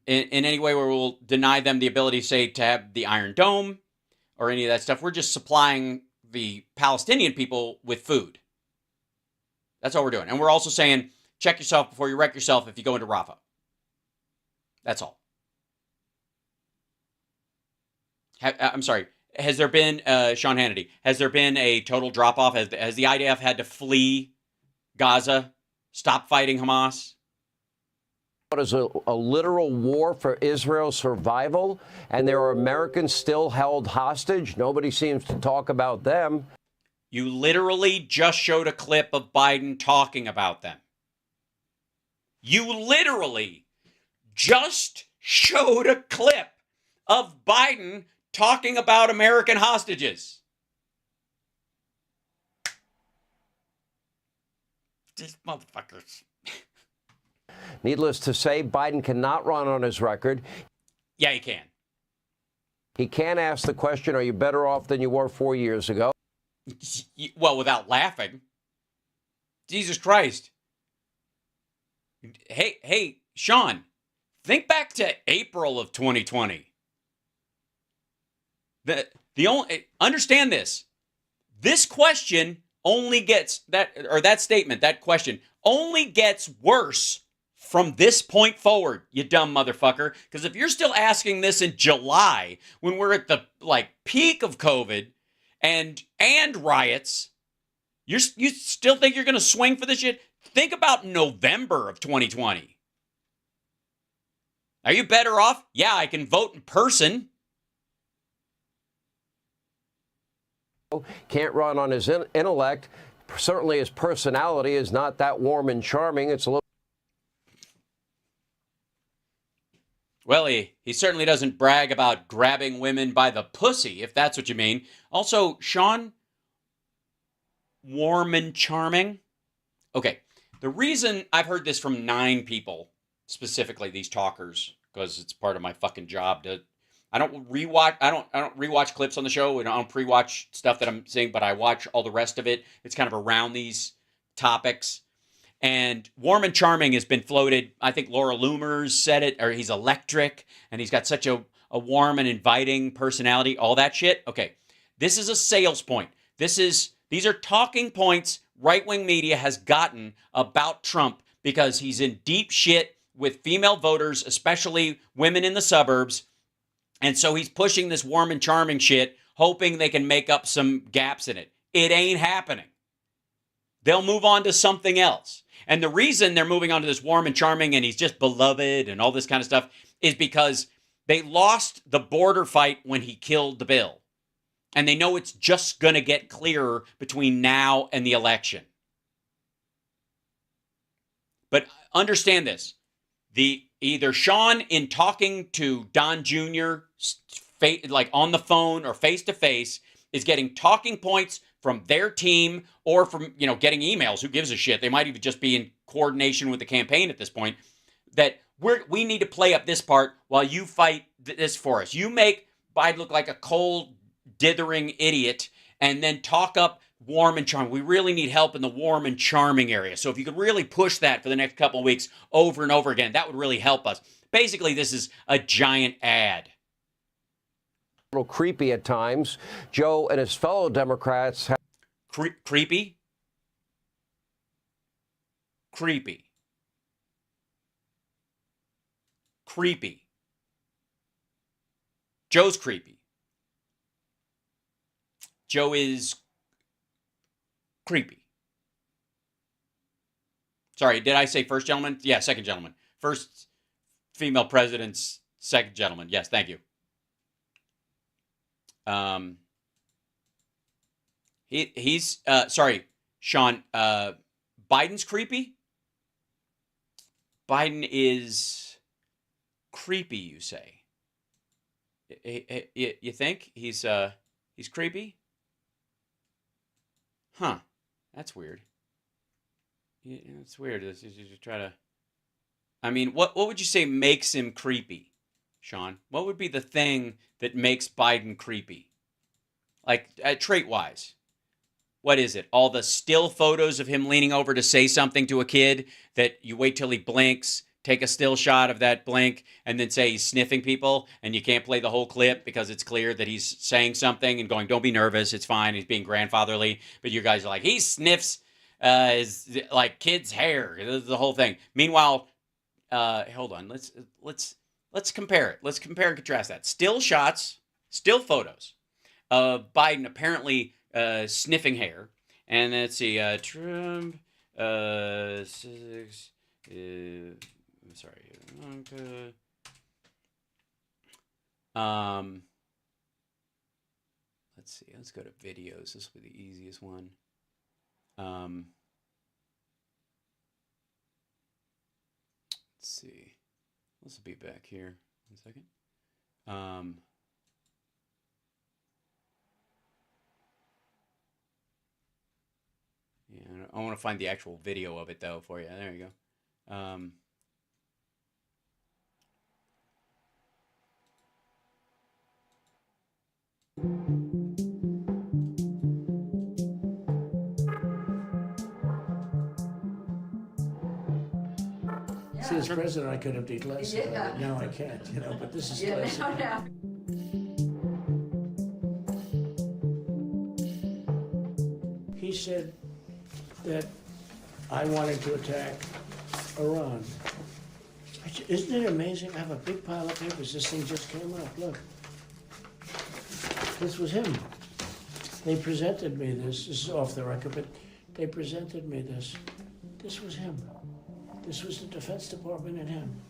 any way where we'll deny them the ability, say, to have the Iron Dome or any of that stuff. We're just supplying the Palestinian people with food. That's all we're doing. And we're also saying, check yourself before you wreck yourself if you go into Rafah. That's all. I'm sorry. Has there been, Sean Hannity, has there been a total drop-off? Has the IDF had to flee Gaza, stop fighting Hamas? What is a literal war for Israel's survival? And there are Americans still held hostage. Nobody seems to talk about them. You literally just showed a clip of Biden talking about them. You literally just showed a clip of Biden talking about American hostages. These motherfuckers. Needless to say, Biden cannot run on his record. Yeah, he can. He can't ask the question, are you better off than you were 4 years ago? Well, without laughing. Jesus Christ. Hey, Sean, think back to April of 2020. The only understand this. This question only gets that statement, that question only gets worse from this point forward, you dumb motherfucker. Because if you're still asking this in July, when we're at the peak of COVID and riots, you still think you're gonna swing for this shit? Think about November of 2020. Are you better off? Yeah, I can vote in person. Can't run on his intellect. Certainly his personality is not that warm and charming. It's a little. Well, he certainly doesn't brag about grabbing women by the pussy, if that's what you mean. Also, Sean, warm and charming. Okay, the reason I've heard this from 9 people, specifically these talkers, because it's part of my fucking job to. I don't rewatch clips on the show, and I don't pre-watch stuff that I'm seeing, but I watch all the rest of it. It's kind of around these topics. And warm and charming has been floated. I think Laura Loomer's said it, or he's electric, and he's got such a warm and inviting personality, all that shit. Okay, this is a sales point. These are talking points right-wing media has gotten about Trump because he's in deep shit with female voters, especially women in the suburbs. And so he's pushing this warm and charming shit, hoping they can make up some gaps in it. It ain't happening. They'll move on to something else. And the reason they're moving on to this warm and charming and he's just beloved and all this kind of stuff is because they lost the border fight when he killed the bill. And they know it's just going to get clearer between now and the election. But understand this. Either Sean, in talking to Don Jr., on the phone or face-to-face, is getting talking points from their team or from, getting emails. Who gives a shit? They might even just be in coordination with the campaign at this point. That we need to play up this part while you fight this for us. You make Biden look like a cold, dithering idiot and then talk up warm and charming. We really need help in the warm and charming area. So if you could really push that for the next couple of weeks over and over again, that would really help us. Basically, this is a giant ad. A little creepy at times. Joe and his fellow Democrats have creepy? Creepy. Creepy. Joe's creepy. Joe is creepy. Sorry, did I say first gentleman? Yeah, second gentleman. First female president's second gentleman. Yes, thank you. He's sorry, Sean, Biden's creepy? Biden is creepy, you say? You think he's creepy? Huh. That's weird. Yeah, it's weird. You try to. I mean, what would you say makes him creepy, Sean? What would be the thing that makes Biden creepy? Like, trait-wise. What is it? All the still photos of him leaning over to say something to a kid that you wait till he blinks, take a still shot of that blink and then say he's sniffing people, and you can't play the whole clip because it's clear that he's saying something and going, don't be nervous, it's fine, he's being grandfatherly. But you guys are like, he sniffs his, like, kid's hair, the whole thing. Meanwhile, hold on, let's compare it. Let's compare and contrast that. Still shots, still photos of Biden apparently sniffing hair. And let's see, Trump, sorry, let's see, let's go to videos. This will be the easiest one. Let's see, this will be back here. 1 second. Yeah, I want to find the actual video of it though for you. There you go. See, as president, I could have did less. Yeah. Now I can't, but this is Yeah, classic. now. He said that I wanted to attack Iran. Isn't it amazing? I have a big pile of papers. This thing just came up. Look. This was him. They presented me this. This is off the record, but they presented me this. This was him. This was the Defense Department and him.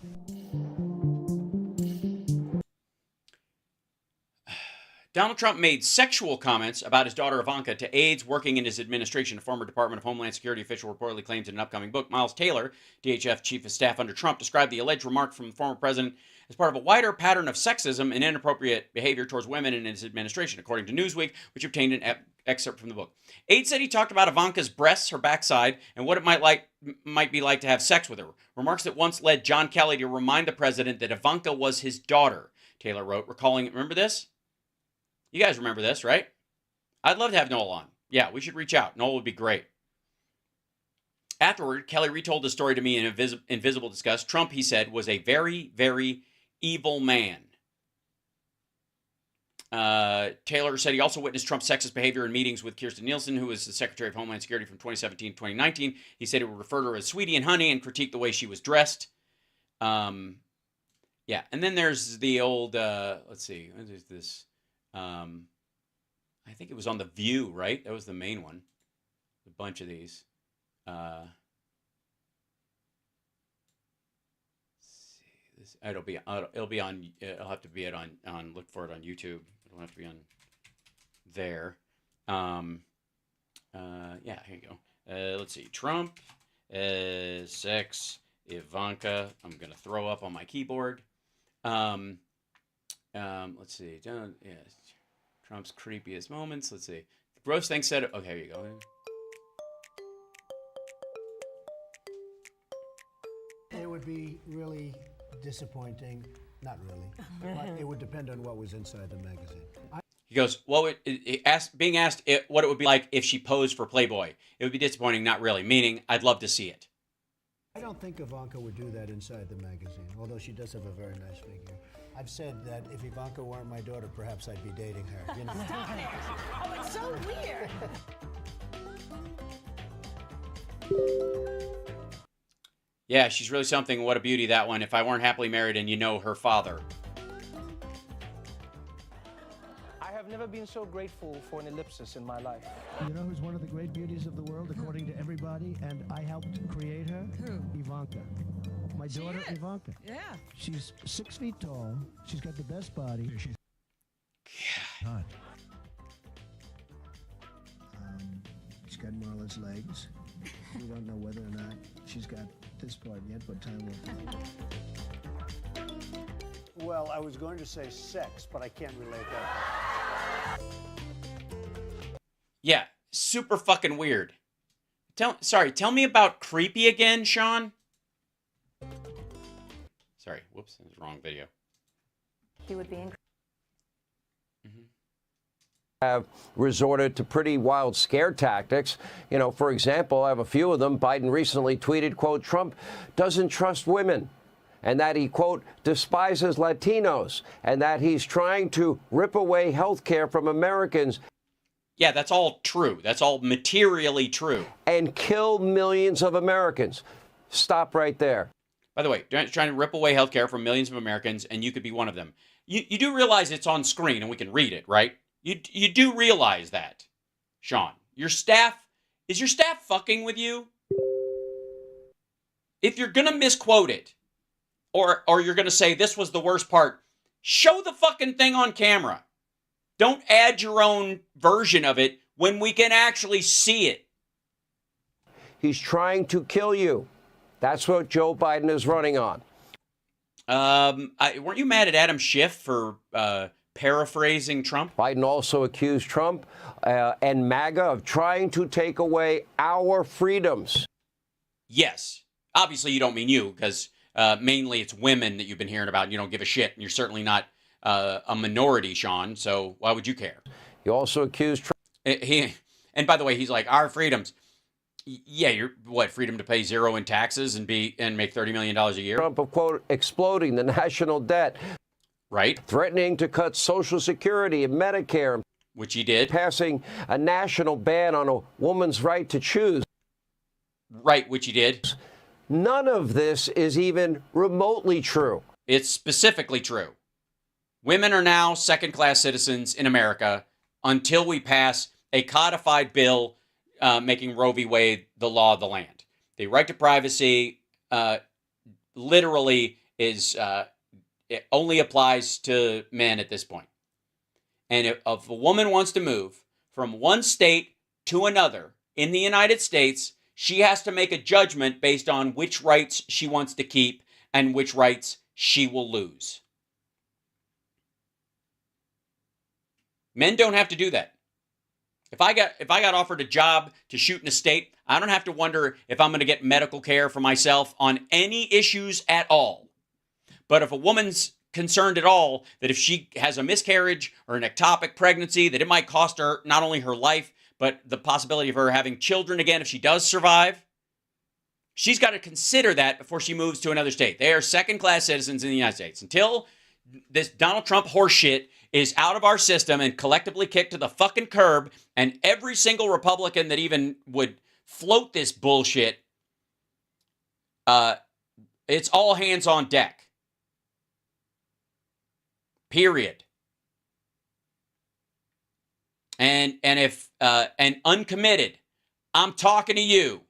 Donald Trump made sexual comments about his daughter Ivanka to aides working in his administration. A former Department of Homeland Security official reportedly claims in an upcoming book. Miles Taylor, DHS chief of staff under Trump, described the alleged remark from the former president as part of a wider pattern of sexism and inappropriate behavior towards women in his administration, according to Newsweek, which obtained an excerpt from the book. Aides said he talked about Ivanka's breasts, her backside, and what it might be like to have sex with her. Remarks that once led John Kelly to remind the president that Ivanka was his daughter, Taylor wrote, recalling, remember this? You guys remember this, right? I'd love to have Noel on. Yeah, we should reach out. Noel would be great. Afterward, Kelly retold the story to me in Invisible Disgust. Trump, he said, was a very, very evil man. Taylor said he also witnessed Trump's sexist behavior in meetings with Kirstjen Nielsen, who was the Secretary of Homeland Security from 2017 to 2019. He said he would refer to her as sweetie and honey and critique the way she was dressed. Yeah, and then there's the old, let's see, what is this? I think it was on The View, right? That was the main one. A bunch of these. Let's see, this it'll be on. It'll have to be it on. Look for it on YouTube. It'll have to be on there. Yeah, here you go. Let's see. Trump, sex, Ivanka. I'm gonna throw up on my keyboard. Let's see. Yeah, Trump's creepiest moments. Let's see. Gross thing said. Okay, here you go. It would be really disappointing. Not really. But it would depend on what was inside the magazine. He goes, being asked what it would be like if she posed for Playboy. It would be disappointing, not really. Meaning, I'd love to see it. I don't think Ivanka would do that inside the magazine, although she does have a very nice figure. I've said that if Ivanka weren't my daughter, perhaps I'd be dating her. You know? Oh, it's so weird. Yeah, she's really something. What a beauty, that one. If I weren't happily married and you know her father. I have never been so grateful for an ellipsis in my life. You know who's one of the great beauties of the world, according to everybody, and I helped create her? Who? Ivanka. My daughter, Ivanka. Yeah. She's 6 feet tall. She's got the best body. She's hot. She's got Marla's legs. We don't know whether or not she's got this part yet, but time will tell. Well, I was going to say sex, but I can't relate that. Yeah, super fucking weird. Tell me about creepy again, Sean. Sorry, whoops, that was the wrong video. He would be have resorted to pretty wild scare tactics. For example, I have a few of them. Biden recently tweeted, quote, Trump doesn't trust women. and that he, quote, despises Latinos, and that he's trying to rip away health care from Americans. Yeah, that's all true. That's all materially true. And kill millions of Americans. Stop right there. By the way, trying to rip away health care from millions of Americans, and you could be one of them. You do realize it's on screen and we can read it, right? You do realize that, Sean. Is your staff fucking with you? If you're going to misquote it, or you're going to say this was the worst part, show the fucking thing on camera. Don't add your own version of it when we can actually see it. He's trying to kill you. That's what Joe Biden is running on. Weren't you mad at Adam Schiff for paraphrasing Trump? Biden also accused Trump and MAGA of trying to take away our freedoms. Yes. Obviously, you don't mean you, because mainly it's women that you've been hearing about, and you don't give a shit, and you're certainly not a minority, Sean, so why would you care? He also accused Trump. And by the way, he's like, our freedoms. Yeah, you're what, freedom to pay zero in taxes and make $30 million a year? Trump of, quote, exploding the national debt. Right. Threatening to cut Social Security and Medicare. Which he did. Passing a national ban on a woman's right to choose. Right, which he did. None of this is even remotely true. It's specifically true. Women are now second-class citizens in America until we pass a codified bill making Roe v. Wade the law of the land. The right to privacy literally is it only applies to men at this point. And if a woman wants to move from one state to another in the United States, she has to make a judgment based on which rights she wants to keep and which rights she will lose. Men don't have to do that. If I got offered a job to shoot in a state, I don't have to wonder if I'm going to get medical care for myself on any issues at all. But if a woman's concerned at all that if she has a miscarriage or an ectopic pregnancy, that it might cost her not only her life, but the possibility of her having children again if she does survive, she's got to consider that before she moves to another state. They are second-class citizens in the United States. Until this Donald Trump horseshit is out of our system and collectively kicked to the fucking curb, and every single Republican that even would float this bullshit, it's all hands on deck. Period. And if uncommitted, I'm talking to you.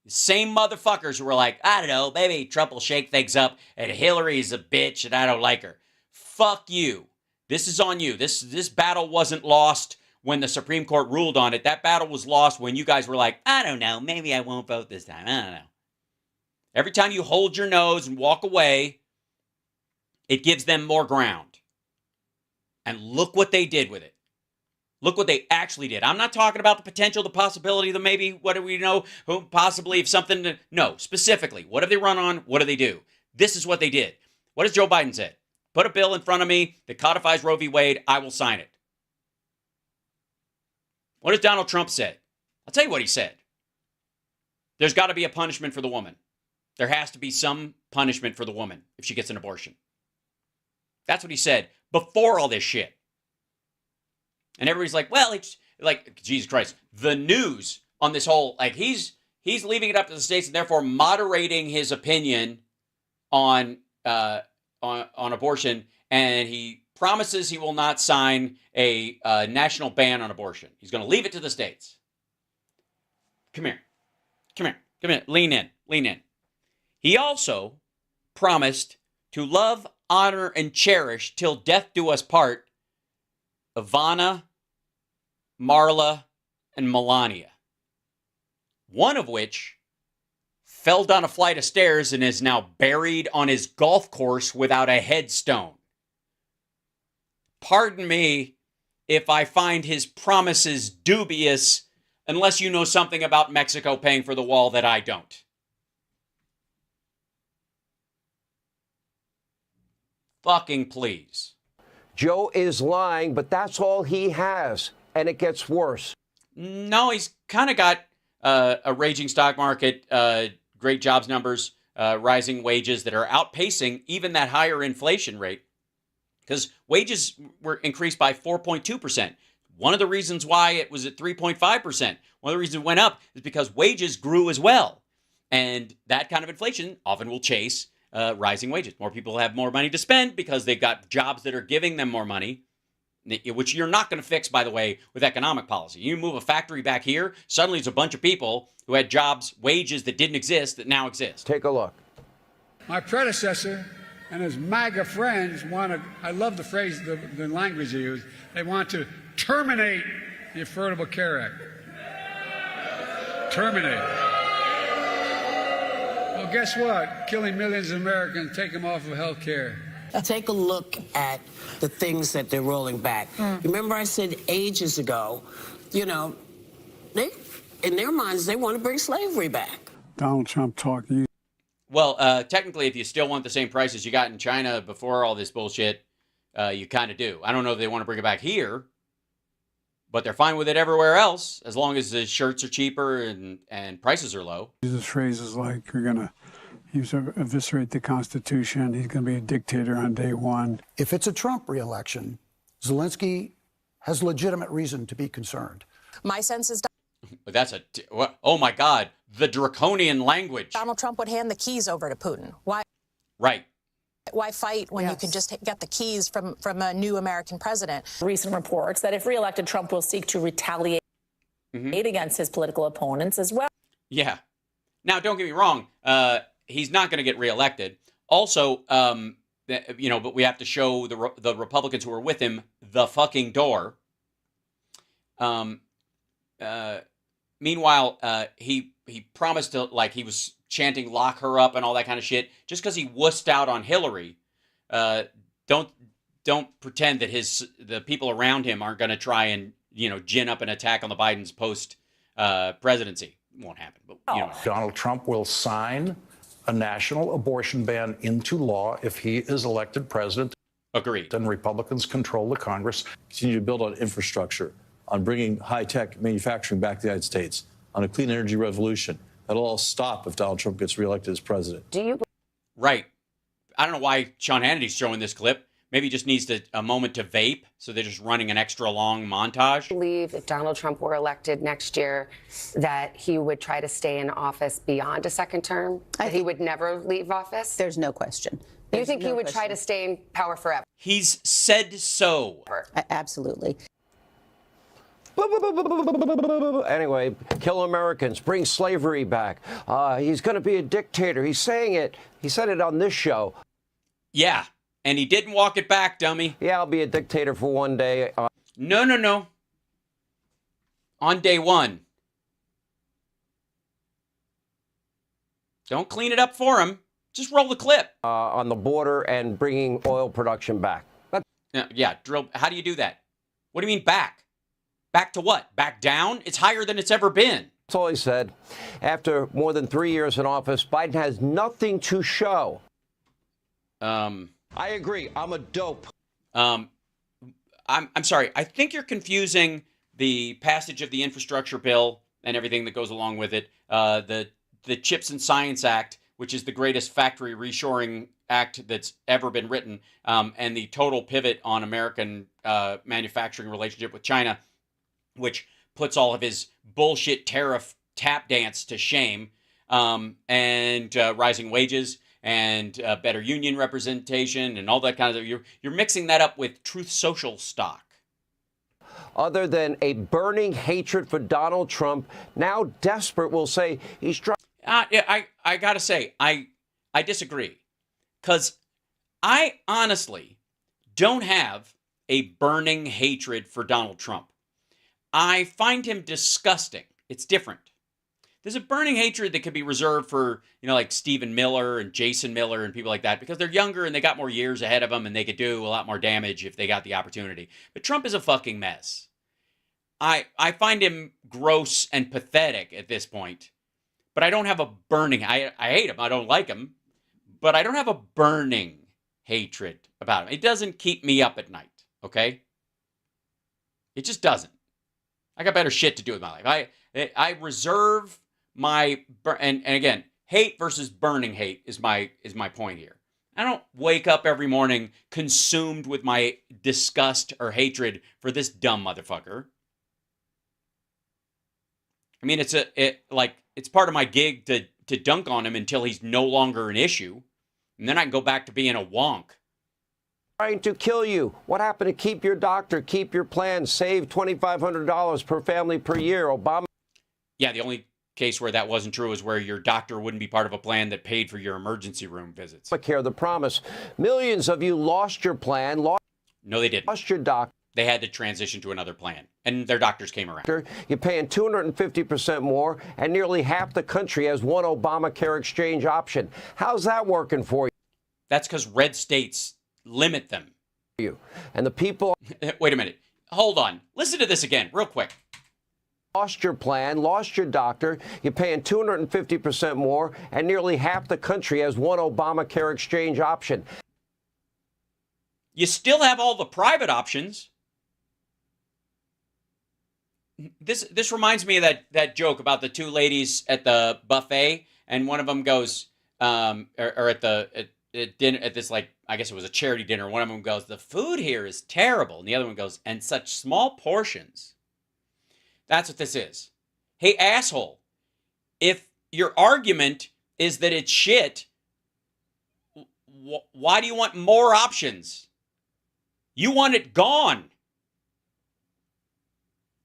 The same motherfuckers who were like, I don't know, maybe Trump will shake things up, and Hillary's a bitch, and I don't like her. Fuck you. This is on you. This battle wasn't lost when the Supreme Court ruled on it. That battle was lost when you guys were like, I don't know, maybe I won't vote this time. I don't know. Every time you hold your nose and walk away, it gives them more ground. And look what they did with it. Look what they actually did. I'm not talking about the potential, the possibility, the maybe, what do we know, possibly if something, no, specifically, what have they run on? What do they do? This is what they did. What has Joe Biden said? Put a bill in front of me that codifies Roe v. Wade, I will sign it. What has Donald Trump said? I'll tell you what he said. There's got to be a punishment for the woman. There has to be some punishment for the woman if she gets an abortion. That's what he said before all this shit. And everybody's like, well, it's like, Jesus Christ, the news on this whole, like he's leaving it up to the states and therefore moderating his opinion on abortion, and he promises he will not sign a national ban on abortion. He's going to leave it to the states. Come here, lean in. He also promised to love, honor, and cherish till death do us part Ivana, Marla, and Melania. One of which fell down a flight of stairs and is now buried on his golf course without a headstone. Pardon me if I find his promises dubious, unless you know something about Mexico paying for the wall that I don't. Fucking please. Joe is lying, but that's all he has, and it gets worse. No, he's kind of got a raging stock market, great jobs numbers, rising wages that are outpacing even that higher inflation rate, because wages were increased by 4.2%. One of the reasons why it was at 3.5%, one of the reasons it went up is because wages grew as well. And that kind of inflation often will chase rising wages. More people have more money to spend because they've got jobs that are giving them more money, which you're not going to fix, by the way, with economic policy. You move a factory back here, suddenly it's a bunch of people who had jobs, wages that didn't exist that now exist. Take a look. My predecessor and his MAGA friends want to, I love the phrase, the language they use, they want to terminate the Affordable Care Act. Terminate. Well, guess what? Killing millions of Americans, take them off of health care. Take a look at the things that they're rolling back. Remember I said ages ago, you know, they, in their minds, they want to bring slavery back. Donald Trump talking. Well, technically, if you still want the same prices you got in China before all this bullshit, you kind of do. I don't know if they want to bring it back here, but they're fine with it everywhere else, as long as the shirts are cheaper and prices are low. He uses phrases like, you're going to eviscerate the Constitution, he's going to be a dictator on day one. If it's a Trump reelection, Zelensky has legitimate reason to be concerned. My sense is That's oh my God, the draconian language. Donald Trump would hand the keys over to Putin. Why? Right. Why fight when you can just get the keys from a new American president? Recent reports that if reelected, Trump will seek to retaliate against his political opponents as well. Yeah. Now, don't get me wrong. He's not going to get reelected. Also, but we have to show the Republicans who are with him the fucking door. Meanwhile, he promised to, like, he was chanting "lock her up" and all that kind of shit. Just because he wussed out on Hillary, don't pretend that the people around him aren't going to try and gin up an attack on the Biden's post presidency. Won't happen. But Donald Trump will sign a national abortion ban into law if he is elected president. Agreed. And Republicans control the Congress. Continue to build on infrastructure, on bringing high-tech manufacturing back to the United States, on a clean energy revolution. That'll all stop if Donald Trump gets reelected as president. Right. I don't know why Sean Hannity's showing this clip. Maybe he just needs a moment to vape, so they're just running an extra long montage. I believe if Donald Trump were elected next year, that he would try to stay in office beyond a second term, that he would never leave office? There's no question. You think he would try to stay in power forever? He's said so. Absolutely. Anyway, kill Americans, bring slavery back. He's going to be a dictator. He's saying it. He said it on this show. Yeah, and he didn't walk it back, dummy. Yeah, I'll be a dictator for one day. No. On day one. Don't clean it up for him. Just roll the clip. On the border and bringing oil production back. Drill. How do you do that? What do you mean back? Back to what? Back down? It's higher than it's ever been. That's all he said. After more than 3 years in office, Biden has nothing to show. I agree. I'm a dope. I'm sorry. I think you're confusing the passage of the infrastructure bill and everything that goes along with it. The Chips and Science Act, which is the greatest factory reshoring act that's ever been written, and the total pivot on American manufacturing relationship with China, which puts all of his bullshit tariff tap dance to shame, and rising wages and better union representation and all that kind of stuff. You're mixing that up with Truth Social stock. Other than a burning hatred for Donald Trump, now desperate will say he's trying. I gotta say, I disagree, because I honestly don't have a burning hatred for Donald Trump. I find him disgusting. It's different. There's a burning hatred that could be reserved for, like Stephen Miller and Jason Miller and people like that, because they're younger and they got more years ahead of them and they could do a lot more damage if they got the opportunity. But Trump is a fucking mess. I find him gross and pathetic at this point, but I don't have a burning, I hate him, I don't like him, but I don't have a burning hatred about him. It doesn't keep me up at night, okay? It just doesn't. I got better shit to do with my life. I reserve my, and again, hate versus burning hate is my point here. I don't wake up every morning consumed with my disgust or hatred for this dumb motherfucker. I mean, it's part of my gig to dunk on him until he's no longer an issue, and then I can go back to being a wonk. Trying to kill you. What happened to keep your doctor, keep your plan, save $2,500 per family per year? Obama. Yeah, the only case where that wasn't true is where your doctor wouldn't be part of a plan that paid for your emergency room visits. Care, the promise. Millions of you lost your plan. No, they didn't. Lost your doctor. They had to transition to another plan, and their doctors came around. You're paying 250% more, and nearly half the country has one Obamacare exchange option. How's that working for you? That's because red states limit them. And the people... Wait a minute. Hold on. Listen to this again, real quick. Lost your plan, lost your doctor, you're paying 250% more, and nearly half the country has one Obamacare exchange option. You still have all the private options. This reminds me of that joke about the two ladies at the buffet, and one of them goes, or at dinner, at this, like, I guess it was a charity dinner. One of them goes, "The food here is terrible," and the other one goes, "And such small portions." That's what this is. Hey, asshole, if your argument is that it's shit, why do you want more options? You want it gone.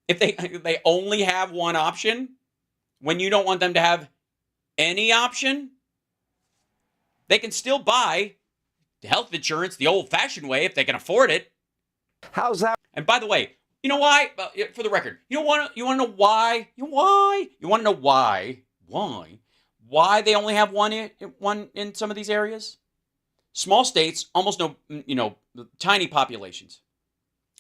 If they only have one option, when you don't want them to have any option, they can still buy health insurance the old-fashioned way if they can afford it. How's that? And by the way, you know why? For the record, you want to know why? You want to know why? Why they only have one in some of these areas? Small states, almost no, tiny populations.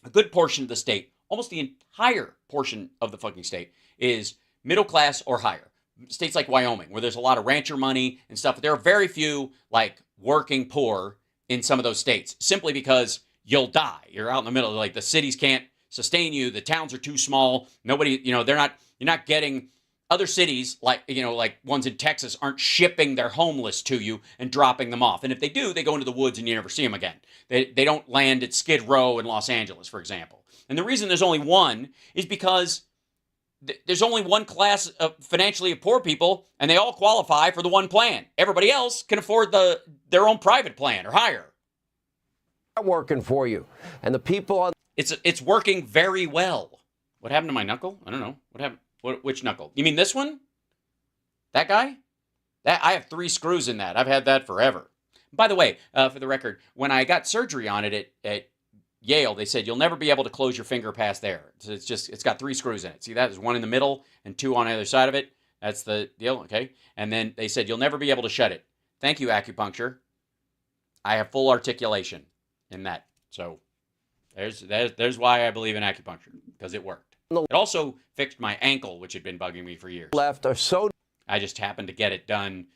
A good portion of the state, almost the entire portion of the fucking state, is middle class or higher. States like Wyoming, where there's a lot of rancher money and stuff, but there are very few like working poor in some of those states, simply because you'll die. You're out in the middle, like the cities can't sustain you. The towns are too small. Nobody, you're not getting, other cities like ones in Texas aren't shipping their homeless to you and dropping them off. And if they do, they go into the woods and you never see them again. They don't land at Skid Row in Los Angeles, for example. And the reason there's only one is because there's only one class of financially poor people, and they all qualify for the one plan. Everybody else can afford their own private plan or higher. Working for you, and the people on. It's working very well. What happened to my knuckle? I don't know. What happened? Which knuckle? You mean this one? That guy? I have 3 screws in that. I've had that forever. By the way, for the record, when I got surgery on it at Yale, they said you'll never be able to close your finger past there. So it's got 3 screws in it. See that? There's one in the middle and 2 on either side of it. That's the deal, okay? And then they said you'll never be able to shut it. Thank you, acupuncture. I have full articulation in that. So there's why I believe in acupuncture, because it worked. It also fixed my ankle, which had been bugging me for years. Left are so. I just happened to get it done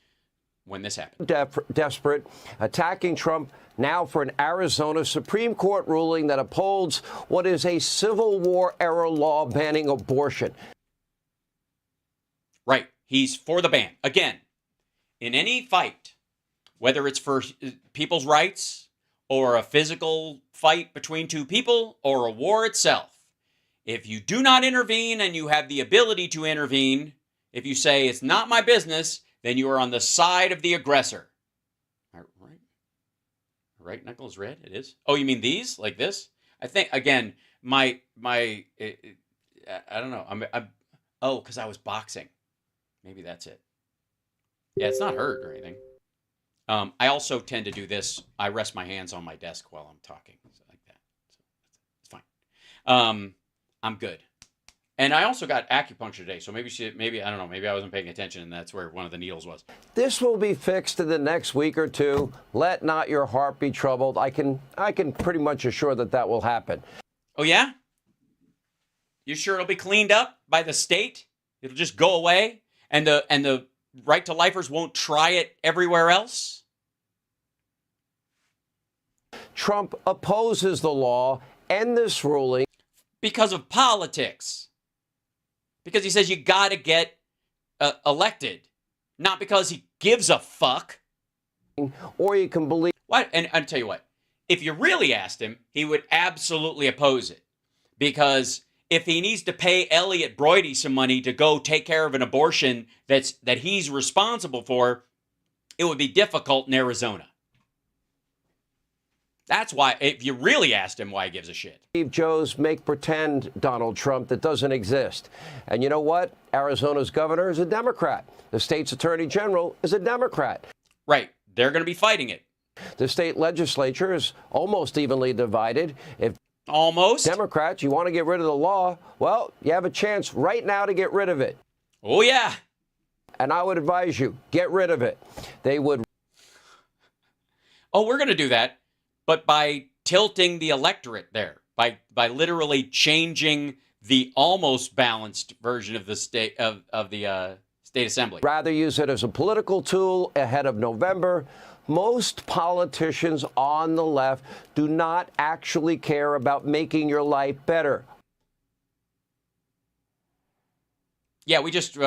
when this happened. Desperate, attacking Trump now for an Arizona Supreme Court ruling that upholds what is a Civil War-era law banning abortion. Right. He's for the ban. Again, in any fight, whether it's for people's rights or a physical fight between 2 people or a war itself, if you do not intervene and you have the ability to intervene, if you say it's not my business, then you are on the side of the aggressor. Right? Right knuckle is red? It is? Oh, you mean these? Like this? I think, again, I don't know. Because I was boxing. Maybe that's it. Yeah, it's not hurt or anything. I also tend to do this. I rest my hands on my desk while I'm talking. Like that. So it's fine. I'm good. And I also got acupuncture today, so maybe I don't know, maybe I wasn't paying attention and that's where one of the needles was. This will be fixed in the next week or 2. Let not your heart be troubled. I can pretty much assure that will happen. Oh yeah? You sure it'll be cleaned up by the state? It'll just go away and the right to lifers won't try it everywhere else? Trump opposes the law and this ruling because of politics. Because he says you got to get elected. Not because he gives a fuck. Or you can believe... What? And I'll tell you what. If you really asked him, he would absolutely oppose it. Because if he needs to pay Elliot Broidy some money to go take care of an abortion that he's responsible for, it would be difficult in Arizona. That's why, if you really asked him why he gives a shit. Joe's make pretend Donald Trump that doesn't exist. And you know what? Arizona's governor is a Democrat. The state's attorney general is a Democrat. Right. They're going to be fighting it. The state legislature is almost evenly divided. If almost Democrats, you want to get rid of the law, well, you have a chance right now to get rid of it. Oh, yeah. And I would advise you, get rid of it. They would. Oh, we're going to do that. But by tilting the electorate there, by literally changing the almost balanced version of the state of the state assembly. Rather use it as a political tool ahead of November. Most politicians on the left do not actually care about making your life better. Yeah, we just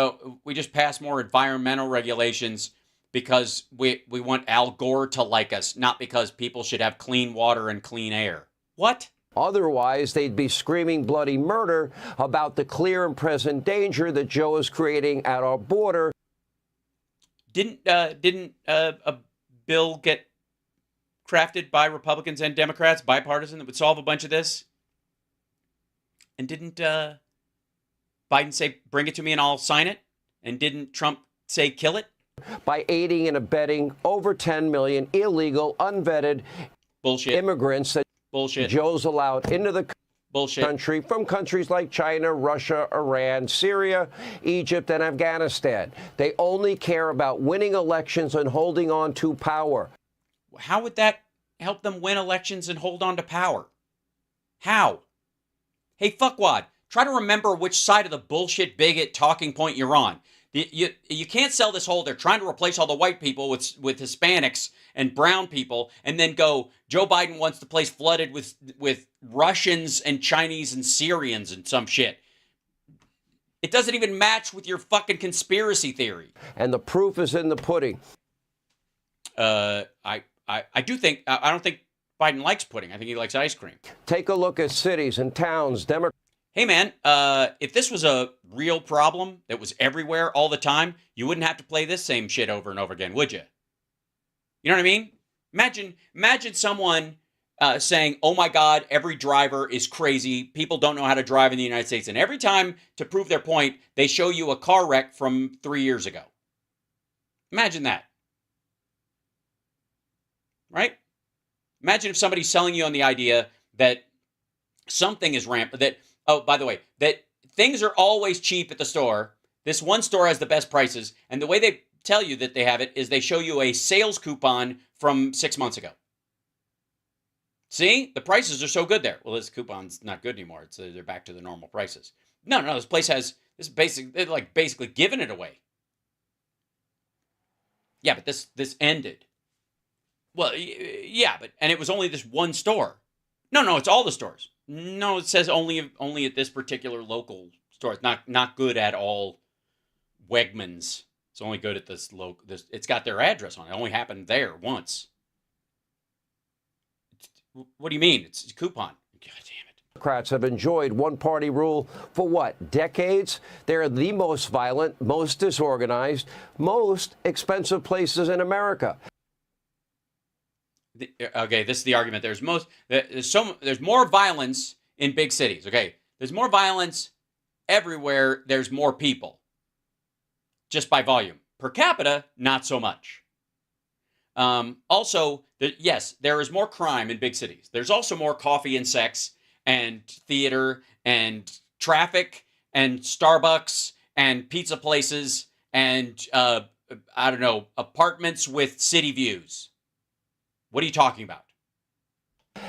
passed more environmental regulations because we want Al Gore to like us, not because people should have clean water and clean air. What? Otherwise, they'd be screaming bloody murder about the clear and present danger that Joe is creating at our border. Didn't a bill get crafted by Republicans and Democrats, bipartisan, that would solve a bunch of this? And didn't Biden say, bring it to me and I'll sign it? And didn't Trump say, kill it? By aiding and abetting over 10 million illegal, unvetted immigrants that Joe's allowed into the country from countries like China, Russia, Iran, Syria, Egypt, and Afghanistan. They only care about winning elections and holding on to power. How would that help them win elections and hold on to power? How? Hey, fuckwad, try to remember which side of the bullshit bigot talking point you're on. You can't sell this whole, they're trying to replace all the white people with Hispanics and brown people, and then go, Joe Biden wants the place flooded with Russians and Chinese and Syrians and some shit. It doesn't even match with your fucking conspiracy theory. And the proof is in the pudding. I don't think Biden likes pudding. I think he likes ice cream. Take a look at cities and towns. Hey, man, if this was a real problem that was everywhere all the time, you wouldn't have to play this same shit over and over again, would you? You know what I mean? Imagine someone saying, oh, my God, every driver is crazy. People don't know how to drive in the United States. And every time, to prove their point, they show you a car wreck from 3 years ago. Imagine that. Right? Imagine if somebody's selling you on the idea that something is rampant, that, oh, by the way, that things are always cheap at the store. This one store has the best prices. And the way they tell you that they have it is they show you a sales coupon from 6 months ago. See? The prices are so good there. Well, this coupon's not good anymore. They're back to the normal prices. No, this place has, they're like basically giving it away. Yeah, but this ended. Well, yeah, and it was only this one store. No, it's all the stores. No, it says only at this particular local store. It's not good at all Wegmans. It's only good at this local. It's got their address on it. It only happened there once. What do you mean? It's a coupon. God damn it. Democrats have enjoyed one-party rule for what? Decades? They're the most violent, most disorganized, most expensive places in America. Okay, this is the argument. There's more violence in big cities. Okay, there's more violence everywhere. There's more people, just by volume. Per capita, not so much. Also, yes, there is more crime in big cities. There's also more coffee and sex and theater and traffic and Starbucks and pizza places and apartments with city views. What are you talking about?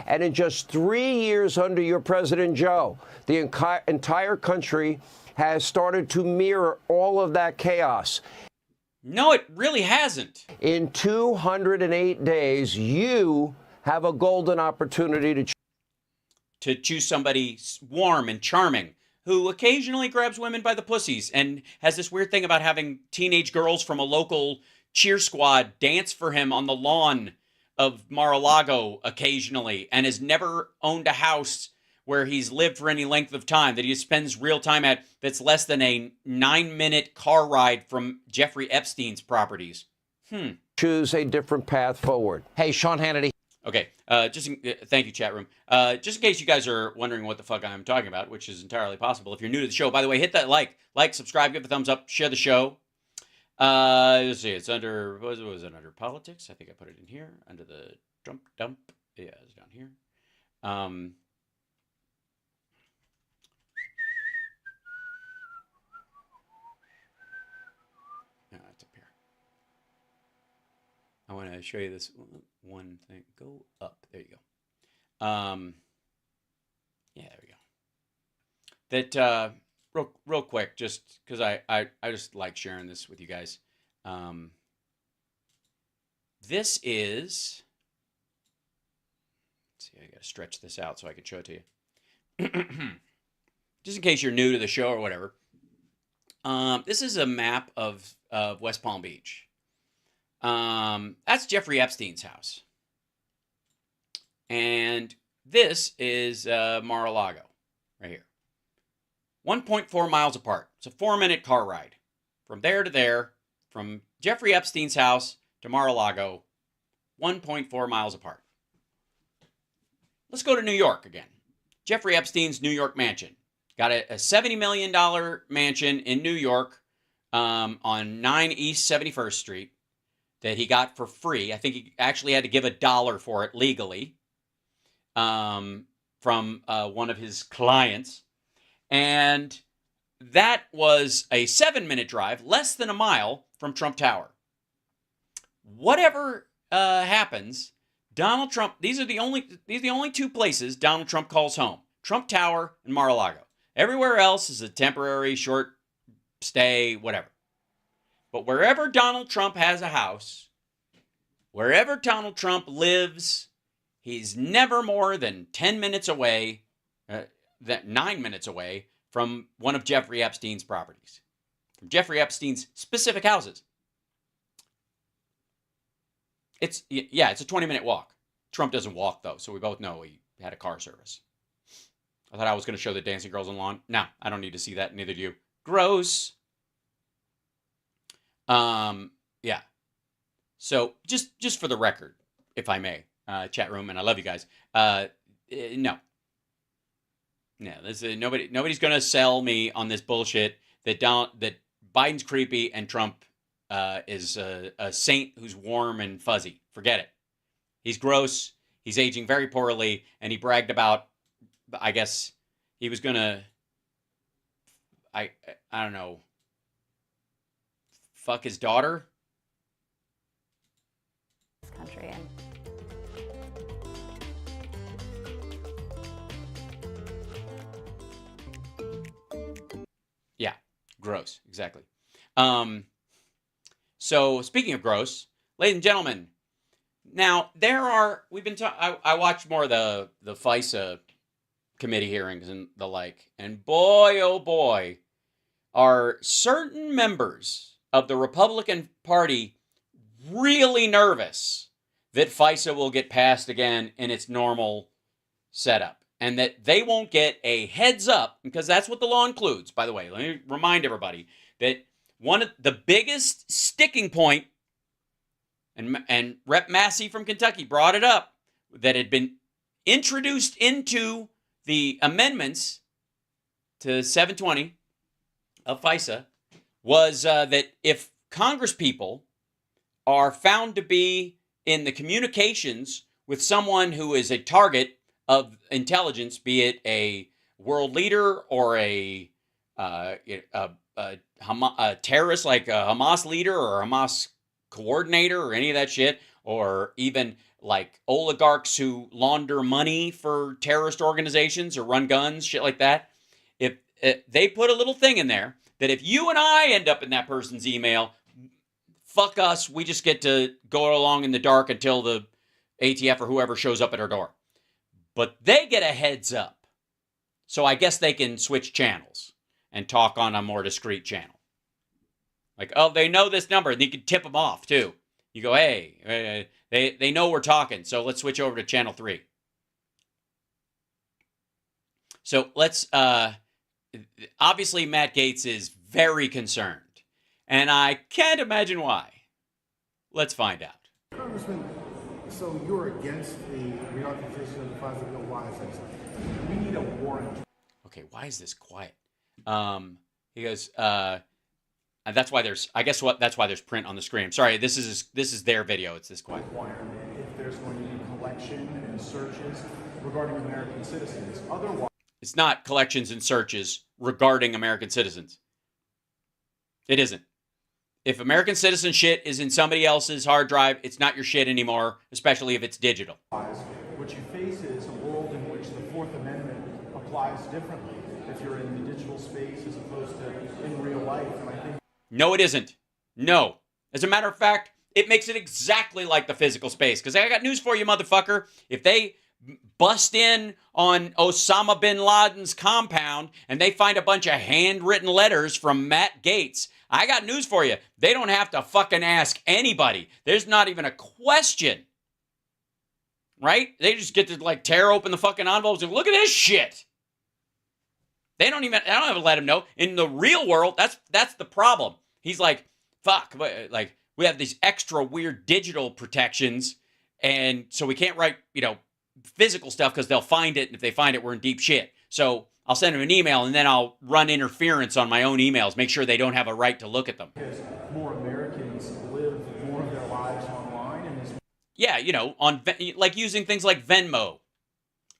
And in just 3 years under your President Joe, the entire country has started to mirror all of that chaos. No, it really hasn't. In 208 days, you have a golden opportunity to choose somebody warm and charming, who occasionally grabs women by the pussies and has this weird thing about having teenage girls from a local cheer squad dance for him on the lawn of Mar-a-Lago occasionally, and has never owned a house where he's lived for any length of time that he spends real time at that's less than a 9-minute car ride from Jeffrey Epstein's properties. Choose a different path forward. Hey, Sean Hannity. Okay, thank you, chat room. Just in case you guys are wondering what the fuck I'm talking about, which is entirely possible. If you're new to the show, by the way, hit that like, subscribe, give a thumbs up, share the show. Let's see, it's under, was it under politics? I think I put it in here, under the Trump dump. Yeah, it's down here. It's up here. I want to show you this one thing. Go up. There you go. Yeah, there we go. That real quick, just because I just like sharing this with you guys. This is. Let's see, I gotta stretch this out so I can show it to you. Just in case you're new to the show or whatever. This is a map of West Palm Beach. That's Jeffrey Epstein's house. And this is Mar-a-Lago, right here. 1.4 miles apart. It's a 4-minute car ride. From there to there, from Jeffrey Epstein's house to Mar-a-Lago, 1.4 miles apart. Let's go to New York again. Jeffrey Epstein's New York mansion. Got a $70 million mansion in New York on 9 East 71st Street that he got for free. I think he actually had to give $1 for it legally from one of his clients. And that was a 7-minute drive, less than a mile from Trump Tower. Whatever happens, Donald Trump, these are the only two places Donald Trump calls home. Trump Tower and Mar-a-Lago. Everywhere else is a temporary, short stay, whatever. But wherever Donald Trump has a house, wherever Donald Trump lives, he's never more than 10 minutes away, 9 minutes away from one of Jeffrey Epstein's properties, from Jeffrey Epstein's specific houses. It's a 20-minute walk. Trump doesn't walk, though, so we both know he had a car service. I thought I was going to show the dancing girls on the lawn. No, I don't need to see that. Neither do you. Gross. Yeah. So just for the record, if I may, chat room, and I love you guys. No, nobody's going to sell me on this bullshit that Biden's creepy and Trump is a saint who's warm and fuzzy. Forget it. He's gross. He's aging very poorly, and he bragged about. I guess he was gonna. I don't know. Fuck his daughter. This country Yeah, gross. Exactly. So speaking of gross, ladies and gentlemen, now I watched more of the FISA committee hearings and the like, and boy, oh boy, are certain members of the Republican Party really nervous that FISA will get passed again in its normal setup, and that they won't get a heads up, because that's what the law includes. By the way, let me remind everybody that one of the biggest sticking point, and Rep. Massey from Kentucky brought it up, that had been introduced into the amendments to 720 of FISA, was that if Congress people are found to be in the communications with someone who is a target of intelligence, be it a world leader or a terrorist like a Hamas leader or a Hamas coordinator or any of that shit, or even like oligarchs who launder money for terrorist organizations or run guns, shit like that. If they put a little thing in there that if you and I end up in that person's email, fuck us, we just get to go along in the dark until the ATF or whoever shows up at our door. But they get a heads up. So I guess they can switch channels and talk on a more discreet channel. Like, oh, they know this number, and you can tip them off too. You go, hey, they know we're talking, so let's switch over to channel 3. So let's, obviously Matt Gaetz is very concerned, and I can't imagine why. Let's find out. Congressman, so you're against the reauthorization of the FISA bill. Why is that? We need a warrant. Okay, why is this quiet? He goes, and that's why there's, I guess what, that's why there's print on the screen. Sorry, this is their video. It's this quiet. If there's going to be collection and searches regarding American citizens. Otherwise, it's not collections and searches regarding American citizens. It isn't. If American citizen shit is in somebody else's hard drive, it's not your shit anymore, especially if it's digital. what you face is a world in which the Fourth Amendment applies differently if you're in the digital space as opposed to in real life. And I think no, it isn't. No. As a matter of fact, it makes it exactly like the physical space. Because I got news for you, motherfucker. If they bust in on Osama bin Laden's compound and they find a bunch of handwritten letters from Matt Gaetz, I got news for you. They don't have to fucking ask anybody. There's not even a question. Right? They just get to like tear open the fucking envelopes and look at this shit. I don't even let him know. In the real world, that's the problem. He's like, fuck, like we have these extra weird digital protections, and so we can't write, physical stuff because they'll find it, and if they find it, we're in deep shit. So I'll send them an email, and then I'll run interference on my own emails, make sure they don't have a right to look at them. because more Americans live more of their lives online, and this. Yeah, on like using things like Venmo,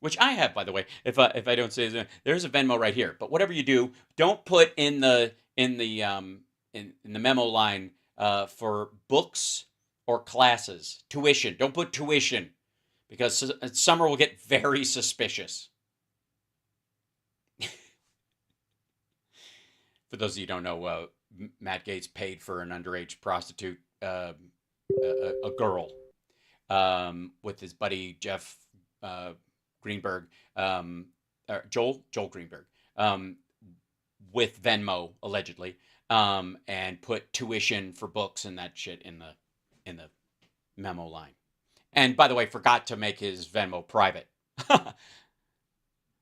which I have, by the way. If I don't say it, there's a Venmo right here. But whatever you do, don't put in the memo line for books or classes tuition. Don't put tuition, because Summer will get very suspicious. For those of you who don't know, Matt Gaetz paid for an underage prostitute, a girl, with his buddy Jeff Greenberg, Joel Greenberg, with Venmo allegedly, and put tuition for books and that shit in the memo line. And by the way, forgot to make his Venmo private.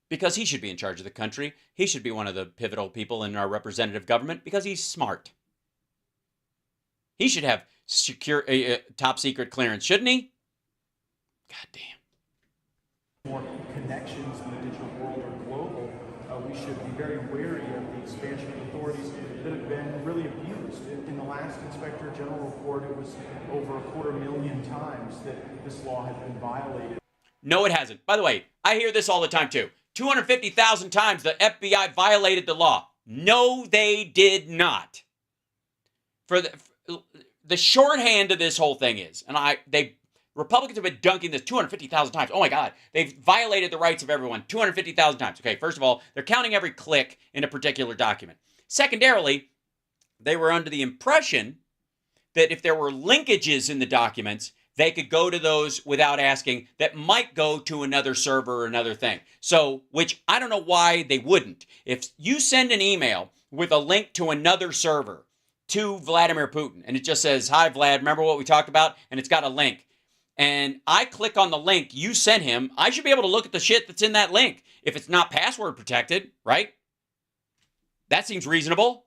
Because he should be in charge of the country. He should be one of the pivotal people in our representative government because he's smart. He should have secure, top secret clearance, shouldn't he? God damn. More connections in the digital world are global. We should be very wary of the expansion of authorities that have been really abused. In the last Inspector General report, it was over 250,000 times that this law had been violated. No, it hasn't. By the way, I hear this all the time too. 250,000 times the FBI violated the law. No, they did not. For the shorthand of this whole thing is, and Republicans have been dunking this 250,000 times. Oh my God, they've violated the rights of everyone 250,000 times. Okay, first of all, they're counting every click in a particular document. Secondarily, they were under the impression that if there were linkages in the documents, they could go to those without asking that might go to another server or another thing. So, which I don't know why they wouldn't. If you send an email with a link to another server to Vladimir Putin, and it just says, hi, Vlad, remember what we talked about? And it's got a link. And I click on the link you sent him, I should be able to look at the shit that's in that link. If it's not password protected, right? That seems reasonable.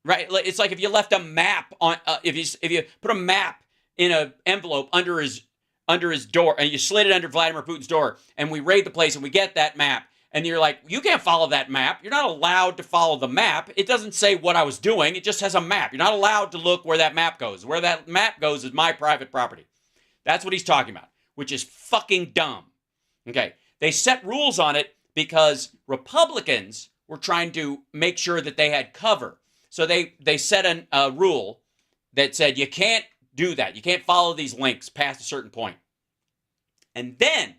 Right? It's like if you left a map on, if you put a map in an envelope under his door, and you slid it under Vladimir Putin's door, and we raid the place and we get that map, and you're like, you can't follow that map. You're not allowed to follow the map. It doesn't say what I was doing. It just has a map. You're not allowed to look where that map goes. Where that map goes is my private property. That's what he's talking about, which is fucking dumb. Okay. They set rules on it because Republicans were trying to make sure that they had cover. So they set a rule that said you can't do that. You can't follow these links past a certain point. And then,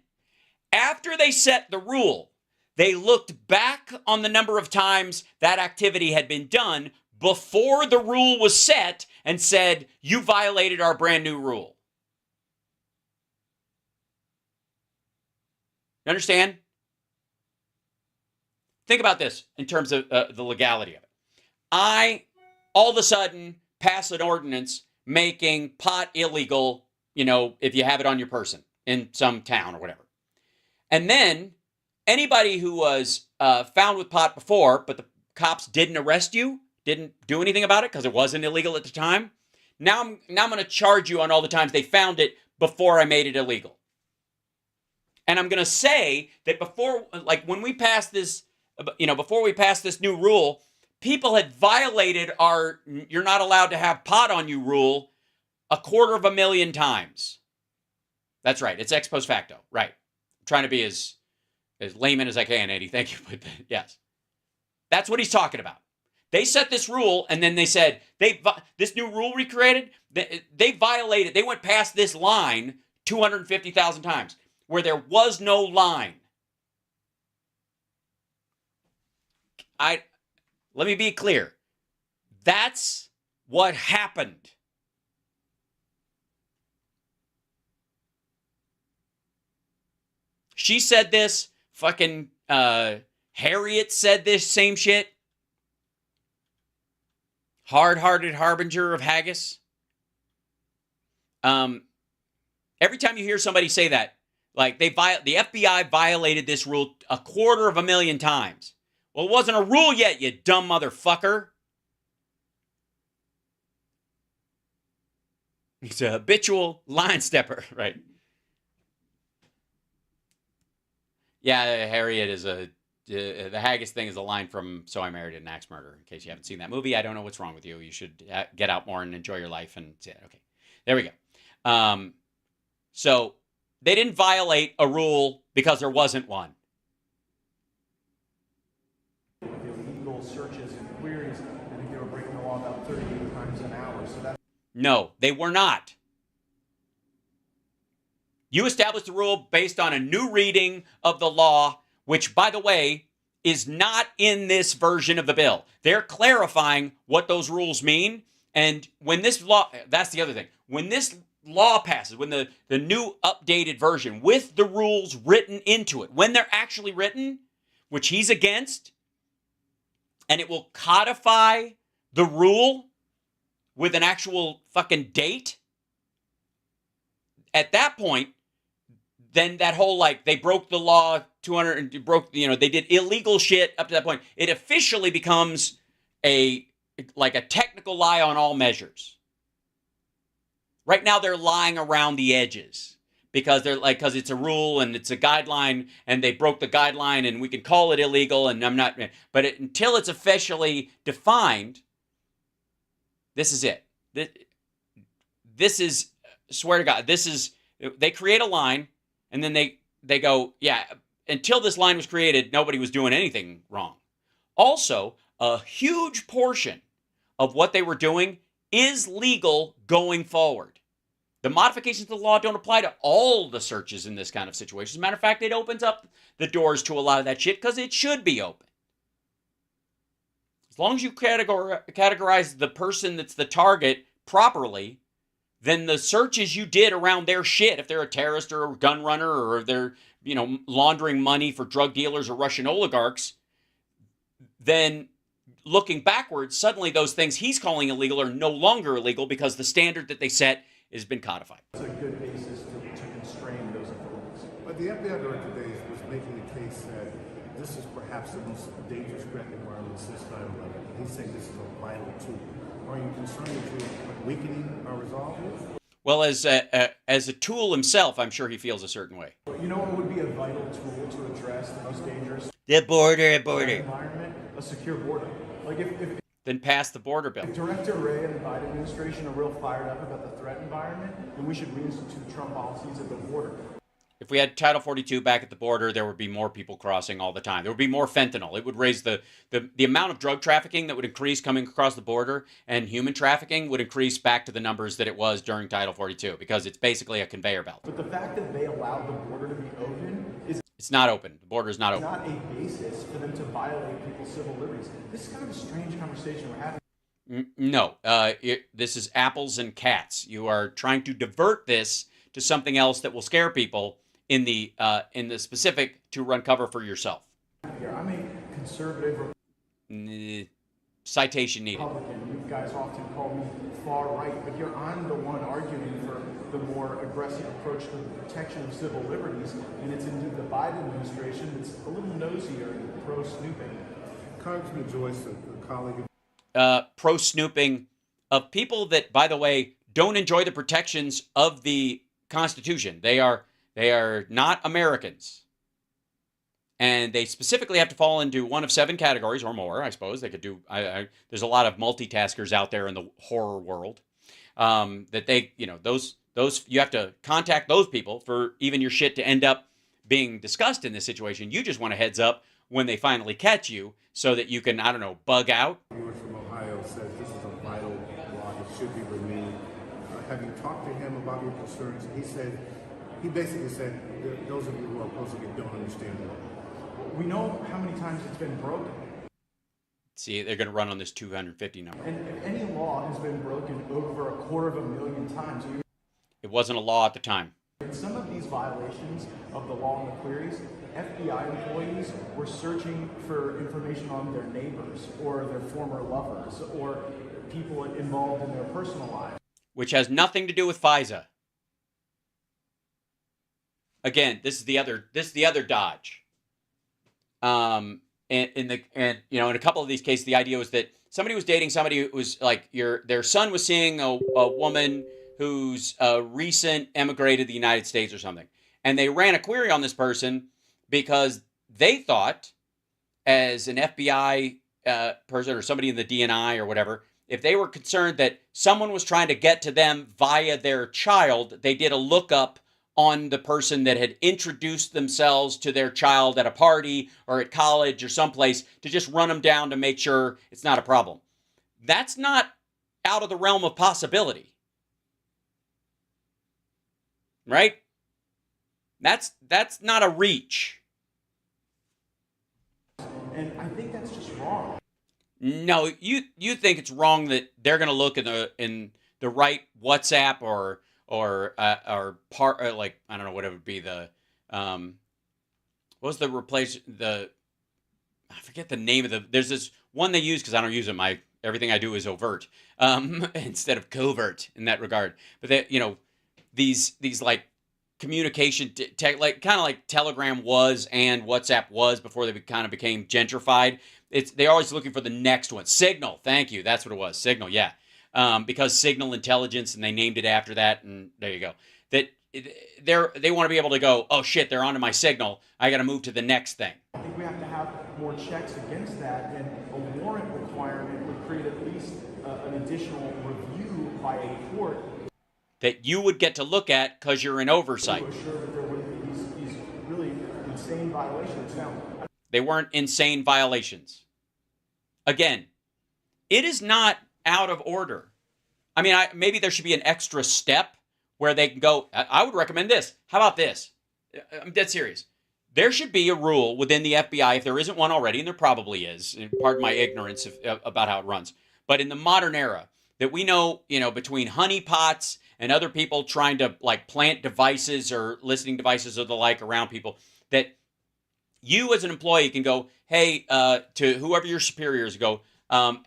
after they set the rule, they looked back on the number of times that activity had been done before the rule was set and said, you violated our brand new rule. You understand? Think about this in terms of the legality of it. I, all of a sudden, pass an ordinance making pot illegal, if you have it on your person in some town or whatever. And then anybody who was found with pot before, but the cops didn't arrest you, didn't do anything about it because it wasn't illegal at the time, now I'm going to charge you on all the times they found it before I made it illegal. And I'm going to say that before, like when we passed this, before we passed this new rule, people had violated our "you're not allowed to have pot on you" rule 250,000 times. That's right. It's ex post facto. Right. I'm trying to be as layman as I can, Eddie. Thank you. But yes, that's what he's talking about. They set this rule, and then they said this new rule we created. They violated. They went past this line 250,000 times where there was no line. Let me be clear. That's what happened. She said this. Fucking Harriet said this same shit. Hard-hearted harbinger of haggis. Every time you hear somebody say that, like the FBI violated this rule 250,000 times. Well, it wasn't a rule yet, you dumb motherfucker. He's a habitual line stepper, right? Yeah, Harriet is the haggis thing is a line from So I Married an Axe Murderer. In case you haven't seen that movie, I don't know what's wrong with you. You should get out more and enjoy your life. And okay, there we go. So they didn't violate a rule because there wasn't one. Illegal searches and queries. I think they were breaking the law about 38 times an hour. So that. No, they were not. You established a rule based on a new reading of the law, which, by the way, is not in this version of the bill. They're clarifying what those rules mean. And when this law, that's the other thing. When this law passes, when the new updated version with the rules written into it, when they're actually written, which he's against, and it will codify the rule with an actual fucking date, at that point, then that whole, like, they broke the law, they did illegal shit up to that point. It officially becomes a technical lie on all measures. Right now, they're lying around the edges because because it's a rule and it's a guideline and they broke the guideline and we can call it illegal and I'm not, but until it's officially defined, this is it. This is, swear to God, they create a line and then they go, yeah, until this line was created, nobody was doing anything wrong. Also, a huge portion of what they were doing is legal going forward. The modifications to the law don't apply to all the searches in this kind of situation. As a matter of fact, it opens up the doors to a lot of that shit because it should be open. As long as you categorize the person that's the target properly, then the searches you did around their shit, if they're a terrorist or a gun runner or if they're, laundering money for drug dealers or Russian oligarchs, then looking backwards, suddenly those things he's calling illegal are no longer illegal because the standard that they set has been codified. It's a good basis to constrain those authorities. But the FBI director today was making the case that this is perhaps the most dangerous threat environment since 9/11. He's saying this is a violent tool. Are you concerned that you're weakening our resolve here? Well, as a tool himself, I'm sure he feels a certain way. You know what would be a vital tool to address the most dangerous the border environment? A secure border. Like if then pass the border bill. If Director Wray and the Biden administration are real fired up about the threat environment, then we should reinstitute Trump policies at the border. If we had Title 42 back at the border, there would be more people crossing all the time. There would be more fentanyl. It would raise the amount of drug trafficking that would increase coming across the border, and human trafficking would increase back to the numbers that it was during Title 42 because it's basically a conveyor belt. But the fact that they allowed the border to be open is... It's not open. The border is not open. It's not a basis for them to violate people's civil liberties. This is kind of a strange conversation we're having. No. This is apples and cats. You are trying to divert this to something else that will scare people in the specific to run cover for yourself. Here, I'm a conservative citation needed. Republican. You guys often call me far right, but here I'm the one arguing for the more aggressive approach to the protection of civil liberties, and it's indeed the Biden administration that's a little nosier and pro-snooping. Congressman Joyce, a colleague pro-snooping of people that, by the way, don't enjoy the protections of the Constitution. They are not Americans. And they specifically have to fall into one of 7 categories or more, I suppose. They could do, there's a lot of multitaskers out there in the horror world that they, those you have to contact those people for even your shit to end up being discussed in this situation. You just want a heads up when they finally catch you so that you can, I don't know, bug out. Viewers from Ohio says this is a vital law that should be renewed. Have you talked to him about your concerns? He basically said, those of you who are opposing it don't understand the law. We know how many times it's been broken. See, they're going to run on this 250 number. And if any law has been broken over 250,000 times, it wasn't a law at the time. in some of these violations of the law and the queries, FBI employees were searching for information on their neighbors or their former lovers or people involved in their personal lives. Which has nothing to do with FISA. Again, this is the other dodge. In a couple of these cases, the idea was that somebody was dating somebody who was like their son was seeing a woman who's recent emigrated to the United States or something. And they ran a query on this person because they thought, as an FBI person or somebody in the DNI or whatever, if they were concerned that someone was trying to get to them via their child, they did a lookup on the person that had introduced themselves to their child at a party or at college or someplace to just run them down to make sure it's not a problem. That's not out of the realm of possibility. Right? That's not a reach. And I think that's just wrong. No, you think it's wrong that they're going to look in the right WhatsApp or like, I don't know what it would be, the what was the I forget the name of there's this one they use because I don't use it. Everything I do is overt instead of covert in that regard. But they, these like communication like kind of like Telegram was and WhatsApp was before they kind of became gentrified. They're always looking for the next one. Signal, thank you. That's what it was. Signal, yeah. Because Signal Intelligence, and they named it after that, and there you go. That they want to be able to go, oh shit, they're onto my Signal. I got to move to the next thing. I think we have to have more checks against that, and a warrant requirement would create at least an additional review by a court that you would get to look at because you're in oversight. To assure that there wouldn't be these really insane violations. Now, they weren't insane violations. Again, it is not out of order. I mean, maybe there should be an extra step where they can go, I would recommend this. How about this? I'm dead serious. There should be a rule within the FBI, if there isn't one already, and there probably is, pardon my ignorance about how it runs, but in the modern era, that we know, between honeypots and other people trying to like plant devices or listening devices or the like around people, that you as an employee can go, hey, to whoever your superiors go, and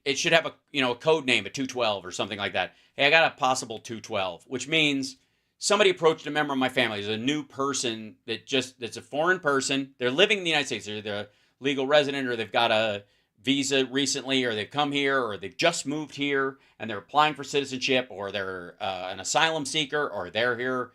it should have a code name, a 212 or something like that. Hey, I got a possible 212, which means somebody approached a member of my family. There's a new person that's a foreign person. They're living in the United States. They're a legal resident, or they've got a visa recently, or they've come here, or they've just moved here and they're applying for citizenship, or they're an asylum seeker, or they're here,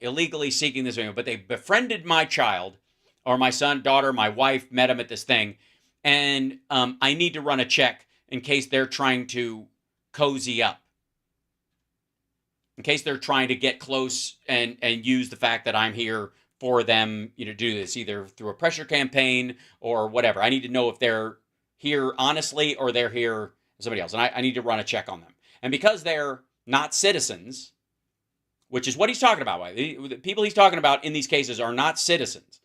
illegally seeking this, but they befriended my child or my son, daughter, my wife, met them at this thing. And I need to run a check in case they're trying to cozy up, in case they're trying to get close and use the fact that I'm here for them, do this either through a pressure campaign or whatever. I need to know if they're here honestly or they're here as somebody else. And I need to run a check on them. And because they're not citizens, which is what he's talking about. The people he's talking about in these cases are not citizens.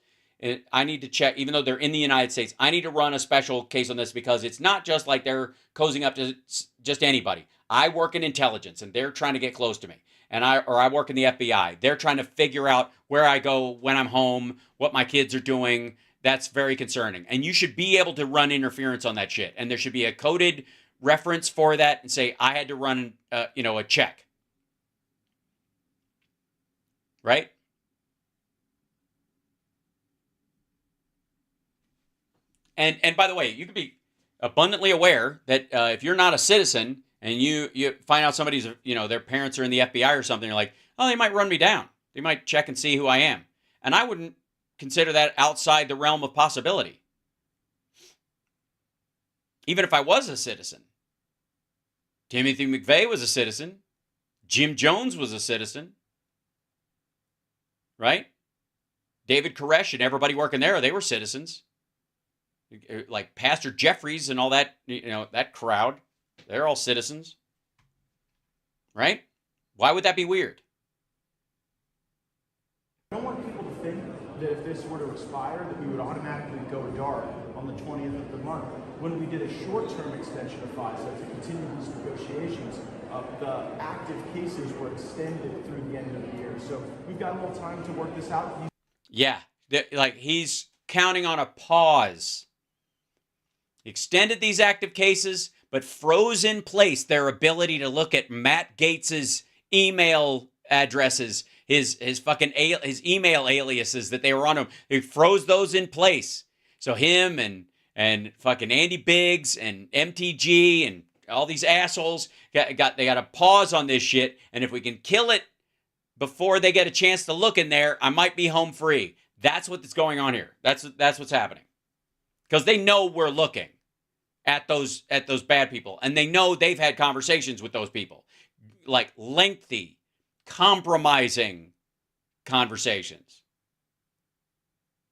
I need to check, even though they're in the United States, I need to run a special case on this because it's not just like they're cozying up to just anybody. I work in intelligence and they're trying to get close to me. And I work in the FBI. They're trying to figure out where I go when I'm home, what my kids are doing. That's very concerning. And you should be able to run interference on that shit. And there should be a coded reference for that and say, I had to run, a check. Right? And by the way, you can be abundantly aware that if you're not a citizen and you find out somebody's, their parents are in the FBI or something, you're like, oh, they might run me down. They might check and see who I am. And I wouldn't consider that outside the realm of possibility. Even if I was a citizen. Timothy McVeigh was a citizen. Jim Jones was a citizen. Right? David Koresh and everybody working there, they were citizens. Like Pastor Jeffries and all that, that crowd, they're all citizens. Right? Why would that be weird? I don't want people to think that if this were to expire, that we would automatically go dark on the 20th of the month. When we did a short-term extension of FISA to continue these negotiations, the active cases were extended through the end of the year. So we've got a little time to work this out. Yeah, like he's counting on a pause. He extended these active cases, but froze in place their ability to look at Matt Gaetz's email addresses, his email aliases that they were on him. He froze those in place. So him and fucking Andy Biggs and MTG and all these assholes they got a pause on this shit. And if we can kill it before they get a chance to look in there, I might be home free. That's what's going on here. That's what's happening. Because they know we're looking at those bad people. And they know they've had conversations with those people. Like lengthy, compromising conversations.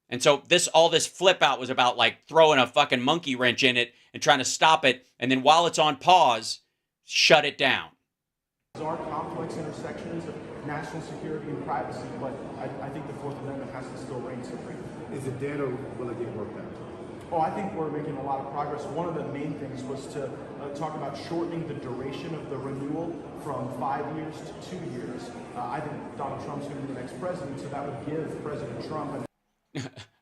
And so all this flip out was about like throwing a fucking monkey wrench in it and trying to stop it. And then while it's on pause, shut it down. These are complex intersections of national security and privacy, but I think the Fourth Amendment has to still reign supreme. Is it dead or will it get worked out? Oh, I think we're making a lot of progress. One of the main things was to talk about shortening the duration of the renewal from 5 years to 2 years. I think Donald Trump's going to be the next president, so that would give President Trump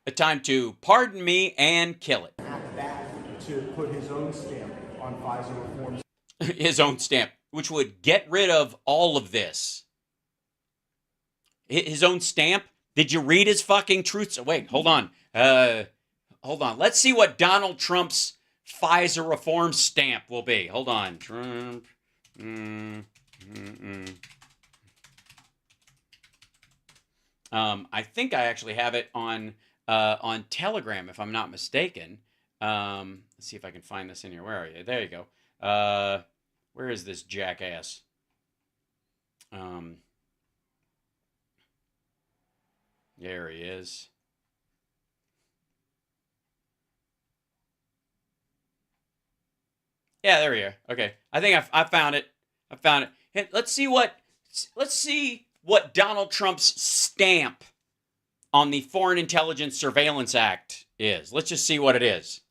a time to pardon me and kill it. Act back to put his own stamp on FISA reforms. His own stamp, which would get rid of all of this. His own stamp? Did you read his fucking truths? Wait, hold on. Hold on. Let's see what Donald Trump's FISA reform stamp will be. Hold on. Trump. I think I actually have it on Telegram, if I'm not mistaken. Let's see if I can find this in here. Where are you? There you go. Where is this jackass? There he is. Yeah, there we are. Okay, I think I found it. I found it. Hey, let's see what Donald Trump's stamp on the Foreign Intelligence Surveillance Act is. Let's just see what it is.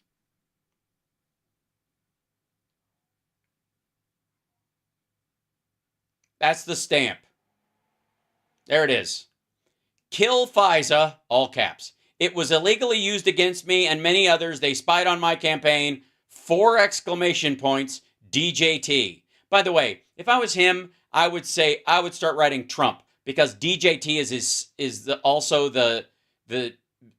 That's the stamp. There it is. Kill FISA, all caps. It was illegally used against me and many others. They spied on my campaign. 4 exclamation points, DJT. By the way, if I was him, I would start writing Trump because DJT is also the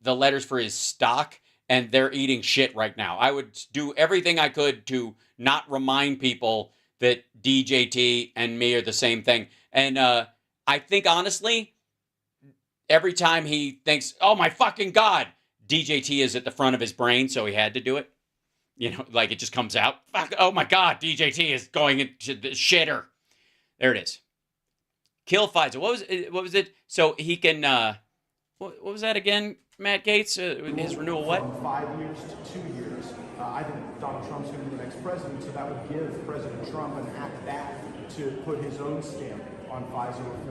letters for his stock, and they're eating shit right now. I would do everything I could to not remind people that DJT and me are the same thing. And I think honestly, every time he thinks, "Oh my fucking God," DJT is at the front of his brain, so he had to do it. You know, like it just comes out. Fuck, oh my God, DJT is going into the shitter. There it is. Kill FISA. What was it? So he can, what was that again, Matt Gaetz? His renewal what? From 5 years to 2 years. I think Donald Trump's going to be the next president, so that would give President Trump an act back to put his own stamp on FISA reforms.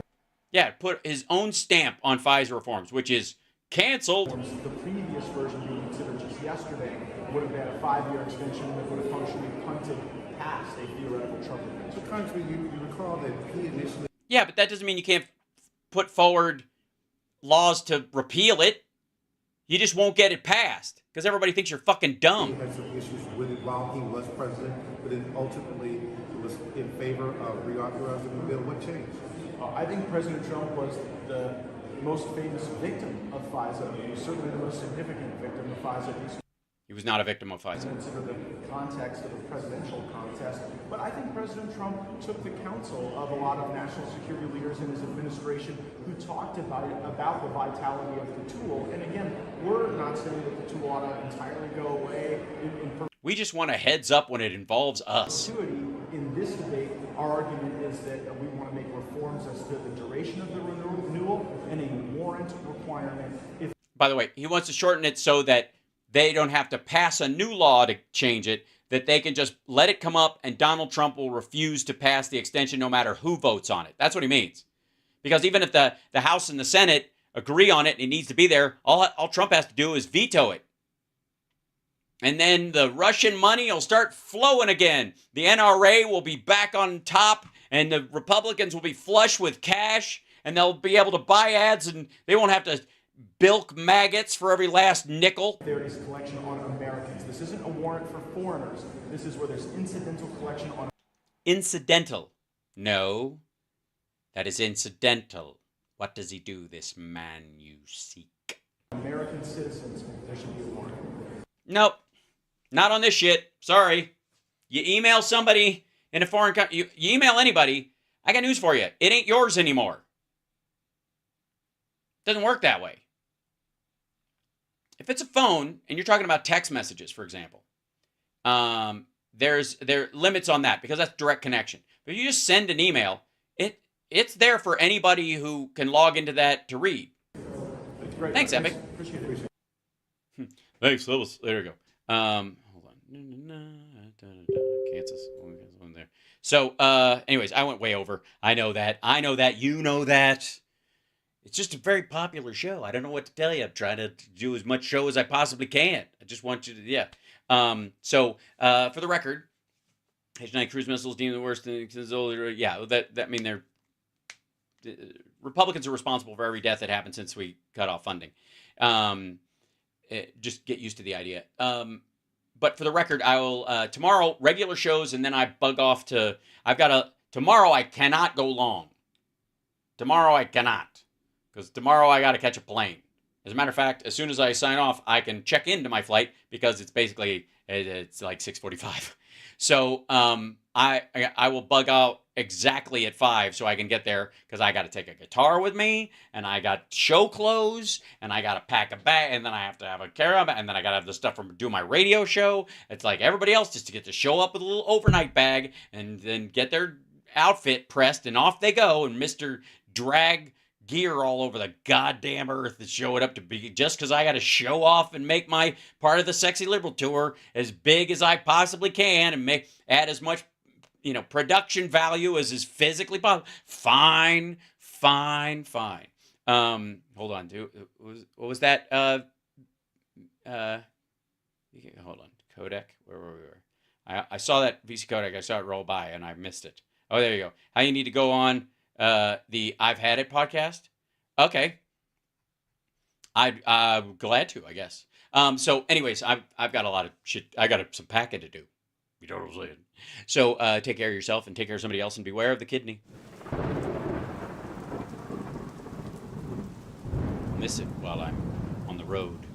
Yeah, put his own stamp on FISA reforms, which is canceled. The previous version being considered just yesterday would have been a 5-year extension that would have functionally punted pass a theoretical Trump impeachment. So, Congressman, you recall that he initially. Yeah, but that doesn't mean you can't put forward laws to repeal it. You just won't get it passed because everybody thinks you're fucking dumb. He had some issues with it while he was president, but then ultimately it was in favor of reauthorizing the bill. What changed? I think President Trump was the most famous victim of FISA. He was certainly the most significant victim of FISA. He was not a victim of FISA. Consider the context of a presidential contest. But I think President Trump took the counsel of a lot of national security leaders in his administration who talked about the vitality of the tool. And again, we're not saying that the tool ought to entirely go away. We just want a heads up when it involves us. In this debate, our argument is that we want to make reforms as to the duration of the renewal and a warrant requirement. By the way, he wants to shorten it so that they don't have to pass a new law to change it, that they can just let it come up and Donald Trump will refuse to pass the extension no matter who votes on it. That's what he means. Because even if the House and the Senate agree on it and it needs to be there, all Trump has to do is veto it. And then the Russian money will start flowing again. The NRA will be back on top and the Republicans will be flush with cash and they'll be able to buy ads and they won't have to bilk maggots for every last nickel. There is collection on Americans. This isn't a warrant for foreigners. This is where there's incidental collection on... Incidental. No, that is incidental. What does he do, this man you seek? American citizens. There should be a warrant. Nope. Not on this shit. Sorry. You email somebody in a foreign country, you email anybody, I got news for you. It ain't yours anymore. Doesn't work that way. If it's a phone and you're talking about text messages, for example, there are limits on that because that's direct connection. But if you just send an email, it's there for anybody who can log into that to read. Thanks, Epic. Thanks, levels. There we go. Hold on. Kansas. One there. So, anyways, I went way over. I know that. You know that. It's just a very popular show. I don't know what to tell you. I'm trying to do as much show as I possibly can. I just want you to, yeah. So, for the record, H-9 cruise missiles deemed the worst. Yeah, I mean, they're Republicans are responsible for every death that happened since we cut off funding. Just get used to the idea. But for the record, I will, tomorrow, regular shows, and then I bug off to, tomorrow I cannot go long. Tomorrow I cannot. Because tomorrow I got to catch a plane. As a matter of fact, as soon as I sign off, I can check into my flight because it's basically, it's like 6:45. So I will bug out exactly at 5 so I can get there because I got to take a guitar with me and I got show clothes and I got to pack a bag and then I have to have a carry-on and then I got to have the stuff from do my radio show. It's like everybody else just to get to show up with a little overnight bag and then get their outfit pressed and off they go and Mr. Drag gear all over the goddamn earth to show it up to be just because I got to show off and make my part of the Sexy Liberal Tour as big as I possibly can and add as much, production value as is physically possible. Fine. Hold on, dude. What was that? Hold on. Codec. Where were we? I saw that VC codec. I saw it roll by and I missed it. Oh, there you go. How you need to go on the I've Had It podcast. Okay. I'm glad to, I guess. So anyways, I've got a lot of shit. I got some packing to do. You know what I'm saying? So take care of yourself and take care of somebody else and beware of the kidney. Miss it while I'm on the road.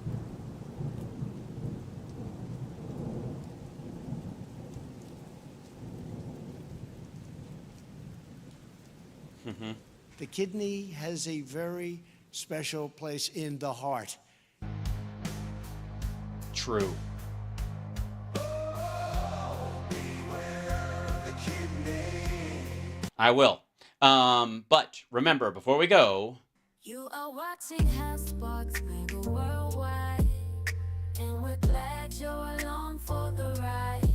Mm-hmm. The kidney has a very special place in the heart. True. I will. But remember, before we go... You are watching Housebox Megaworldwide, and we're glad you're along for the ride.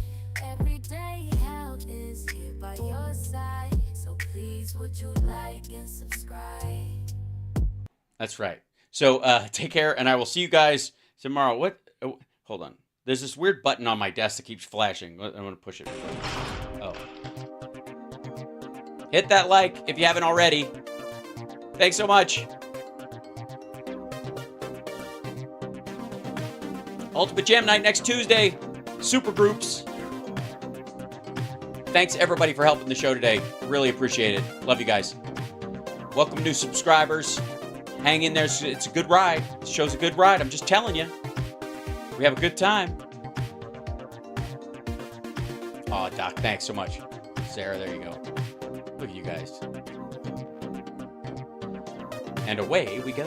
Every day Hal is here by your side, so please would you like and subscribe? That's right. So take care, and I will see you guys tomorrow. What? Oh, hold on. There's this weird button on my desk that keeps flashing. I'm going to push it. Oh. Hit that like if you haven't already. Thanks so much. Ultimate Jam Night next Tuesday. Super groups. Thanks everybody for helping the show today. Really appreciate it. Love you guys. Welcome new subscribers. Hang in there. It's a good ride. The show's a good ride. I'm just telling you. We have a good time. Oh, Doc, thanks so much. Sarah, there you go. Look at you guys. And away we go.